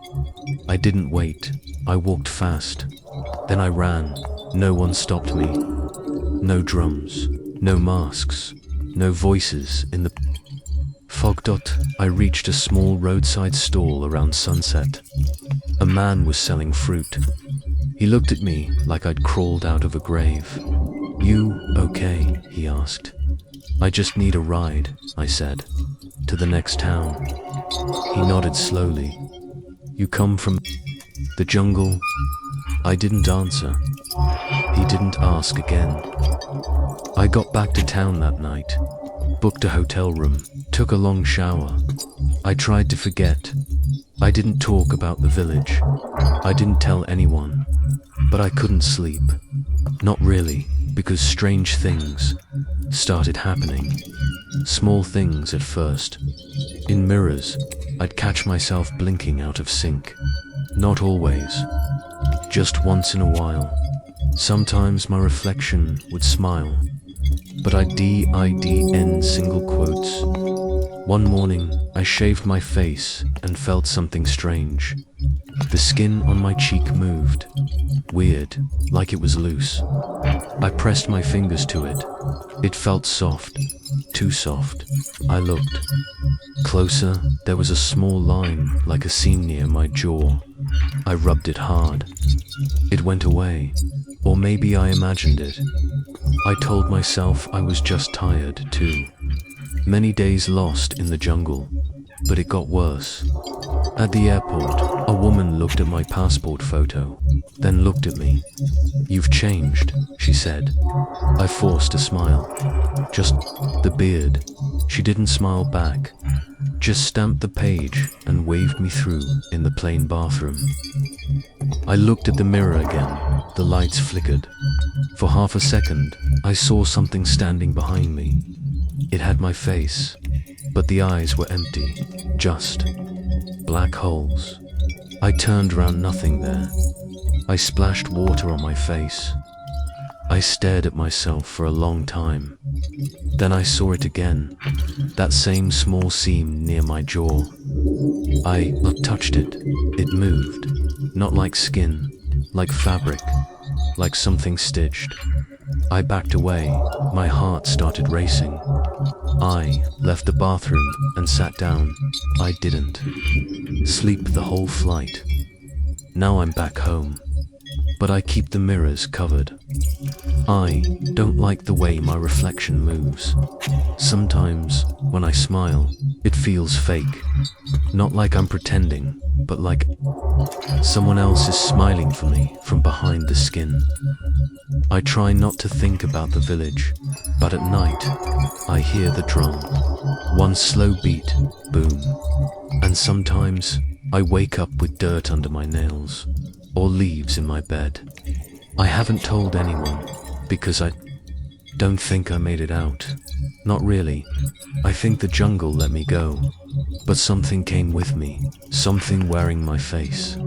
I didn't wait. I walked fast. Then I ran. No one stopped me. No drums, no masks, no voices in the fog. I reached a small roadside stall around sunset. A man was selling fruit. He looked at me like I'd crawled out of a grave. "You okay?" he asked. "I just need a ride," I said, "to the next town." He nodded slowly. "You come from the jungle?" I didn't answer. He didn't ask again. I got back to town that night, booked a hotel room, took a long shower. I tried to forget. I didn't talk about the village. I didn't tell anyone. But I couldn't sleep. Not really, because strange things started happening. Small things at first. In mirrors, I'd catch myself blinking out of sync. Not always. Just once in a while. Sometimes my reflection would smile, but I'd DIDN single quotes. One morning, I shaved my face and felt something strange. The skin on my cheek moved. Weird, like it was loose. I pressed my fingers to it. It felt soft, too soft. I looked. Closer, there was a small line, like a seam near my jaw. I rubbed it hard. It went away, or maybe I imagined it. I told myself I was just tired, too. Many days lost in the jungle, but it got worse. At the airport, a woman looked at my passport photo, then looked at me. "You've changed," she said. I forced a smile. "Just the beard." She didn't smile back, just stamped the page and waved me through in the plain bathroom. I looked at the mirror again. The lights flickered. For half a second, I saw something standing behind me. It had my face, but the eyes were empty, just black holes. I turned around, nothing there. I splashed water on my face. I stared at myself for a long time. Then I saw it again, that same small seam near my jaw. I touched it. It moved, not like skin, like fabric, like something stitched. I backed away. My heart started racing. I left the bathroom and sat down. I didn't sleep the whole flight. Now I'm back home, but I keep the mirrors covered. I don't like the way my reflection moves. Sometimes, when I smile, it feels fake. Not like I'm pretending, but like someone else is smiling for me from behind the skin. I try not to think about the village, but at night, I hear the drum. One slow beat, boom. And sometimes, I wake up with dirt under my nails, or leaves in my bed. I haven't told anyone, because I don't think I made it out. Not really. I think the jungle let me go. But something came with me, something wearing my face.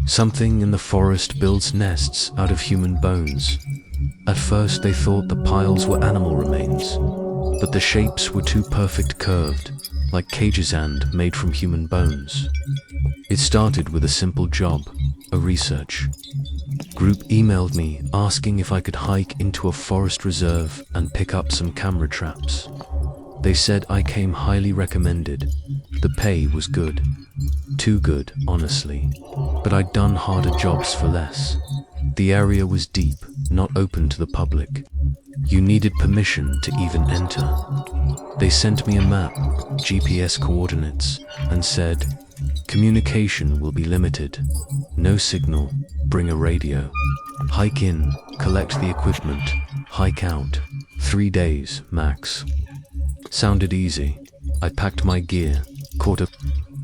Something in the forest builds nests out of human bones. At first they thought the piles were animal remains, but the shapes were too perfect curved, like cages and made from human bones. It started with a simple job, a research. Group emailed me asking if I could hike into a forest reserve and pick up some camera traps. They said I came highly recommended. The pay was good. Too good, honestly. But I'd done harder jobs for less. The area was deep, not open to the public. You needed permission to even enter. They sent me a map, GPS coordinates, and said, communication will be limited. No signal, bring a radio. Hike in, collect the equipment, hike out. 3 days, max. Sounded easy. I packed my gear, caught a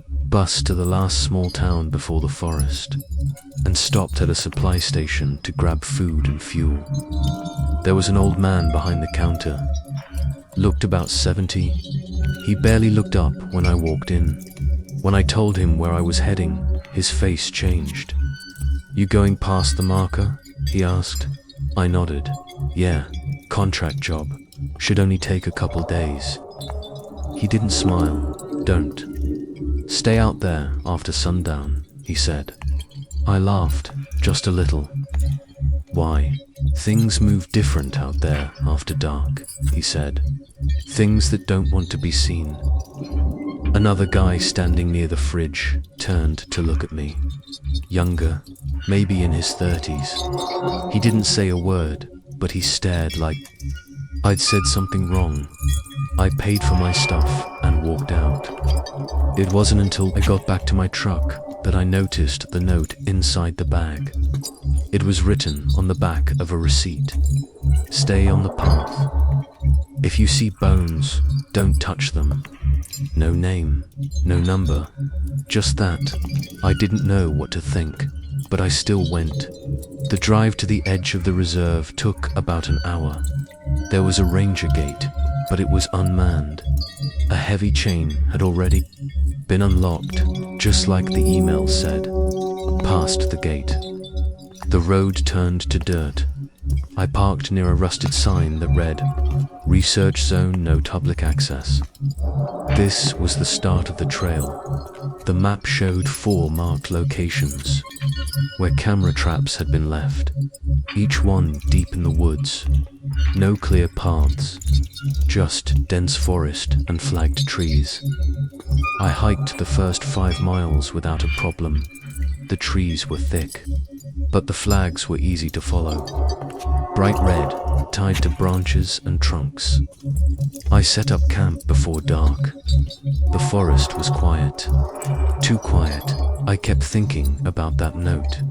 bus to the last small town before the forest, and stopped at a supply station to grab food and fuel. There was an old man behind the counter. Looked about 70. He barely looked up when I walked in. When I told him where I was heading, his face changed. You going past the marker? He asked. I nodded. Yeah, contract job. Should only take a couple days. He didn't smile. Don't. Stay out there after sundown, he said. I laughed, just a little. Why? Things move different out there after dark, he said. Things that don't want to be seen. Another guy standing near the fridge turned to look at me. Younger, maybe in his 30s. He didn't say a word, but he stared like I'd said something wrong. I paid for my stuff and walked out. It wasn't until I got back to my truck that I noticed the note inside the bag. It was written on the back of a receipt. Stay on the path. If you see bones, don't touch them. No name, no number, just that. I didn't know what to think, but I still went. The drive to the edge of the reserve took about an hour. There was a ranger gate, but it was unmanned. A heavy chain had already been unlocked, just like the email said. Past the gate. The road turned to dirt. I parked near a rusted sign that read, Research Zone, no public access. This was the start of the trail. The map showed 4 marked locations, where camera traps had been left, each one deep in the woods. No clear paths, just dense forest and flagged trees. I hiked the first 5 miles without a problem. The trees were thick, but the flags were easy to follow. Bright red, tied to branches and trunks. I set up camp before dark. The forest was quiet. Too quiet. I kept thinking about that note.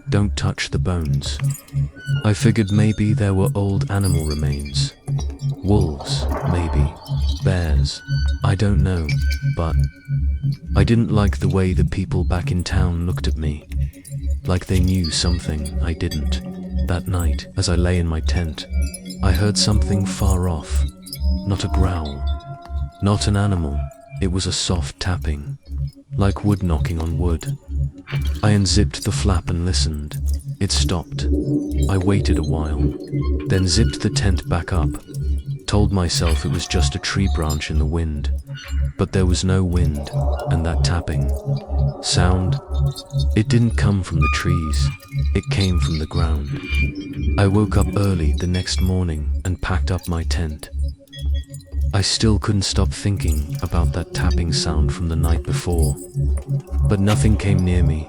Don't touch the bones. I figured maybe there were old animal remains. Wolves, maybe. Bears. I don't know, but I didn't like the way the people back in town looked at me. Like they knew something I didn't. That night, as I lay in my tent, I heard something far off. Not a growl. Not an animal. It was a soft tapping, like wood knocking on wood. I unzipped the flap and listened. It stopped. I waited a while, then zipped the tent back up. Told myself it was just a tree branch in the wind. But there was no wind, and that tapping sound, it didn't come from the trees, it came from the ground. I woke up early the next morning and packed up my tent. I still couldn't stop thinking about that tapping sound from the night before. But nothing came near me,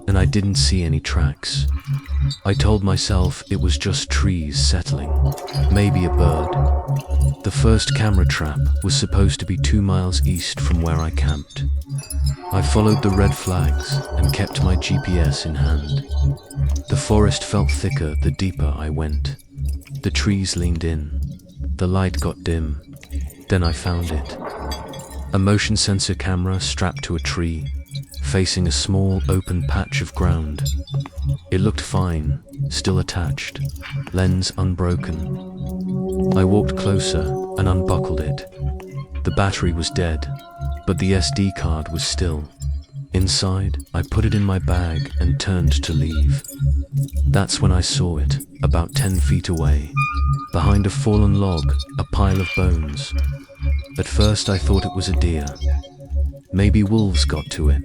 and I didn't see any tracks. I told myself it was just trees settling, maybe a bird. The first camera trap was supposed to be 2 miles east from where I camped. I followed the red flags and kept my GPS in hand. The forest felt thicker the deeper I went. The trees leaned in. The light got dim. Then I found it. A motion sensor camera strapped to a tree, facing a small open patch of ground. It looked fine, still attached, lens unbroken. I walked closer and unbuckled it. The battery was dead, but the SD card was still. Inside, I put it in my bag and turned to leave. That's when I saw it, about 10 feet away. Behind a fallen log, a pile of bones. At first I thought it was a deer. Maybe wolves got to it.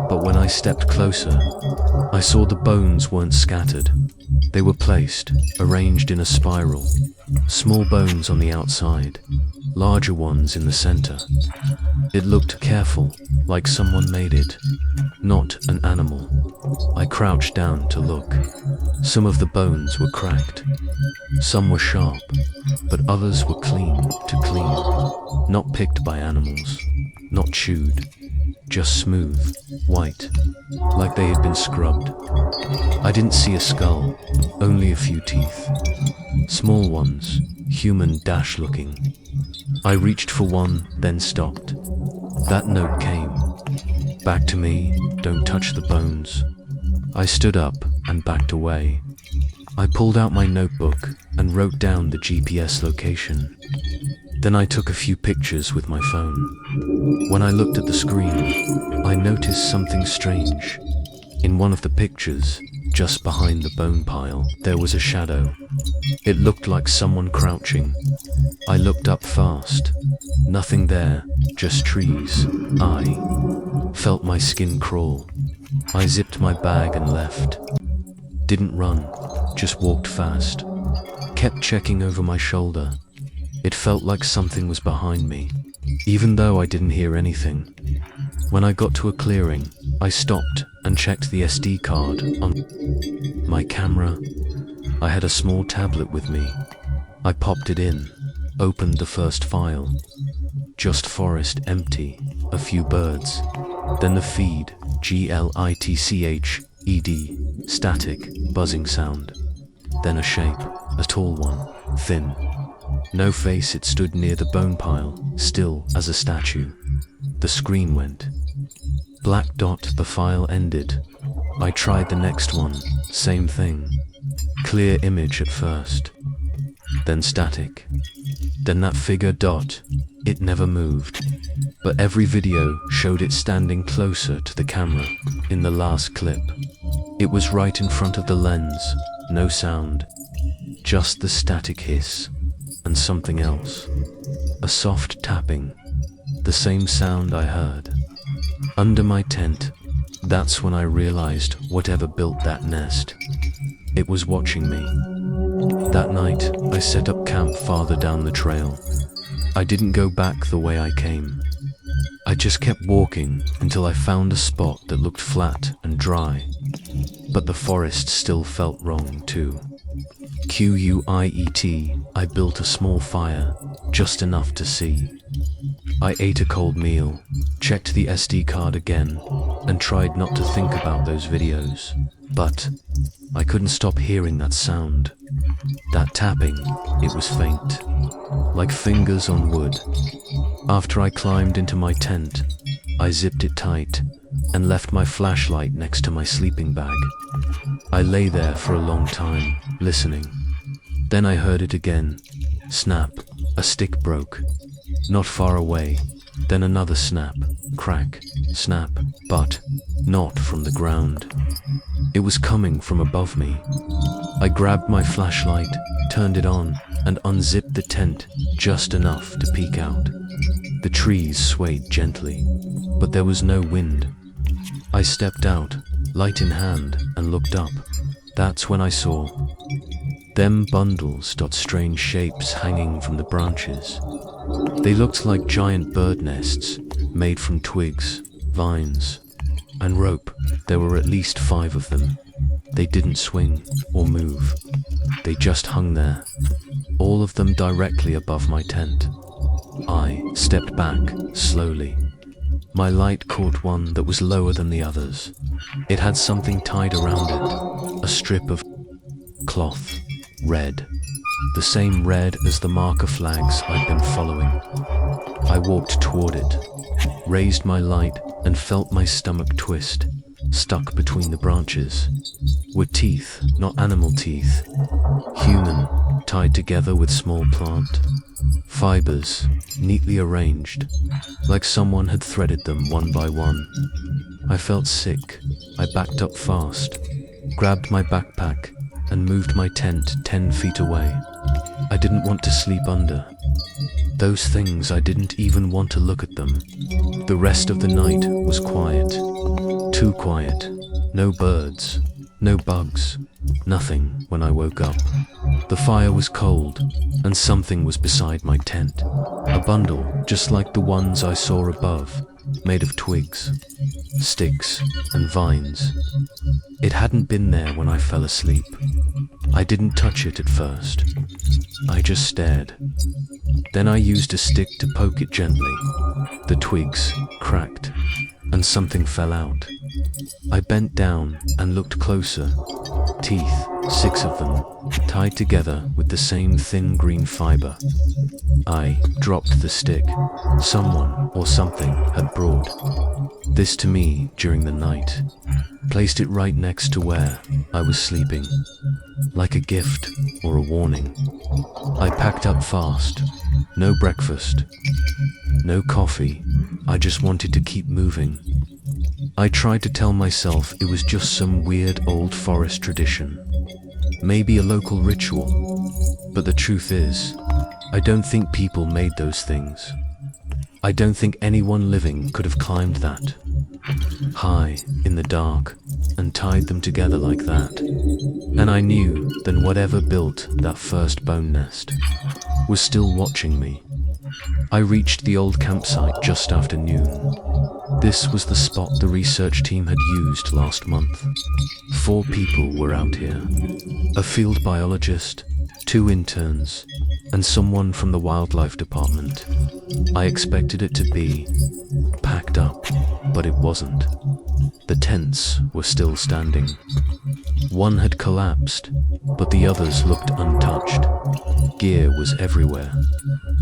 But when I stepped closer, I saw the bones weren't scattered. They were placed, arranged in a spiral. Small bones on the outside, larger ones in the center. It looked careful, like someone made it, not an animal. I crouched down to look. Some of the bones were cracked. Some were sharp, but others were clean to clean. Not picked by animals, not chewed, just smooth, white, like they had been scrubbed. I didn't see a skull, only a few teeth. Small ones, human-looking. I reached for one, then stopped. That note came. Back to me, don't touch the bones. I stood up and backed away. I pulled out my notebook and wrote down the GPS location. Then I took a few pictures with my phone. When I looked at the screen, I noticed something strange. In one of the pictures, just behind the bone pile, there was a shadow. It looked like someone crouching. I looked up fast. Nothing there, just trees. I felt my skin crawl. I zipped my bag and left. Didn't run, just walked fast. Kept checking over my shoulder. It felt like something was behind me, even though I didn't hear anything. When I got to a clearing, I stopped and checked the SD card on my camera. I had a small tablet with me. I popped it in, opened the first file. Just forest empty, a few birds. Then the feed, glitched, static, buzzing sound. Then a shape, a tall one, thin. No face, it stood near the bone pile, still as a statue. The screen went. Black dot, the file ended. I tried the next one, same thing. Clear image at first. Then static. Then that figure dot, it never moved. But every video showed it standing closer to the camera in the last clip. It was right in front of the lens, no sound. Just the static hiss. And something else. A soft tapping. The same sound I heard. Under my tent. That's when I realized whatever built that nest, it was watching me. That night, I set up camp farther down the trail. I didn't go back the way I came. I just kept walking until I found a spot that looked flat and dry. But the forest still felt wrong too. Quiet, I built a small fire, just enough to see. I ate a cold meal, checked the SD card again, and tried not to think about those videos. But I couldn't stop hearing that sound. That tapping, it was faint, like fingers on wood. After I climbed into my tent, I zipped it tight and left my flashlight next to my sleeping bag. I lay there for a long time, listening. Then I heard it again. Snap, a stick broke. Not far away. Then another snap, crack, snap, but not from the ground. It was coming from above me. I grabbed my flashlight, turned it on, and unzipped the tent just enough to peek out. The trees swayed gently, but there was no wind. I stepped out, light in hand, and looked up. That's when I saw them bundles, strange shapes hanging from the branches. They looked like giant bird nests, made from twigs, vines, and rope. There were at least 5 of them. They didn't swing or move. They just hung there, all of them directly above my tent. I stepped back, slowly. My light caught one that was lower than the others. It had something tied around it, a strip of cloth, red. The same red as the marker flags I'd been following. I walked toward it, raised my light, and felt my stomach twist, stuck between the branches. Were teeth, not animal teeth. Human, tied together with small plant. Fibers, neatly arranged, like someone had threaded them one by one. I felt sick. I backed up fast, grabbed my backpack, and moved my tent 10 feet away. I didn't want to sleep under. Those things, I didn't even want to look at them. The rest of the night was quiet. Too quiet. No birds, no bugs, nothing when I woke up. The fire was cold, and something was beside my tent. A bundle, just like the ones I saw above, made of twigs, sticks, and vines. It hadn't been there when I fell asleep. I didn't touch it at first. I just stared. Then I used a stick to poke it gently. The twigs cracked, and something fell out. I bent down and looked closer. Teeth, 6 of them, tied together with the same thin green fiber. I dropped the stick. Someone or something had brought this to me during the night. Placed it right next to where I was sleeping, like a gift or a warning. I packed up fast. No breakfast, no coffee. I just wanted to keep moving. I tried to tell myself it was just some weird old forest tradition, maybe a local ritual. But the truth is, I don't think people made those things. I don't think anyone living could have climbed that high in the dark and tied them together like that. And I knew then whatever built that first bone nest was still watching me. I reached the old campsite just after noon. This was the spot the research team had used last month. 4 people were out here. A field biologist, 2 interns, and someone from the wildlife department. I expected it to be packed up, but it wasn't. The tents were still standing. One had collapsed, but the others looked untouched. Gear was everywhere.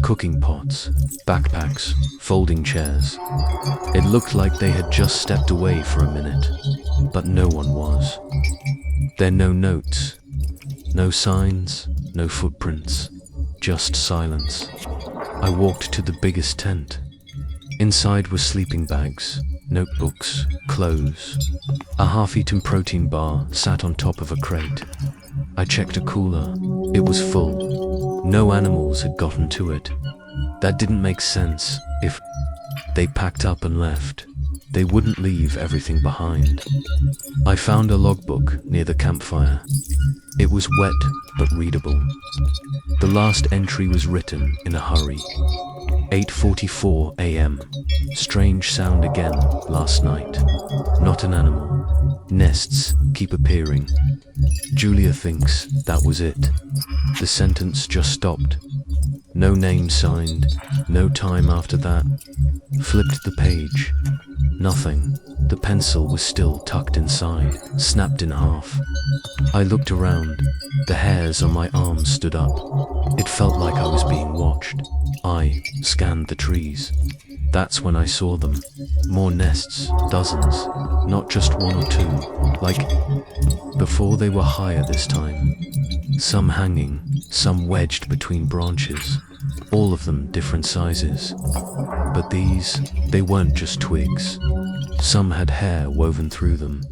Cooking pots, backpacks, folding chairs. It looked like they had just stepped away for a minute, but no one was. There were no notes, no signs, no footprints, just silence. I walked to the biggest tent. Inside were sleeping bags, notebooks, clothes. A half-eaten protein bar sat on top of a crate. I checked a cooler. It was full. No animals had gotten to it. That didn't make sense. If they packed up and left, They wouldn't leave everything behind. I found a logbook near the campfire. It was wet but readable. The last entry was written in a hurry. 8:44 a.m. Strange sound again last night. Not an animal. Nests keep appearing. Julia thinks that was it. The sentence just stopped. No name signed. No time after that. Flipped the page. Nothing. The pencil was still tucked inside, snapped in half. I looked around. The hairs on my arms stood up. It felt like I was being watched. I scanned the trees. That's when I saw them. More nests, dozens, not just one or two. Like before, they were higher this time. Some hanging, some wedged between branches. All of them different sizes. But these, they weren't just twigs. Some had hair woven through them.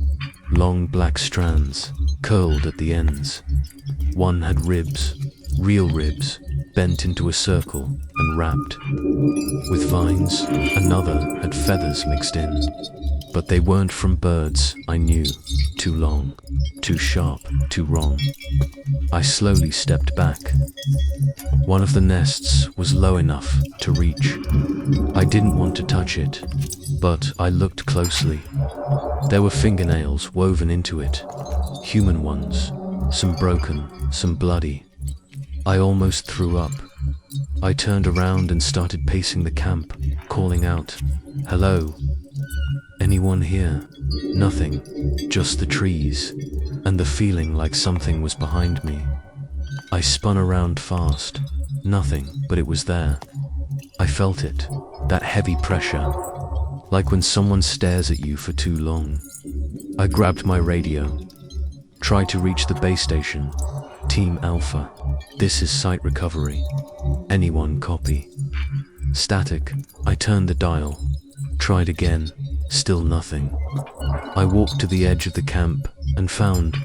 Long black strands, curled at the ends. One had ribs, real ribs, bent into a circle and wrapped with vines. Another had feathers mixed in. But they weren't from birds, I knew. Too long, too sharp, too wrong. I slowly stepped back. One of the nests was low enough to reach. I didn't want to touch it, but I looked closely. There were fingernails woven into it, human ones, some broken, some bloody. I almost threw up. I turned around and started pacing the camp, calling out, "Hello? Anyone here?" Nothing, just the trees, and the feeling like something was behind me. I spun around fast. Nothing, but it was there. I felt it, that heavy pressure, like when someone stares at you for too long. I grabbed my radio, tried to reach the base station. Team Alpha, this is site recovery. Anyone copy? Static. I turned the dial, tried again, still nothing. I walked to the edge of the camp and found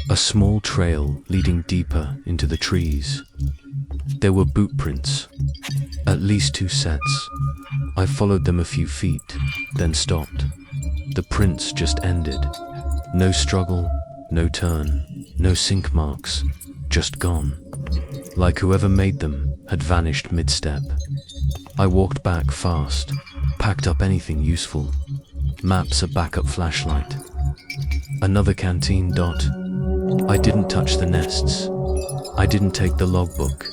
a small trail leading deeper into the trees. There were boot prints, at least 2 sets. I followed them a few feet, then stopped. The prints just ended. No struggle, no turn, no sink marks, just gone. Like whoever made them had vanished mid-step. I walked back fast, packed up anything useful. Maps, a backup flashlight. Another canteen dot. I didn't touch the nests. I didn't take the logbook.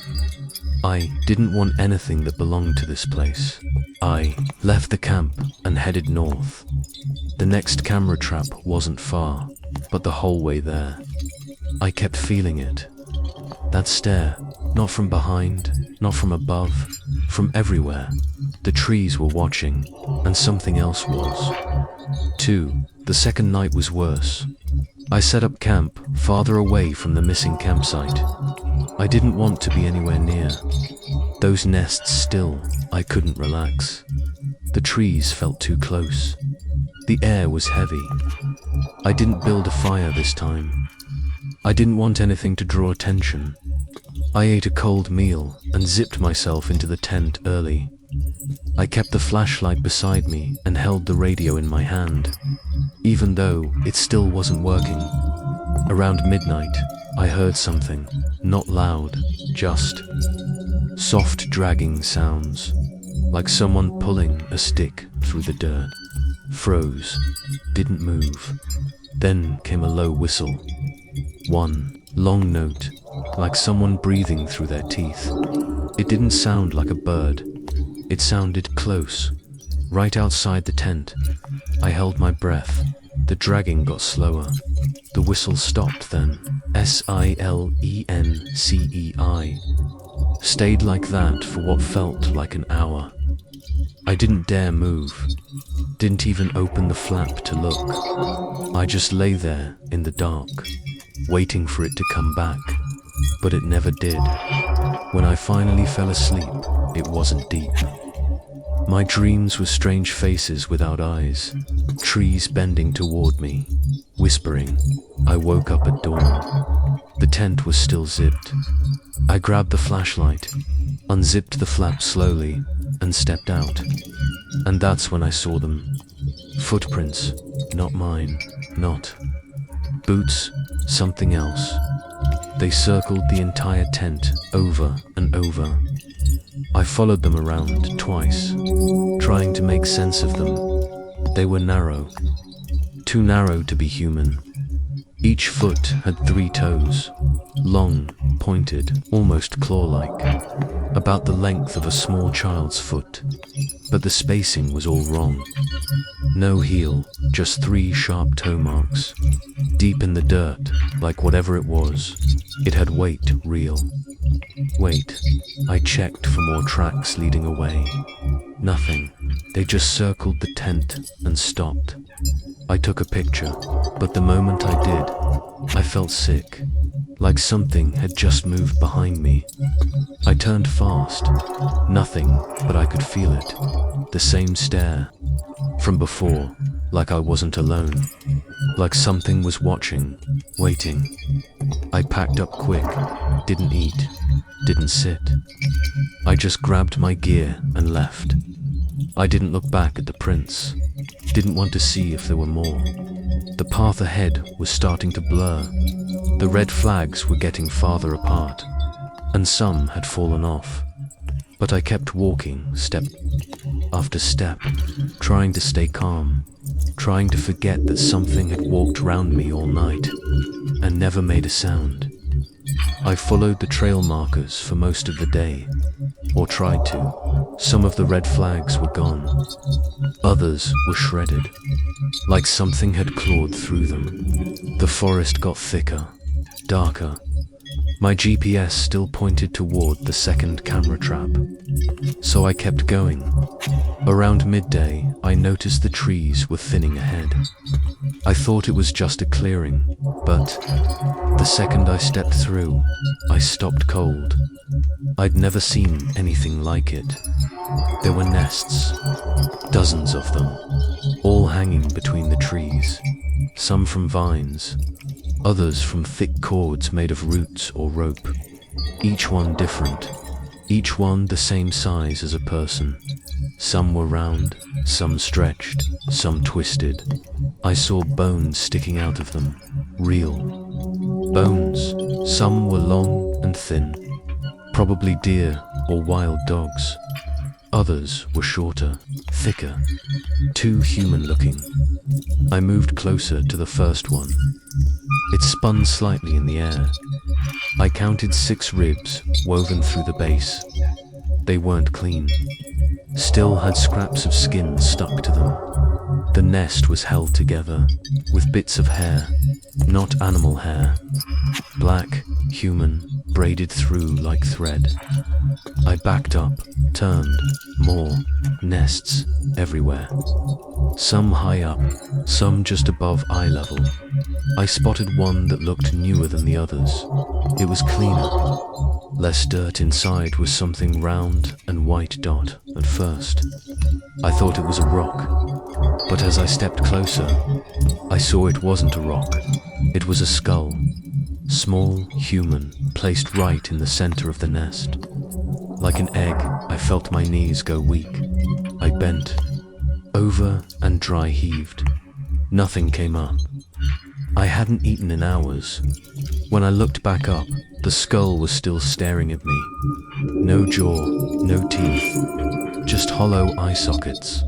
I didn't want anything that belonged to this place. I left the camp and headed north. The next camera trap wasn't far, but the whole way there, I kept feeling it. That stare, not from behind, not from above, from everywhere. The trees were watching, and something else was. 2. The second night was worse. I set up camp farther away from the missing campsite. I didn't want to be anywhere near. Those nests still, I couldn't relax. The trees felt too close. The air was heavy. I didn't build a fire this time. I didn't want anything to draw attention. I ate a cold meal and zipped myself into the tent early. I kept the flashlight beside me and held the radio in my hand, even though it still wasn't working. Around midnight, I heard something, not loud, just soft dragging sounds, like someone pulling a stick through the dirt. Froze, didn't move. Then came a low whistle. One long note, like someone breathing through their teeth. It didn't sound like a bird. It sounded close, right outside the tent. I held my breath. The dragging got slower. The whistle stopped then. SILENCEI. Stayed like that for what felt like an hour. I didn't dare move. Didn't even open the flap to look. I just lay there in the dark, waiting for it to come back. But it never did. When I finally fell asleep, it wasn't deep. My dreams were strange faces without eyes, trees bending toward me, whispering. I woke up at dawn. The tent was still zipped. I grabbed the flashlight, unzipped the flap slowly, and stepped out. And that's when I saw them. Footprints, not mine, not boots, something else. They circled the entire tent over and over. I followed them around twice, trying to make sense of them. They were narrow, too narrow to be human. Each foot had 3 toes, long, pointed, almost claw-like, about the length of a small child's foot. But the spacing was all wrong. No heel, just 3 sharp toe marks, deep in the dirt, like whatever it was. It had weight, real weight. I checked for more tracks leading away. Nothing. They just circled the tent and stopped. I took a picture, but the moment I did, I felt sick, like something had just moved behind me. I turned fast. Nothing, but I could feel it. The same stare from before, like I wasn't alone, like something was watching, waiting. I packed up quick, didn't eat, didn't sit. I just grabbed my gear and left. I didn't look back at the prints, didn't want to see if there were more. The path ahead was starting to blur. The red flags were getting farther apart, and some had fallen off. But I kept walking, step after step, trying to stay calm, trying to forget that something had walked round me all night and never made a sound. I followed the trail markers for most of the day, or tried to. Some of the red flags were gone. Others were shredded, like something had clawed through them. The forest got thicker, darker. My GPS still pointed toward the second camera trap, so I kept going. Around midday, I noticed the trees were thinning ahead. I thought it was just a clearing, but the second I stepped through, I stopped cold. I'd never seen anything like it. There were nests, dozens of them, all hanging between the trees, some from vines, others from thick cords made of roots or rope. Each one different, each one the same size as a person. Some were round, some stretched, some twisted. I saw bones sticking out of them, real bones. Some were long and thin, probably deer or wild dogs. Others were shorter, thicker, too human-looking. I moved closer to the first one. It spun slightly in the air. I counted 6 ribs woven through the base. They weren't clean, still had scraps of skin stuck to them. The nest was held together with bits of hair, not animal hair. Black, human, braided through like thread. I backed up, turned, more nests everywhere. Some high up, some just above eye level. I spotted one that looked newer than the others. It was cleaner. Less dirt inside was something round and white dot at first. I thought it was a rock, but as I stepped closer, I saw it wasn't a rock. It was a skull, small, human, placed right in the center of the nest. Like an egg, I felt my knees go weak. I bent over and dry heaved. Nothing came up. I hadn't eaten in hours. When I looked back up, the skull was still staring at me. No jaw, no teeth, just hollow eye sockets.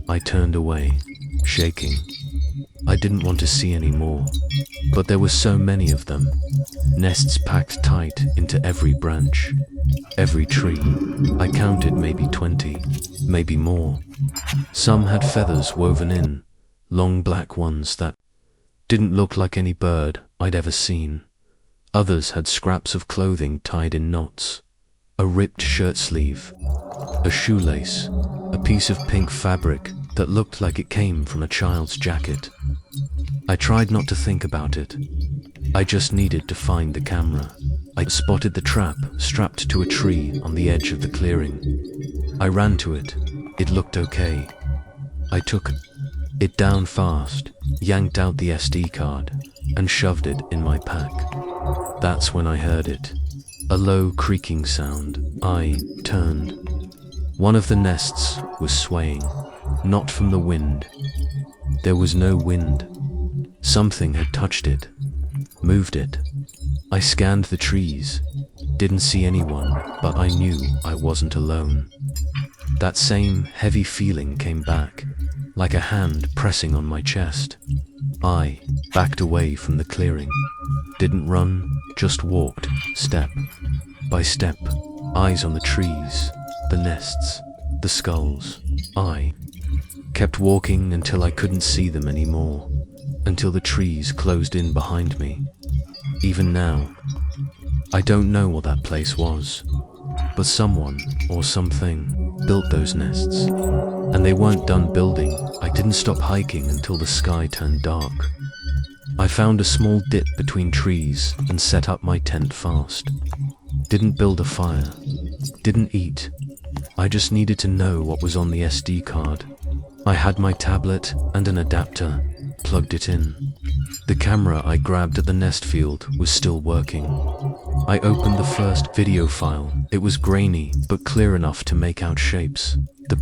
I turned away, shaking. I didn't want to see any more, but there were so many of them. Nests packed tight into every branch, every tree. I counted maybe 20, maybe more. Some had feathers woven in, long black ones that didn't look like any bird I'd ever seen. Others had scraps of clothing tied in knots, a ripped shirt sleeve, a shoelace, a piece of pink fabric that looked like it came from a child's jacket. I tried not to think about it. I just needed to find the camera. I spotted the trap strapped to a tree on the edge of the clearing. I ran to it. It looked okay. I took it down fast, yanked out the SD card, and shoved it in my pack. That's when I heard it. A low creaking sound. I turned. One of the nests was swaying, not from the wind, There was no wind. Something had touched it, moved it. I scanned the trees, didn't see anyone, but I knew I wasn't alone. That same heavy feeling came back, like a hand pressing on my chest. I backed away from the clearing. Didn't run, just walked, step by step, eyes on the trees, the nests, the skulls. I kept walking until I couldn't see them anymore, until the trees closed in behind me. Even now, I don't know what that place was, but someone or something built those nests, and they weren't done building. I didn't stop hiking until the sky turned dark. I found a small dip between trees and set up my tent fast. Didn't build a fire, didn't eat. I just needed to know what was on the SD card. I had my tablet and an adapter, plugged it in. The camera I grabbed at the nest field was still working. I opened the first video file. It was grainy, but clear enough to make out shapes. The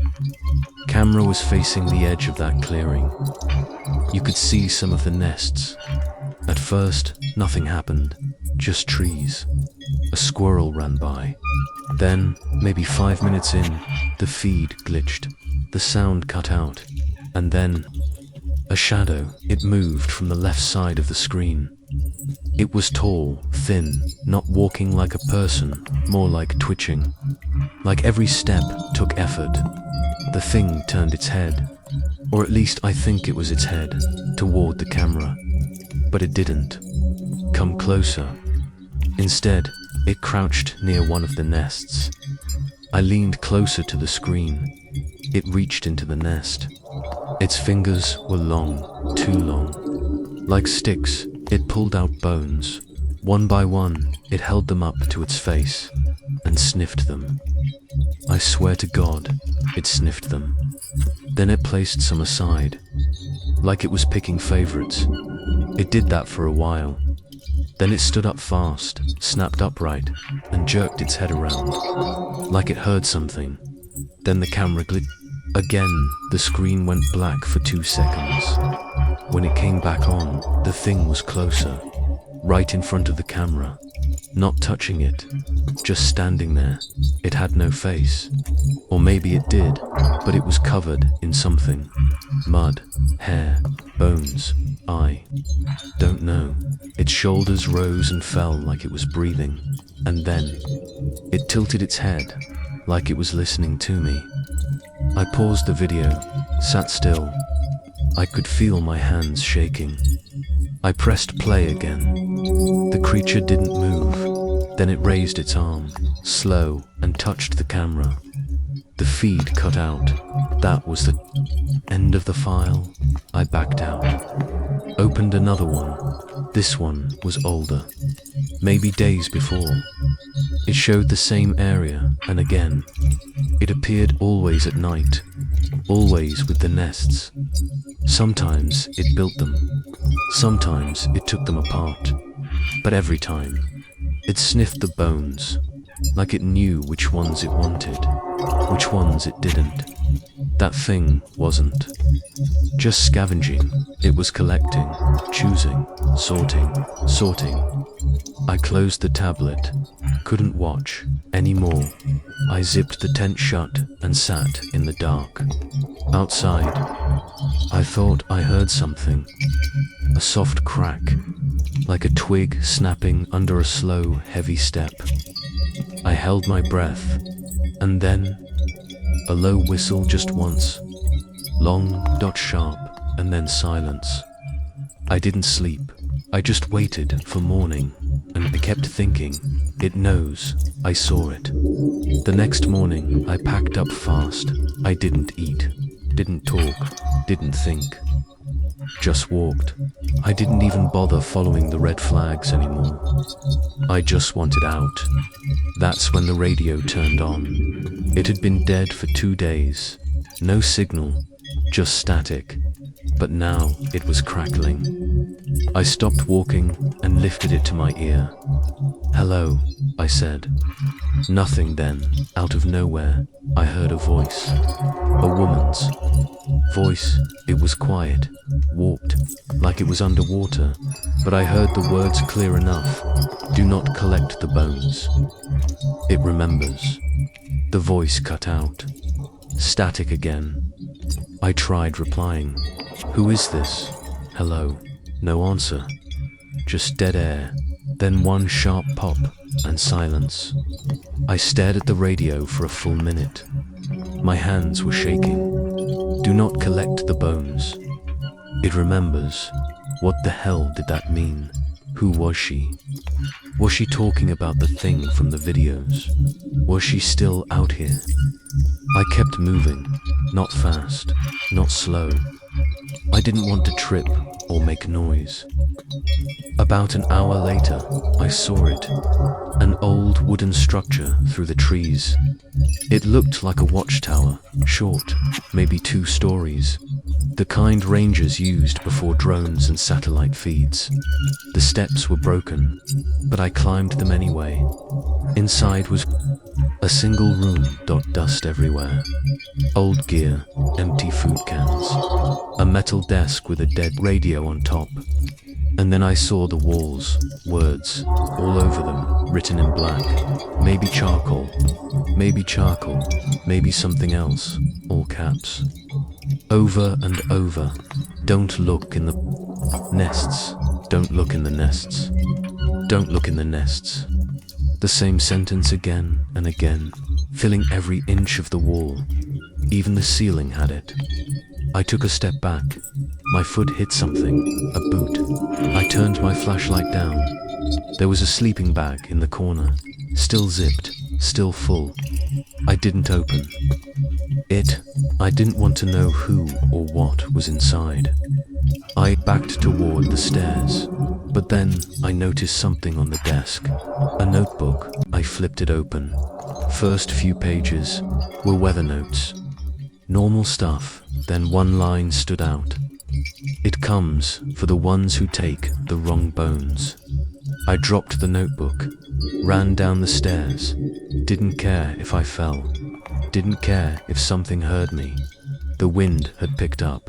camera was facing the edge of that clearing. You could see some of the nests. At first, nothing happened, just trees. A squirrel ran by. Then, maybe 5 minutes in, the feed glitched. The sound cut out. And then, a shadow. It moved from the left side of the screen. It was tall, thin, not walking like a person, more like twitching. Like every step took effort. The thing turned its head, or at least I think it was its head, toward the camera. But it didn't come closer. Instead, it crouched near one of the nests. I leaned closer to the screen. It reached into the nest. Its fingers were long, too long. Like sticks, it pulled out bones. One by one, it held them up to its face and sniffed them. I swear to God, it sniffed them. Then it placed some aside, like it was picking favorites. It did that for a while. Then it stood up fast, snapped upright, and jerked its head around, like it heard something. Then the camera glitched. Again, the screen went black for 2 seconds. When it came back on, the thing was closer, right in front of the camera, not touching it, just standing there. It had no face. Or maybe it did, but it was covered in something. Mud, hair, bones, I don't know. Its shoulders rose and fell like it was breathing, and then it tilted its head like it was listening to me. I paused the video, sat still. I could feel my hands shaking. I pressed play again. The creature didn't move. Then it raised its arm, slow, and touched the camera. The feed cut out. That was the end of the file. I backed out. Opened another one. This one was older. Maybe days before. It showed the same area, and again. It appeared always at night. Always with the nests. Sometimes it built them. Sometimes it took them apart. But every time, it sniffed the bones, like it knew which ones it wanted, which ones it didn't. That thing wasn't just scavenging, it was collecting, choosing, sorting. I closed the tablet, couldn't watch anymore. I zipped the tent shut and sat in the dark. Outside, I thought I heard something, a soft crack, like a twig snapping under a slow, heavy step. I held my breath, and then a low whistle just once, long, sharp, and then silence. I didn't sleep. I just waited for morning, and I kept thinking, it knows, I saw it. The next morning, I packed up fast. I didn't eat, didn't talk, didn't think. Just walked. I didn't even bother following the red flags anymore. I just wanted out. That's when the radio turned on. It had been dead for 2 days. No signal, just static. But now it was crackling. I stopped walking and lifted it to my ear. "Hello," I said. Nothing then, out of nowhere, I heard a voice. A woman's voice. It was quiet, warped, like it was underwater, but I heard the words clear enough. Do not collect the bones. It remembers. The voice cut out. Static again. I tried replying. Who is this? Hello. No answer. Just dead air. Then one sharp pop and silence. I stared at the radio for a full minute. My hands were shaking. Do not collect the bones. It remembers. What the hell did that mean? Who was she? Was she talking about the thing from the videos? Was she still out here? I kept moving, not fast, not slow. I didn't want to trip or make noise. About an hour later, I saw it. An old wooden structure through the trees. It looked like a watchtower, short, maybe 2 stories. The kind rangers used before drones and satellite feeds. The steps were broken, but I climbed them anyway. Inside was a single room, dust everywhere. Old gear, empty food cans. A metal desk with a dead radio on top. And then I saw the walls, words, all over them, written in black. Maybe charcoal, maybe something else, all caps. Over and over, don't look in the nests, don't look in the nests, don't look in the nests. The same sentence again and again, filling every inch of the wall. Even the ceiling had it. I took a step back. My foot hit something, a boot. I turned my flashlight down. There was a sleeping bag in the corner, still zipped, still full. I didn't open it. I didn't want to know who or what was inside. I backed toward the stairs, but then I noticed something on the desk. A notebook. I flipped it open. First few pages were weather notes. Normal stuff, then one line stood out. It comes for the ones who take the wrong bones. I dropped the notebook, ran down the stairs, didn't care if I fell, didn't care if something heard me. The wind had picked up,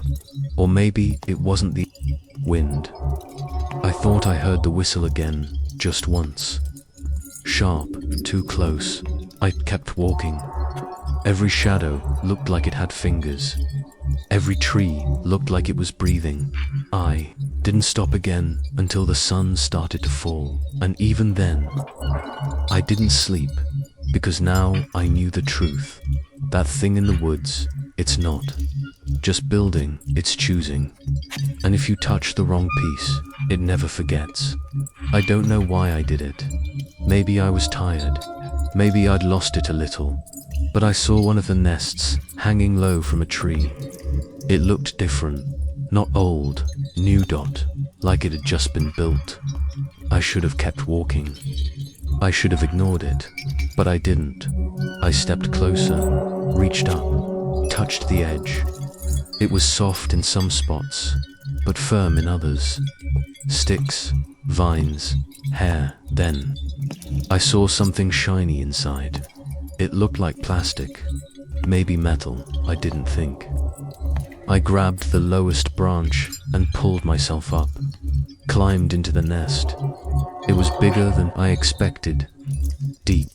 or maybe it wasn't the wind. I thought I heard the whistle again, just once. Sharp, too close. I kept walking. Every shadow looked like it had fingers. Every tree looked like it was breathing. I didn't stop again until the sun started to fall. And even then, I didn't sleep, because now I knew the truth. That thing in the woods, it's not just building, it's choosing. And if you touch the wrong piece, it never forgets. I don't know why I did it. Maybe I was tired. Maybe I'd lost it a little. But I saw one of the nests hanging low from a tree. It looked different, not old, new, like it had just been built. I should have kept walking. I should have ignored it, but I didn't. I stepped closer, reached up, touched the edge. It was soft in some spots, but firm in others. Sticks, vines, hair. Then I saw something shiny inside. It looked like plastic, maybe metal, I didn't think. I grabbed the lowest branch and pulled myself up, climbed into the nest. It was bigger than I expected, deep,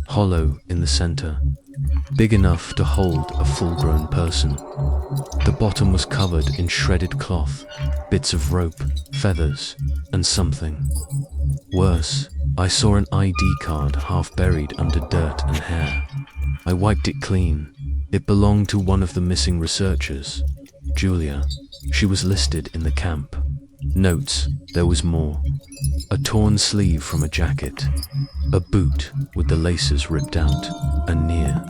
hollow in the center, big enough to hold a full-grown person. The bottom was covered in shredded cloth, bits of rope, feathers, and something. Worse, I saw an ID card half buried under dirt and hair. I wiped it clean. It belonged to one of the missing researchers, Julia. She was listed in the camp. Notes, there was more. A torn sleeve from a jacket. A boot with the laces ripped out, and near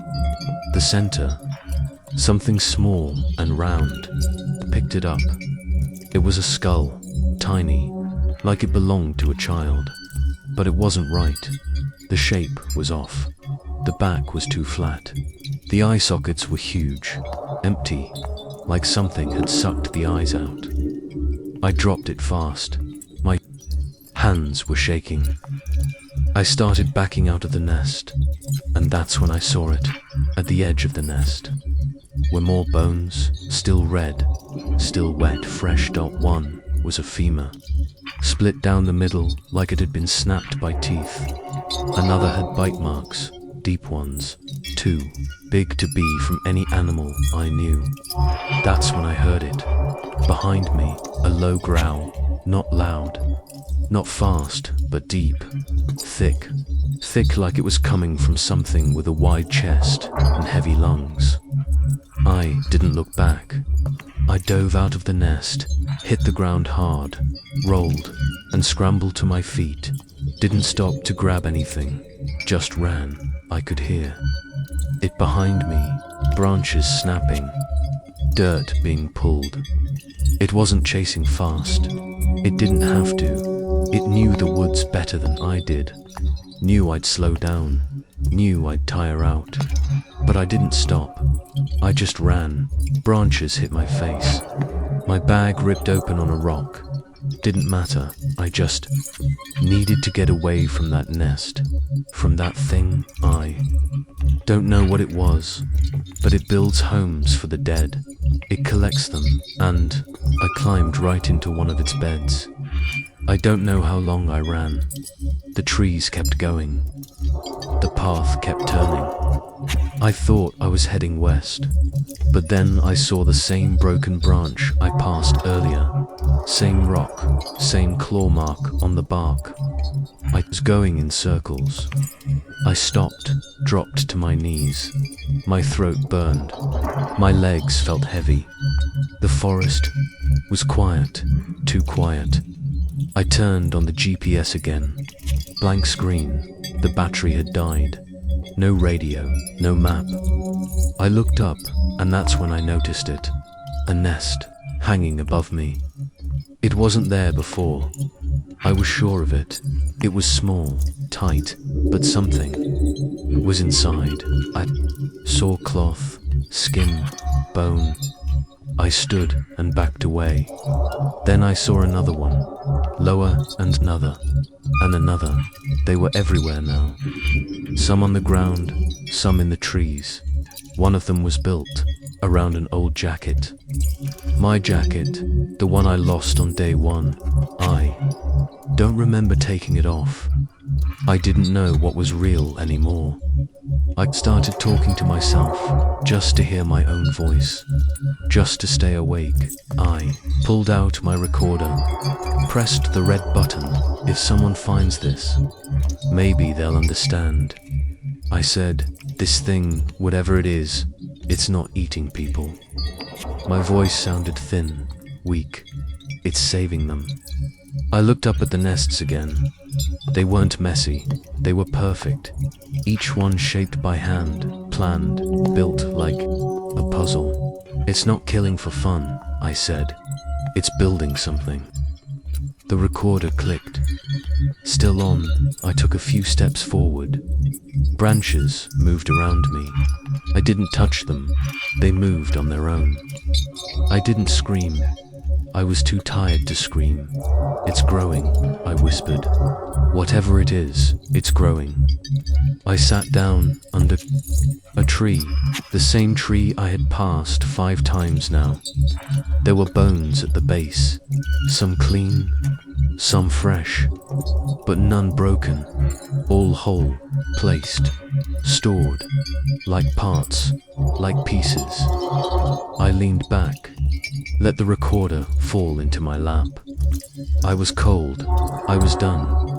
the center, something small and round. Picked it up. It was a skull, tiny, like it belonged to a child. But it wasn't right. The shape was off. The back was too flat. The eye sockets were huge, empty, like something had sucked the eyes out. I dropped it fast. My hands were shaking. I started backing out of the nest, and that's when I saw it. At the edge of the nest were more bones, still red, still wet, fresh. One was a femur, split down the middle like it had been snapped by teeth. Another had bite marks, deep ones, too big to be from any animal I knew. That's when I heard it. Behind me, a low growl, not loud, not fast, but deep, thick like it was coming from something with a wide chest and heavy lungs. I didn't look back. I dove out of the nest, hit the ground hard, rolled, and scrambled to my feet. Didn't stop to grab anything, just ran. I could hear it behind me, branches snapping, dirt being pulled. It wasn't chasing fast. It didn't have to. It knew the woods better than I did. Knew I'd slow down. Knew I'd tire out. But I didn't stop. I just ran. Branches hit my face. My bag ripped open on a rock. Didn't matter. I just needed to get away from that nest. From that thing. I don't know what it was, but it builds homes for the dead. It collects them, and I climbed right into one of its beds. I don't know how long I ran. The trees kept going. The path kept turning. I thought I was heading west, but then I saw the same broken branch I passed earlier. Same rock, same claw mark on the bark. I was going in circles. I stopped, dropped to my knees. My throat burned. My legs felt heavy. The forest was quiet, too quiet. I turned on the GPS again. Blank screen. The battery had died. No radio, no map. I looked up, and that's when I noticed it. A nest, hanging above me. It wasn't there before. I was sure of it. It was small, tight, but something was inside. I saw cloth, skin, bone. I stood and backed away. Then I saw another one, lower, and another, and another. They were everywhere now. Some on the ground, some in the trees. One of them was built around an old jacket. My jacket, the one I lost on day one. I don't remember taking it off. I didn't know what was real anymore. I started talking to myself, just to hear my own voice, just to stay awake. I pulled out my recorder, pressed the red button. If someone finds this, maybe they'll understand. I said, this thing, whatever it is, it's not eating people. My voice sounded thin, weak. It's saving them. I looked up at the nests again. They weren't messy. They were perfect. Each one shaped by hand, planned, built like a puzzle. It's not killing for fun, I said. It's building something. The recorder clicked. Still on, I took a few steps forward. Branches moved around me. I didn't touch them. They moved on their own. I didn't scream. I was too tired to scream. It's growing, I whispered. Whatever it is, it's growing. I sat down under a tree, the same tree I had passed 5 times now. There were bones at the base, some clean, some fresh, but none broken, all whole, placed, stored, like parts, like pieces. I leaned back, let the recorder fall into my lap. I was cold. I was done.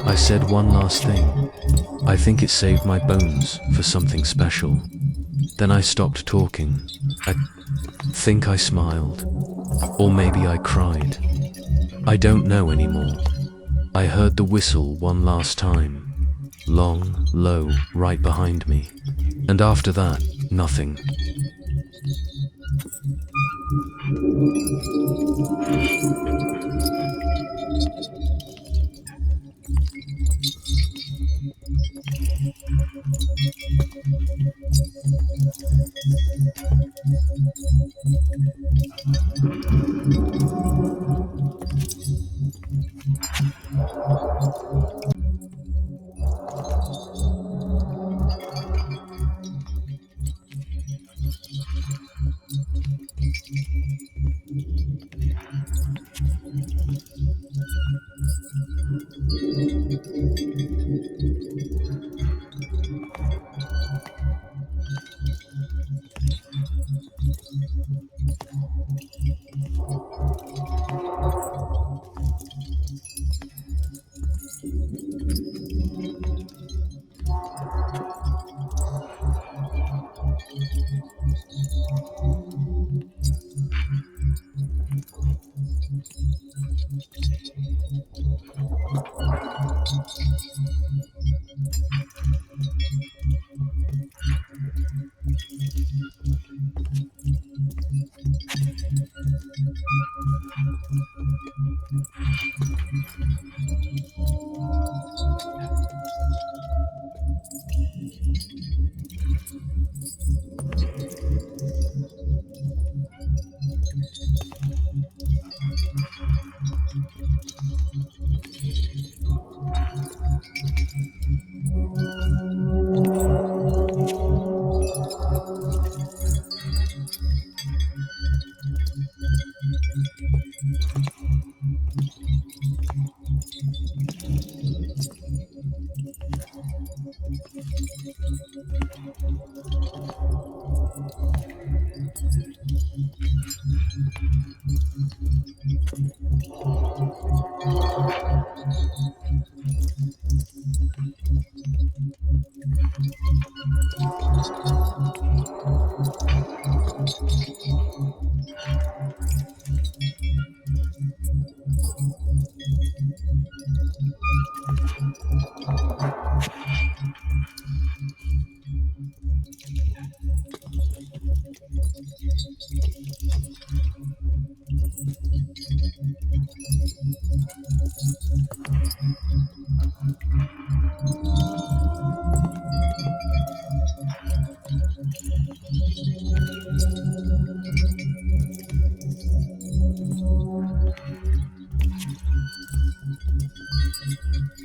I said one last thing. I think it saved my bones for something special. Then I stopped talking. I think I smiled. Or maybe I cried. I don't know anymore. I heard the whistle one last time. Long, low, right behind me. And after that, nothing.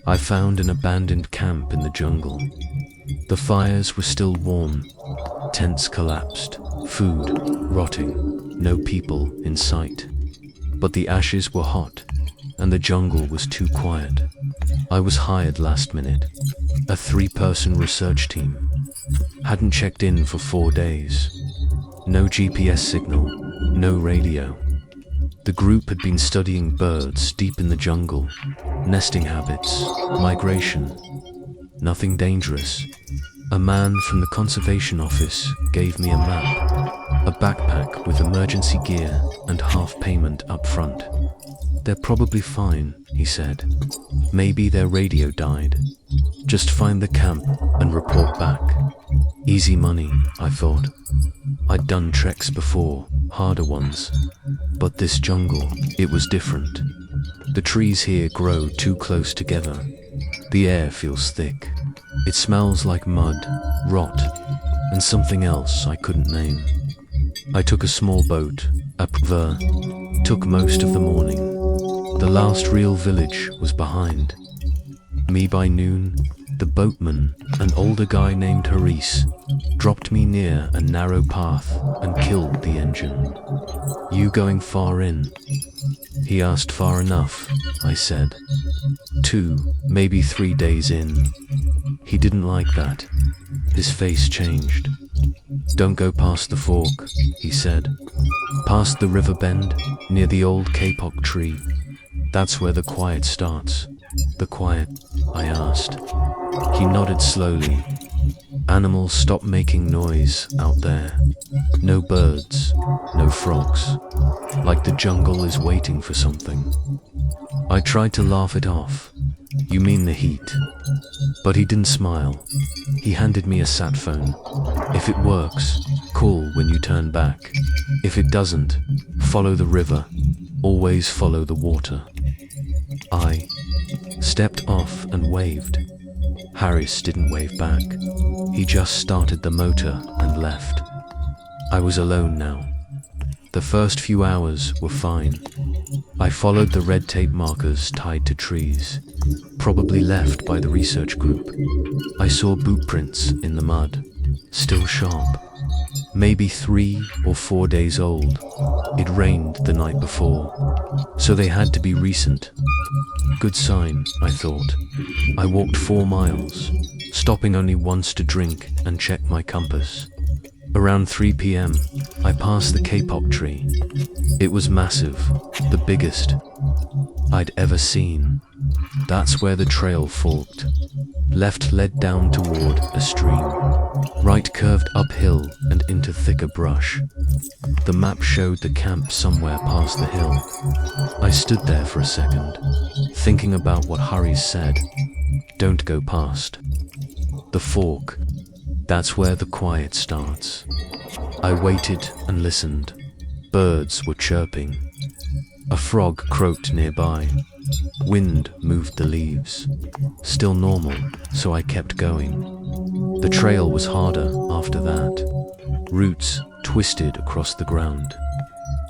I found an abandoned camp in the jungle. The fires were still warm, tents collapsed, food rotting, no people in sight. But the ashes were hot, and the jungle was too quiet. I was hired last minute, a 3-person research team. Hadn't checked in for 4 days. No GPS signal, no radio. The group had been studying birds deep in the jungle, nesting habits, migration. Nothing dangerous. A man from the conservation office gave me a map, a backpack with emergency gear and half payment up front. They're probably fine, he said. Maybe their radio died. Just find the camp and report back. Easy money, I thought. I'd done treks before, harder ones. But this jungle, it was different. The trees here grow too close together. The air feels thick. It smells like mud, rot, and something else I couldn't name. I took a small boat, a PV, took most of the morning. The last real village was behind. Me by noon, the boatman, an older guy named Haris, dropped me near a narrow path and killed the engine. You going far in? He asked. Far enough, I said. 2, maybe 3 days in. He didn't like that. His face changed. Don't go past the fork, he said. Past the river bend, near the old kapok tree. That's where the quiet starts. The quiet? I asked. He nodded slowly. Animals stop making noise out there. No birds, no frogs. Like the jungle is waiting for something. I tried to laugh it off. You mean the heat? But he didn't smile. He handed me a sat phone. If it works, call when you turn back. If it doesn't, follow the river. Always follow the water. I stepped off and waved. Harris didn't wave back. He just started the motor and left. I was alone now. The first few hours were fine. I followed the red tape markers tied to trees, probably left by the research group. I saw boot prints in the mud, still sharp. maybe 3 or 4 days old. It rained the night before, so they had to be recent. Good sign, I thought. I walked 4 miles, stopping only once to drink and check my compass. Around 3 p.m., I passed the K-pop tree. It was massive, the biggest I'd ever seen. That's where the trail forked. Left led down toward a stream. Right curved uphill and into thicker brush. The map showed the camp somewhere past the hill. I stood there for a second, thinking about what Hurries said. Don't go past the fork. That's where the quiet starts. I waited and listened. Birds were chirping. A frog croaked nearby. Wind moved the leaves. Still normal, so I kept going. The trail was harder after that. Roots twisted across the ground.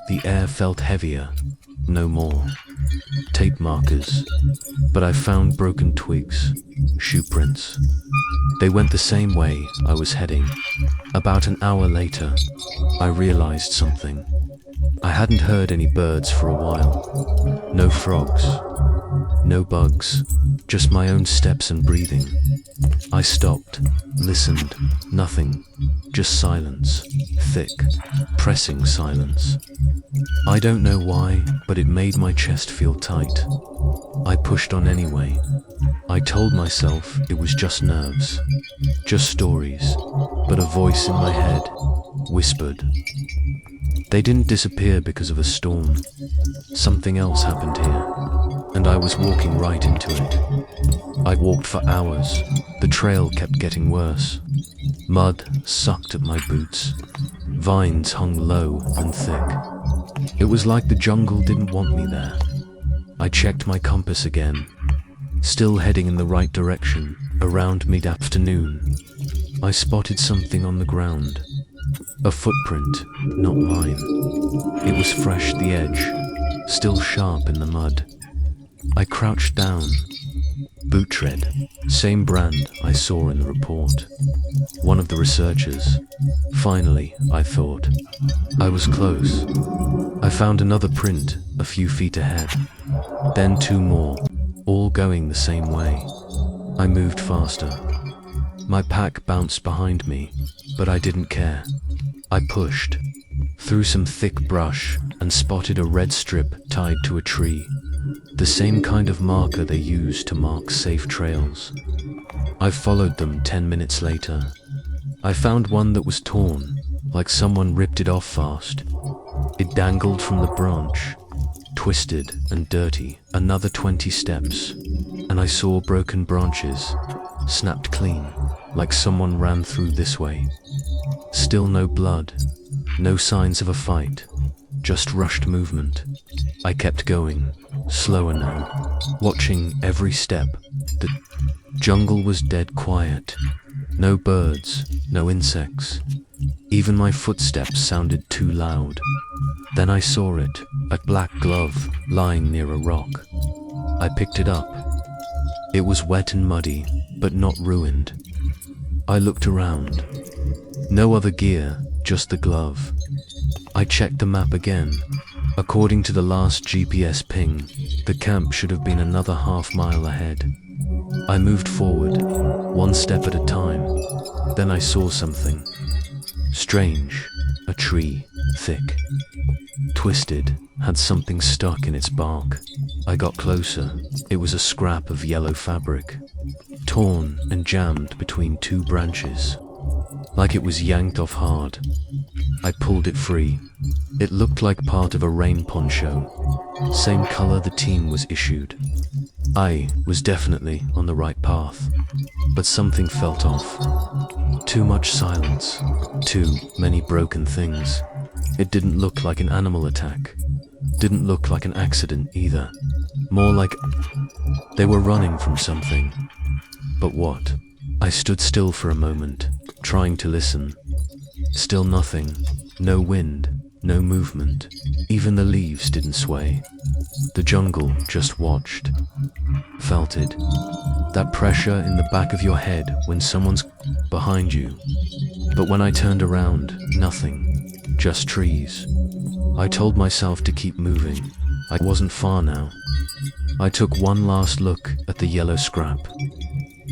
The air felt heavier. No more tape markers, but I found broken twigs, shoe prints. They went the same way I was heading. About an hour later, I realized something. I hadn't heard any birds for a while. No frogs, no bugs, just my own steps and breathing. I stopped, listened, nothing, just silence, thick, pressing silence. I don't know why, but it made my chest feel tight. I pushed on anyway. I told myself it was just nerves, just stories, but a voice in my head whispered. They didn't disappear because of a storm. Something else happened here, and I was walking right into it. I walked for hours. The trail kept getting worse. Mud sucked at my boots. Vines hung low and thick. It was like the jungle didn't want me there. I checked my compass again. Still heading in the right direction. Around mid-afternoon, I spotted something on the ground. A footprint, not mine. It was fresh the edge, still sharp in the mud. I crouched down. Boot tread, same brand I saw in the report. One of the researchers. Finally, I thought. I was close. I found another print a few feet ahead. Then 2 more, all going the same way. I moved faster. My pack bounced behind me, but I didn't care. I pushed through some thick brush and spotted a red strip tied to a tree, the same kind of marker they use to mark safe trails. I followed them 10 minutes later. I found one that was torn, like someone ripped it off fast. It dangled from the branch, twisted and dirty. Another 20 steps, and I saw broken branches, snapped clean, like someone ran through this way. Still no blood, no signs of a fight, just rushed movement. I kept going, slower now, watching every step. The jungle was dead quiet. No birds, no insects. Even my footsteps sounded too loud. Then I saw it, a black glove lying near a rock. I picked it up. It was wet and muddy, but not ruined. I looked around. No other gear, just the glove. I checked the map again. According to the last GPS ping, the camp should have been another half-mile ahead. I moved forward, 1 step at a time. Then I saw something strange. A tree, thick, twisted, had something stuck in its bark. I got closer. It was a scrap of yellow fabric, torn and jammed between 2 branches, like it was yanked off hard. I pulled it free. It looked like part of a rain poncho, same color the team was issued. I was definitely on the right path, but something felt off. Too much silence, too many broken things. It didn't look like an animal attack. Didn't look like an accident either. More like they were running from something. But what? I stood still for a moment, trying to listen. Still nothing. No wind, no movement. Even the leaves didn't sway. The jungle just watched. Felt it. That pressure in the back of your head when someone's behind you. But when I turned around, nothing. Just trees. I told myself to keep moving. I wasn't far now. I took one last look at the yellow scrap,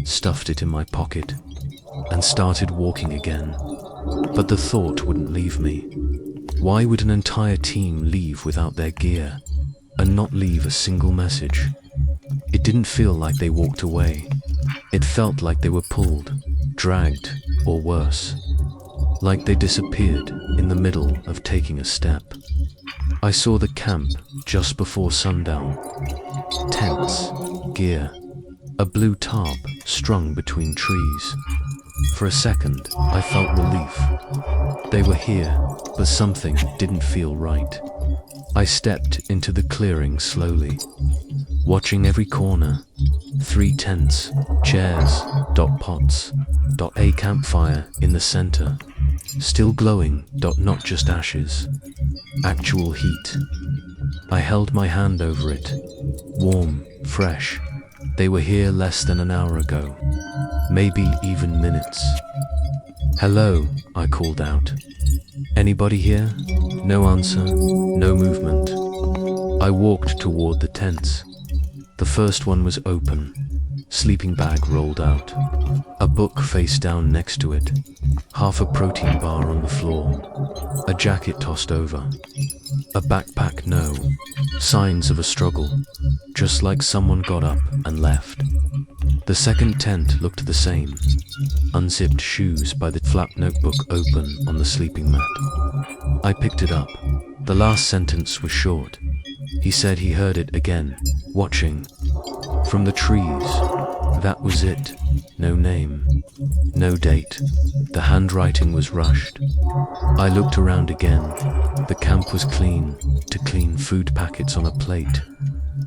stuffed it in my pocket, and started walking again. But the thought wouldn't leave me. Why would an entire team leave without their gear and not leave a single message? It didn't feel like they walked away. It felt like they were pulled, dragged, or worse, like they disappeared in the middle of taking a step. I saw the camp just before sundown. Tents, gear, a blue tarp strung between trees. For a second, I felt relief. They were here, but something didn't feel right. I stepped into the clearing slowly, watching every corner. 3 tents, chairs, pots, a campfire in the center, still glowing, not just ashes, actual heat. I held my hand over it, warm, fresh. They were here less than an hour ago, maybe even minutes. "Hello," I called out. "Anybody here?" No answer, no movement. I walked toward the tents. The first one was open, sleeping bag rolled out, a book face down next to it, half a protein bar on the floor, a jacket tossed over, a backpack, no signs of a struggle, just like someone got up and left. The second tent looked the same, unzipped shoes by the flap, notebook open on the sleeping mat. I picked it up. The last sentence was short. He said he heard it again, watching. From the trees. That was it. No name. No date. The handwriting was rushed. I looked around again. The camp was clean, to clean food packets on a plate.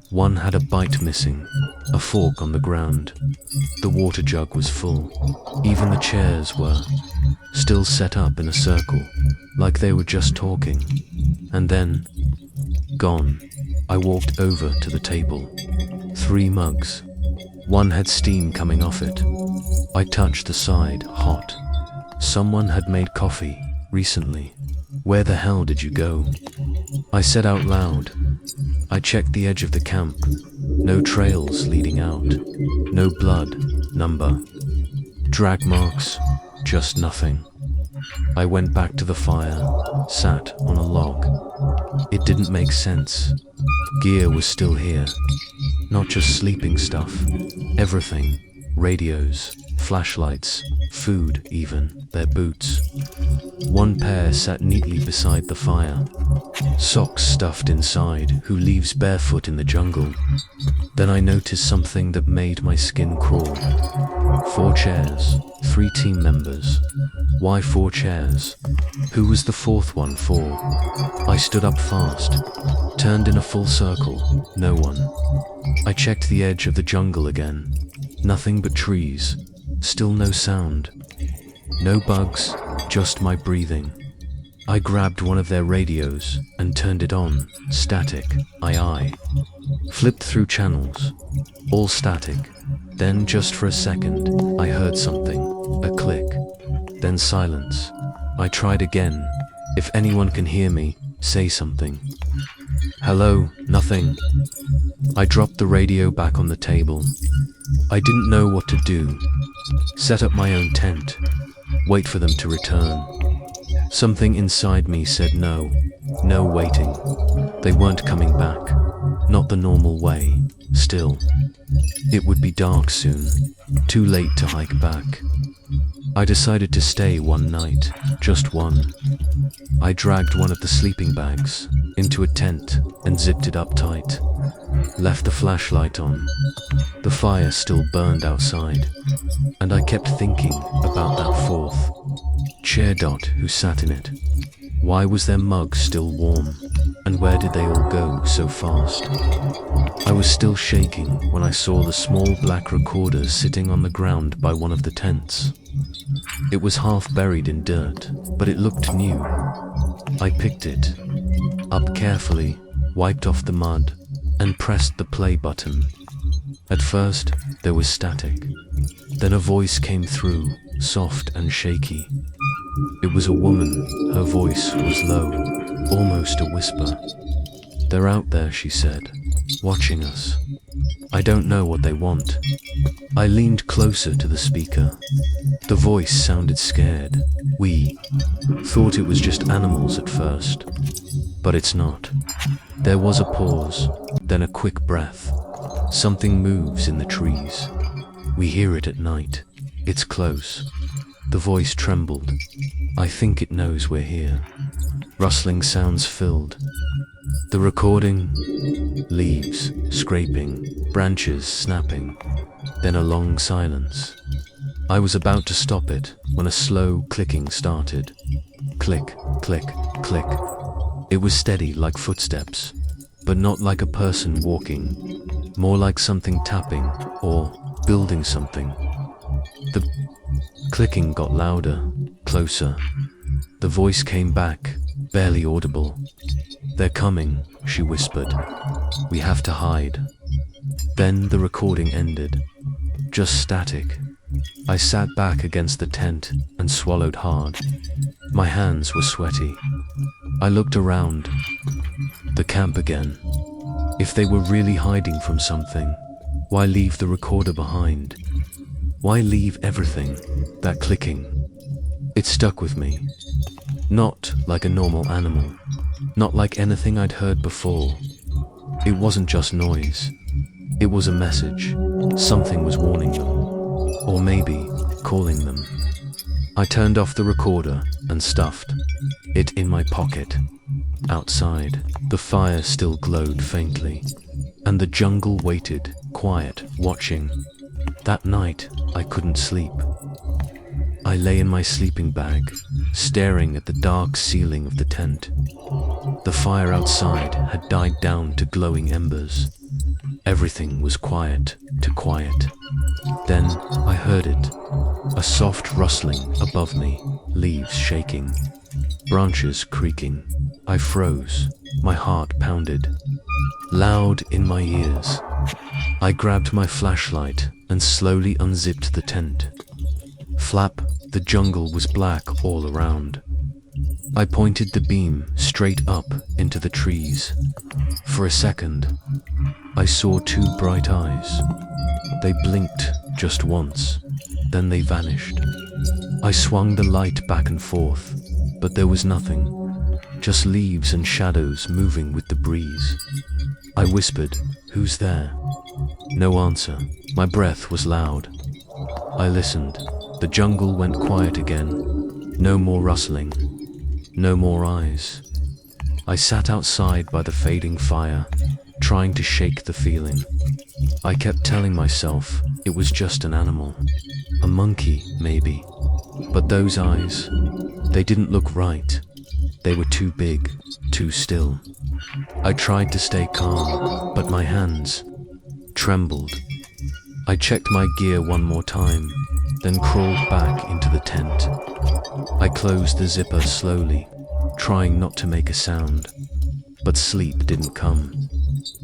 One had a bite missing, a fork on the ground. The water jug was full. Even the chairs were still set up in a circle, like they were just talking. And then, gone. I walked over to the table. 3 mugs. One had steam coming off it. I touched the side, hot. Someone had made coffee, recently. "Where the hell did you go?" I said out loud. I checked the edge of the camp. No trails leading out. No blood, number, drag marks, just nothing. I went back to the fire, sat on a log. It didn't make sense. Gear was still here. Not just sleeping stuff. Everything. Radios, flashlights, food even, their boots. One pair sat neatly beside the fire. Socks stuffed inside. Who leaves barefoot in the jungle? Then I noticed something that made my skin crawl. 4 chairs, 3 team members. Why 4 chairs? Who was the 4th one for? I stood up fast, turned in a full circle. No one. I checked the edge of the jungle again. Nothing but trees. Still no sound. No bugs, just my breathing. I grabbed one of their radios and turned it on. Static. Aye. Flipped through channels. All static. Then just for a second, I heard something. A click. Then silence. I tried again. If anyone can hear me, say something. Hello, nothing. I dropped the radio back on the table. I didn't know what to do. Set up my own tent. Wait for them to return. Something inside me said no. No waiting. They weren't coming back. Not the normal way. Still. It would be dark soon. Too late to hike back. I decided to stay one night. Just one. I dragged one of the sleeping bags into a tent and zipped it up tight. Left the flashlight on. The fire still burned outside. And I kept thinking about that 4th chair who sat in it. Why was their mug still warm? And where did they all go so fast? I was still shaking when I saw the small black recorder sitting on the ground by one of the tents. It was half buried in dirt, but it looked new. I picked it up carefully, wiped off the mud, and pressed the play button. At first, there was static. Then a voice came through, soft and shaky. It was a woman. Her voice was low, almost a whisper. "They're out there," she said, "watching us. I don't know what they want." I leaned closer to the speaker. The voice sounded scared. "We thought it was just animals at first, but it's not." There was a pause, then a quick breath. "Something moves in the trees. We hear it at night. It's close." The voice trembled. "I think it knows we're here." Rustling sounds filled the recording. Leaves scraping, branches snapping, then a long silence. I was about to stop it when a slow clicking started. Click, click, click. It was steady like footsteps, but not like a person walking, more like something tapping or building something. The clicking got louder, closer. The voice came back, barely audible. "They're coming," she whispered. "We have to hide." Then the recording ended. Just static. I sat back against the tent and swallowed hard. My hands were sweaty. I looked around. The camp again. If they were really hiding from something, why leave the recorder behind? Why leave everything? That clicking. It stuck with me. Not like a normal animal. Not like anything I'd heard before. It wasn't just noise. It was a message. Something was warning them. Or maybe calling them. I turned off the recorder and stuffed it in my pocket. Outside, the fire still glowed faintly, and the jungle waited, quiet, watching. That night, I couldn't sleep. I lay in my sleeping bag, staring at the dark ceiling of the tent. The fire outside had died down to glowing embers. Everything was quiet, too quiet. Then I heard it, a soft rustling above me, leaves shaking, branches creaking. I froze, my heart pounded, loud in my ears. I grabbed my flashlight and slowly unzipped the tent. Flap, the jungle was black all around. I pointed the beam straight up into the trees. For a second, I saw two bright eyes. They blinked just once, then they vanished. I swung the light back and forth, but there was nothing, just leaves and shadows moving with the breeze. I whispered, "Who's there?" No answer. My breath was loud. I listened. The jungle went quiet again. No more rustling. No more eyes. I sat outside by the fading fire, trying to shake the feeling. I kept telling myself it was just an animal. A monkey, maybe. But those eyes, they didn't look right. They were too big, too still. I tried to stay calm, but my hands trembled. I checked my gear one more time, then crawled back into the tent. I closed the zipper slowly, trying not to make a sound, but sleep didn't come.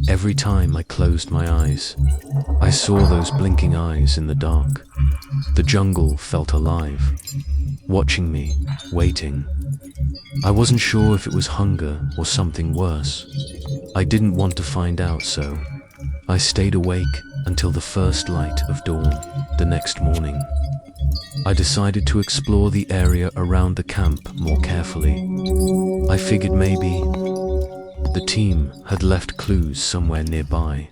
Every time I closed my eyes, I saw those blinking eyes in the dark. The jungle felt alive, watching me, waiting. I wasn't sure if it was hunger or something worse. I didn't want to find out, so I stayed awake until the first light of dawn the next morning. I decided to explore the area around the camp more carefully. I figured maybe the team had left clues somewhere nearby.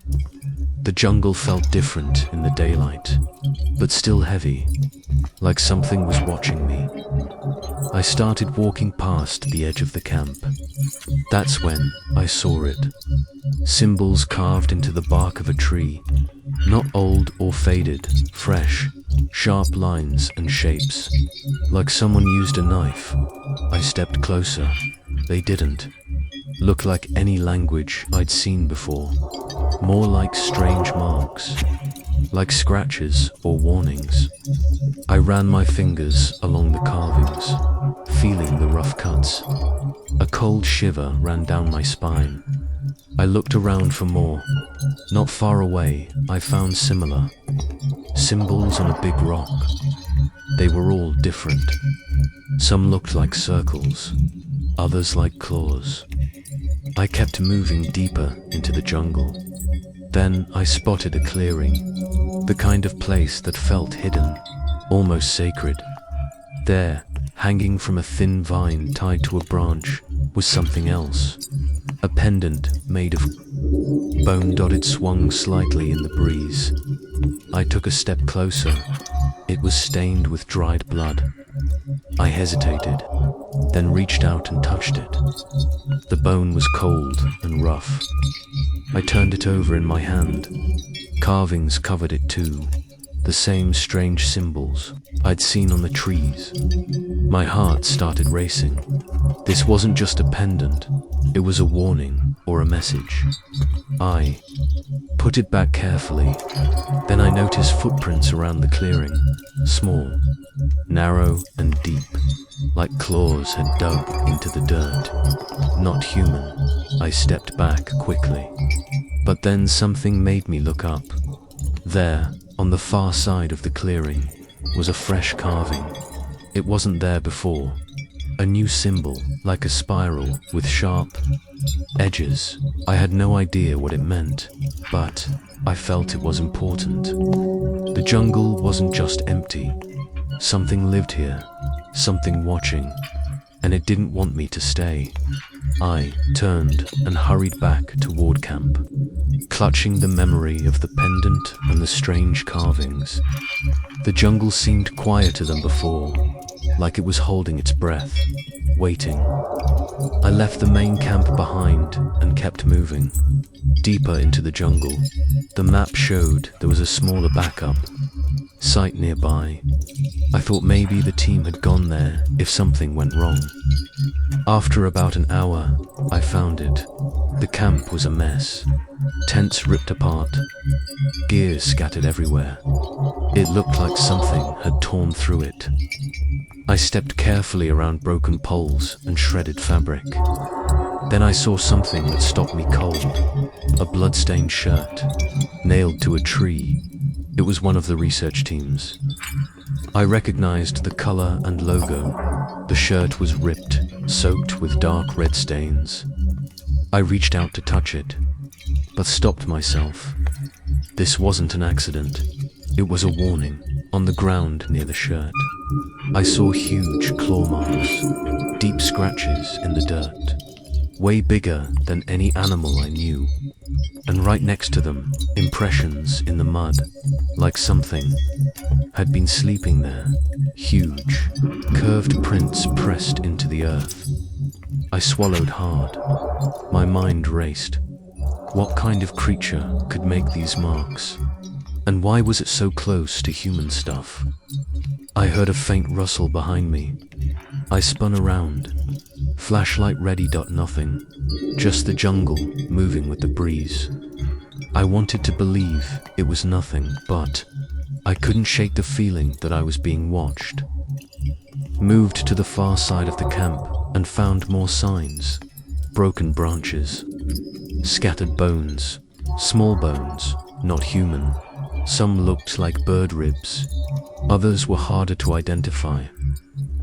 The jungle felt different in the daylight, but still heavy, like something was watching me. I started walking past the edge of the camp. That's when I saw it. Symbols carved into the bark of a tree, not old or faded, fresh, sharp lines and shapes, like someone used a knife. I stepped closer. They didn't look like any language I'd seen before, more like strange marks. like scratches or warnings. I ran my fingers along the carvings, feeling the rough cuts. A cold shiver ran down my spine. I looked around for more. Not far away, I found similar symbols on a big rock. They were all different. Some looked like circles, others like claws. I kept moving deeper into the jungle. Then I spotted a clearing, the kind of place that felt hidden, almost sacred. There, hanging from a thin vine tied to a branch, was something else. A pendant made of bone dotted swung slightly in the breeze. I took a step closer. It was stained with dried blood. I hesitated, then reached out and touched it. The bone was cold and rough. I turned it over in my hand. Carvings covered it too, the same strange symbols I'd seen on the trees. My heart started racing. This wasn't just a pendant, it was a warning or a message. I put it back carefully. Then I noticed footprints around the clearing, small, narrow and deep, like claws had dug into the dirt. Not human. I stepped back quickly. But then something made me look up. There, on the far side of the clearing, was a fresh carving. It wasn't there before. A new symbol, like a spiral, with sharp edges. I had no idea what it meant, but I felt it was important. The jungle wasn't just empty. Something lived here, something watching, and it didn't want me to stay. I turned and hurried back toward camp, clutching the memory of the pendant and the strange carvings. The jungle seemed quieter than before, like it was holding its breath, waiting. I left the main camp behind and kept moving, deeper into the jungle. The map showed there was a smaller backup site nearby. I thought maybe the team had gone there if something went wrong. After about an hour, I found it. The camp was a mess. Tents ripped apart, gear scattered everywhere. It looked like something had torn through it. I stepped carefully around broken poles and shredded fabric. Then I saw something that stopped me cold. A blood-stained shirt, nailed to a tree. It was one of the research teams. I recognized the color and logo. The shirt was ripped, soaked with dark red stains. I reached out to touch it, but stopped myself. This wasn't an accident. It was a warning. On the ground near the shirt, I saw huge claw marks, deep scratches in the dirt, way bigger than any animal I knew. And right next to them, impressions in the mud, like something had been sleeping there. Huge, curved prints pressed into the earth. I swallowed hard. My mind raced. What kind of creature could make these marks? And why was it so close to human stuff? I heard a faint rustle behind me. I spun around. Flashlight ready. Nothing. Just the jungle moving with the breeze. I wanted to believe it was nothing, but I couldn't shake the feeling that I was being watched. Moved to the far side of the camp and found more signs. Broken branches, scattered bones, small bones, not human. Some looked like bird ribs. Others were harder to identify.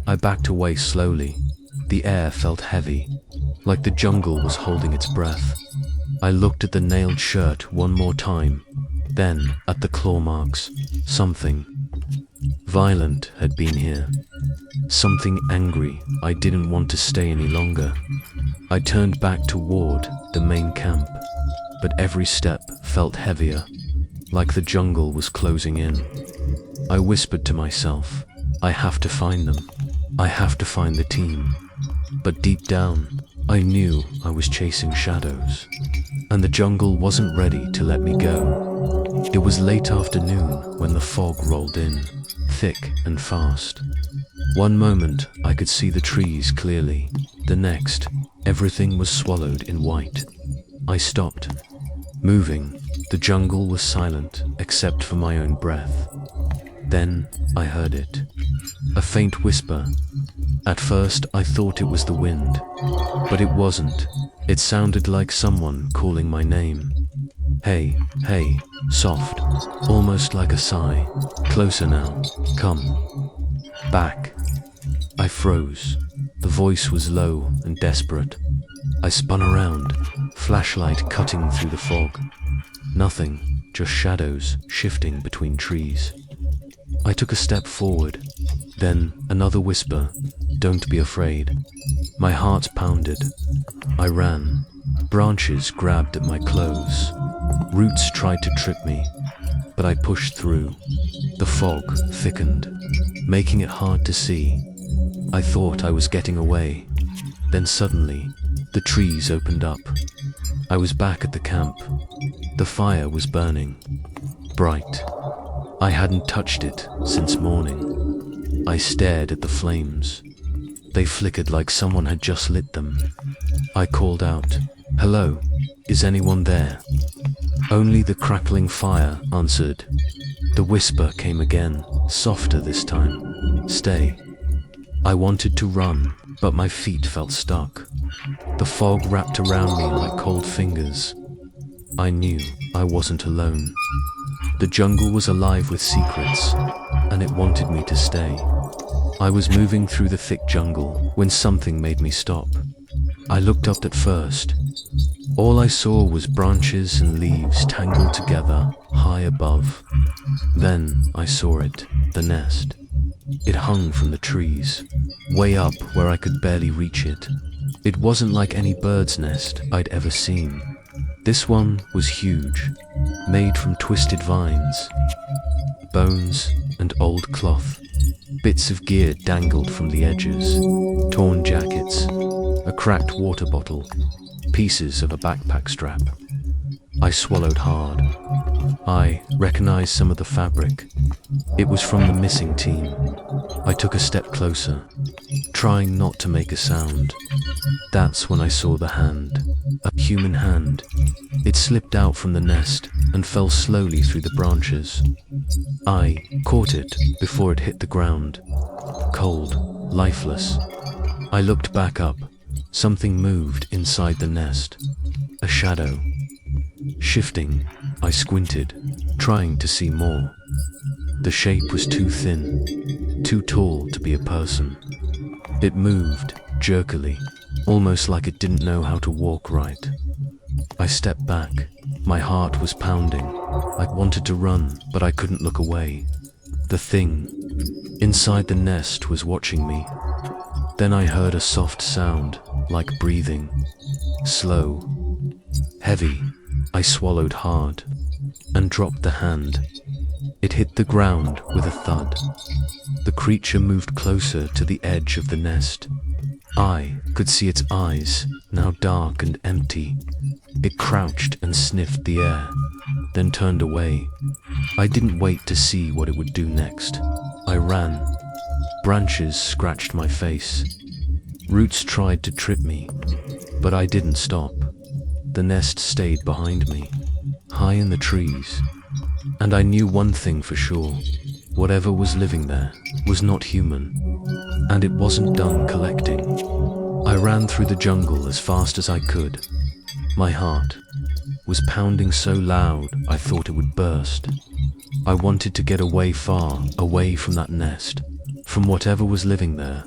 I backed away slowly. The air felt heavy, like the jungle was holding its breath. I looked at the nailed shirt one more time, then at the claw marks. Something violent had been here. Something angry. I didn't want to stay any longer. I turned back toward the main camp, but every step felt heavier, like the jungle was closing in. I whispered to myself, I have to find them. I have to find the team. But deep down, I knew I was chasing shadows, and the jungle wasn't ready to let me go. It was late afternoon when the fog rolled in, thick and fast. One moment I could see the trees clearly. The next, everything was swallowed in white. I stopped, moving, The jungle was silent except for my own breath. Then I heard it. A faint whisper. At first I thought it was the wind, but it wasn't. It sounded like someone calling my name. Hey, hey, soft, almost like a sigh. Closer now, come. Back. I froze. The voice was low and desperate. I spun around, flashlight cutting through the fog. Nothing, just shadows shifting between trees. I took a step forward, then another whisper, "Don't be afraid." My heart pounded. I ran. Branches grabbed at my clothes. Roots tried to trip me, but I pushed through. The fog thickened, making it hard to see. I thought I was getting away. Then suddenly, the trees opened up. I was back at the camp. The fire was burning, bright. I hadn't touched it since morning. I stared at the flames. They flickered like someone had just lit them. I called out, "Hello, is anyone there?" Only the crackling fire answered. The whisper came again, softer this time. "Stay." I wanted to run, but my feet felt stuck. The fog wrapped around me like cold fingers. I knew I wasn't alone. The jungle was alive with secrets, and it wanted me to stay. I was moving through the thick jungle when something made me stop. I looked up at first. All I saw was branches and leaves tangled together high above. Then I saw it, the nest. It hung from the trees, way up where I could barely reach it. It wasn't like any bird's nest I'd ever seen. This one was huge, made from twisted vines, bones and old cloth. Bits of gear dangled from the edges, torn jackets, a cracked water bottle, pieces of a backpack strap. I swallowed hard. I recognized some of the fabric. It was from the missing team. I took a step closer, trying not to make a sound. That's when I saw the hand, a human hand. It slipped out from the nest and fell slowly through the branches. I caught it before it hit the ground, cold, lifeless. I looked back up. Something moved inside the nest, a shadow. Shifting, I squinted, trying to see more. The shape was too thin, too tall to be a person. It moved, jerkily, almost like it didn't know how to walk right. I stepped back. My heart was pounding. I wanted to run, but I couldn't look away. The thing inside the nest was watching me. Then I heard a soft sound, like breathing. Slow, heavy. I swallowed hard and dropped the hand. It hit the ground with a thud. The creature moved closer to the edge of the nest. I could see its eyes, now dark and empty. It crouched and sniffed the air, then turned away. I didn't wait to see what it would do next. I ran. Branches scratched my face. Roots tried to trip me, but I didn't stop. The nest stayed behind me, high in the trees. And I knew one thing for sure. Whatever was living there was not human, and it wasn't done collecting. I ran through the jungle as fast as I could. My heart was pounding so loud I thought it would burst. I wanted to get away, far away from that nest, from whatever was living there.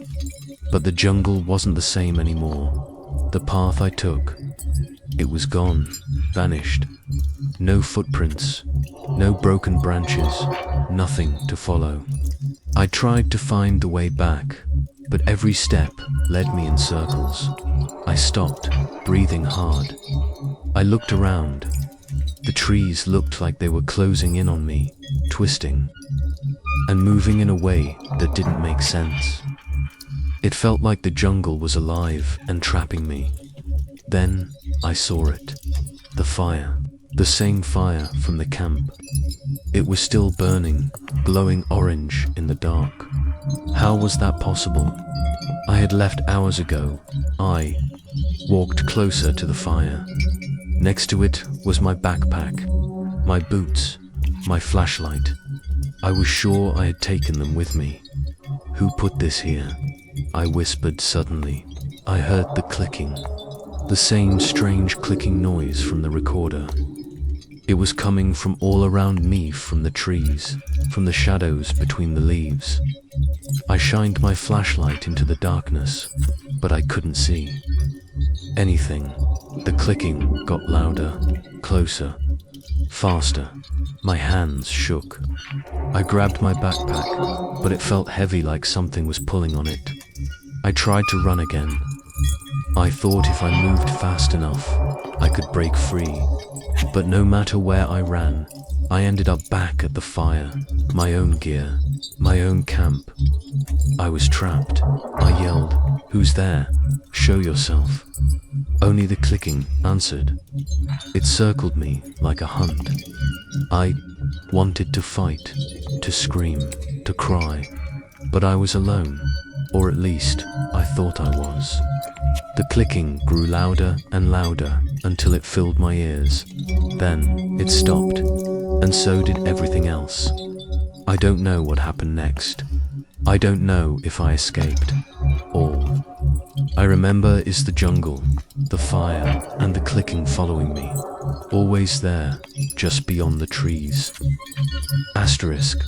But the jungle wasn't the same anymore. The path I took, it was gone, vanished. No footprints, no broken branches, nothing to follow. I tried to find the way back, but every step led me in circles. I stopped, breathing hard. I looked around. The trees looked like they were closing in on me, twisting, and moving in a way that didn't make sense. It felt like the jungle was alive and trapping me. Then I saw it. The fire. The same fire from the camp. It was still burning, glowing orange in the dark. How was that possible? I had left hours ago. I walked closer to the fire. Next to it was my backpack. My boots, my flashlight. I was sure I had taken them with me. Who put this here? I whispered suddenly. I heard the clicking, the same strange clicking noise from the recorder. It was coming from all around me, from the trees, from the shadows between the leaves. I shined my flashlight into the darkness, but I couldn't see anything. The clicking got louder, closer, faster. My hands shook. I grabbed my backpack, but it felt heavy, like something was pulling on it. I tried to run again. I thought if I moved fast enough, I could break free. But no matter where I ran, I ended up back at the fire, my own gear, my own camp. I was trapped. I yelled, "Who's there? Show yourself." Only the clicking answered. It circled me like a hunt. I wanted to fight, to scream, to cry, but I was alone, or at least I thought I was. The clicking grew louder and louder until it filled my ears. Then it stopped, and so did everything else. I don't know what happened next. I don't know if I escaped. All I remember is the jungle, the fire, and the clicking following me, always there, just beyond the trees. Asterisk.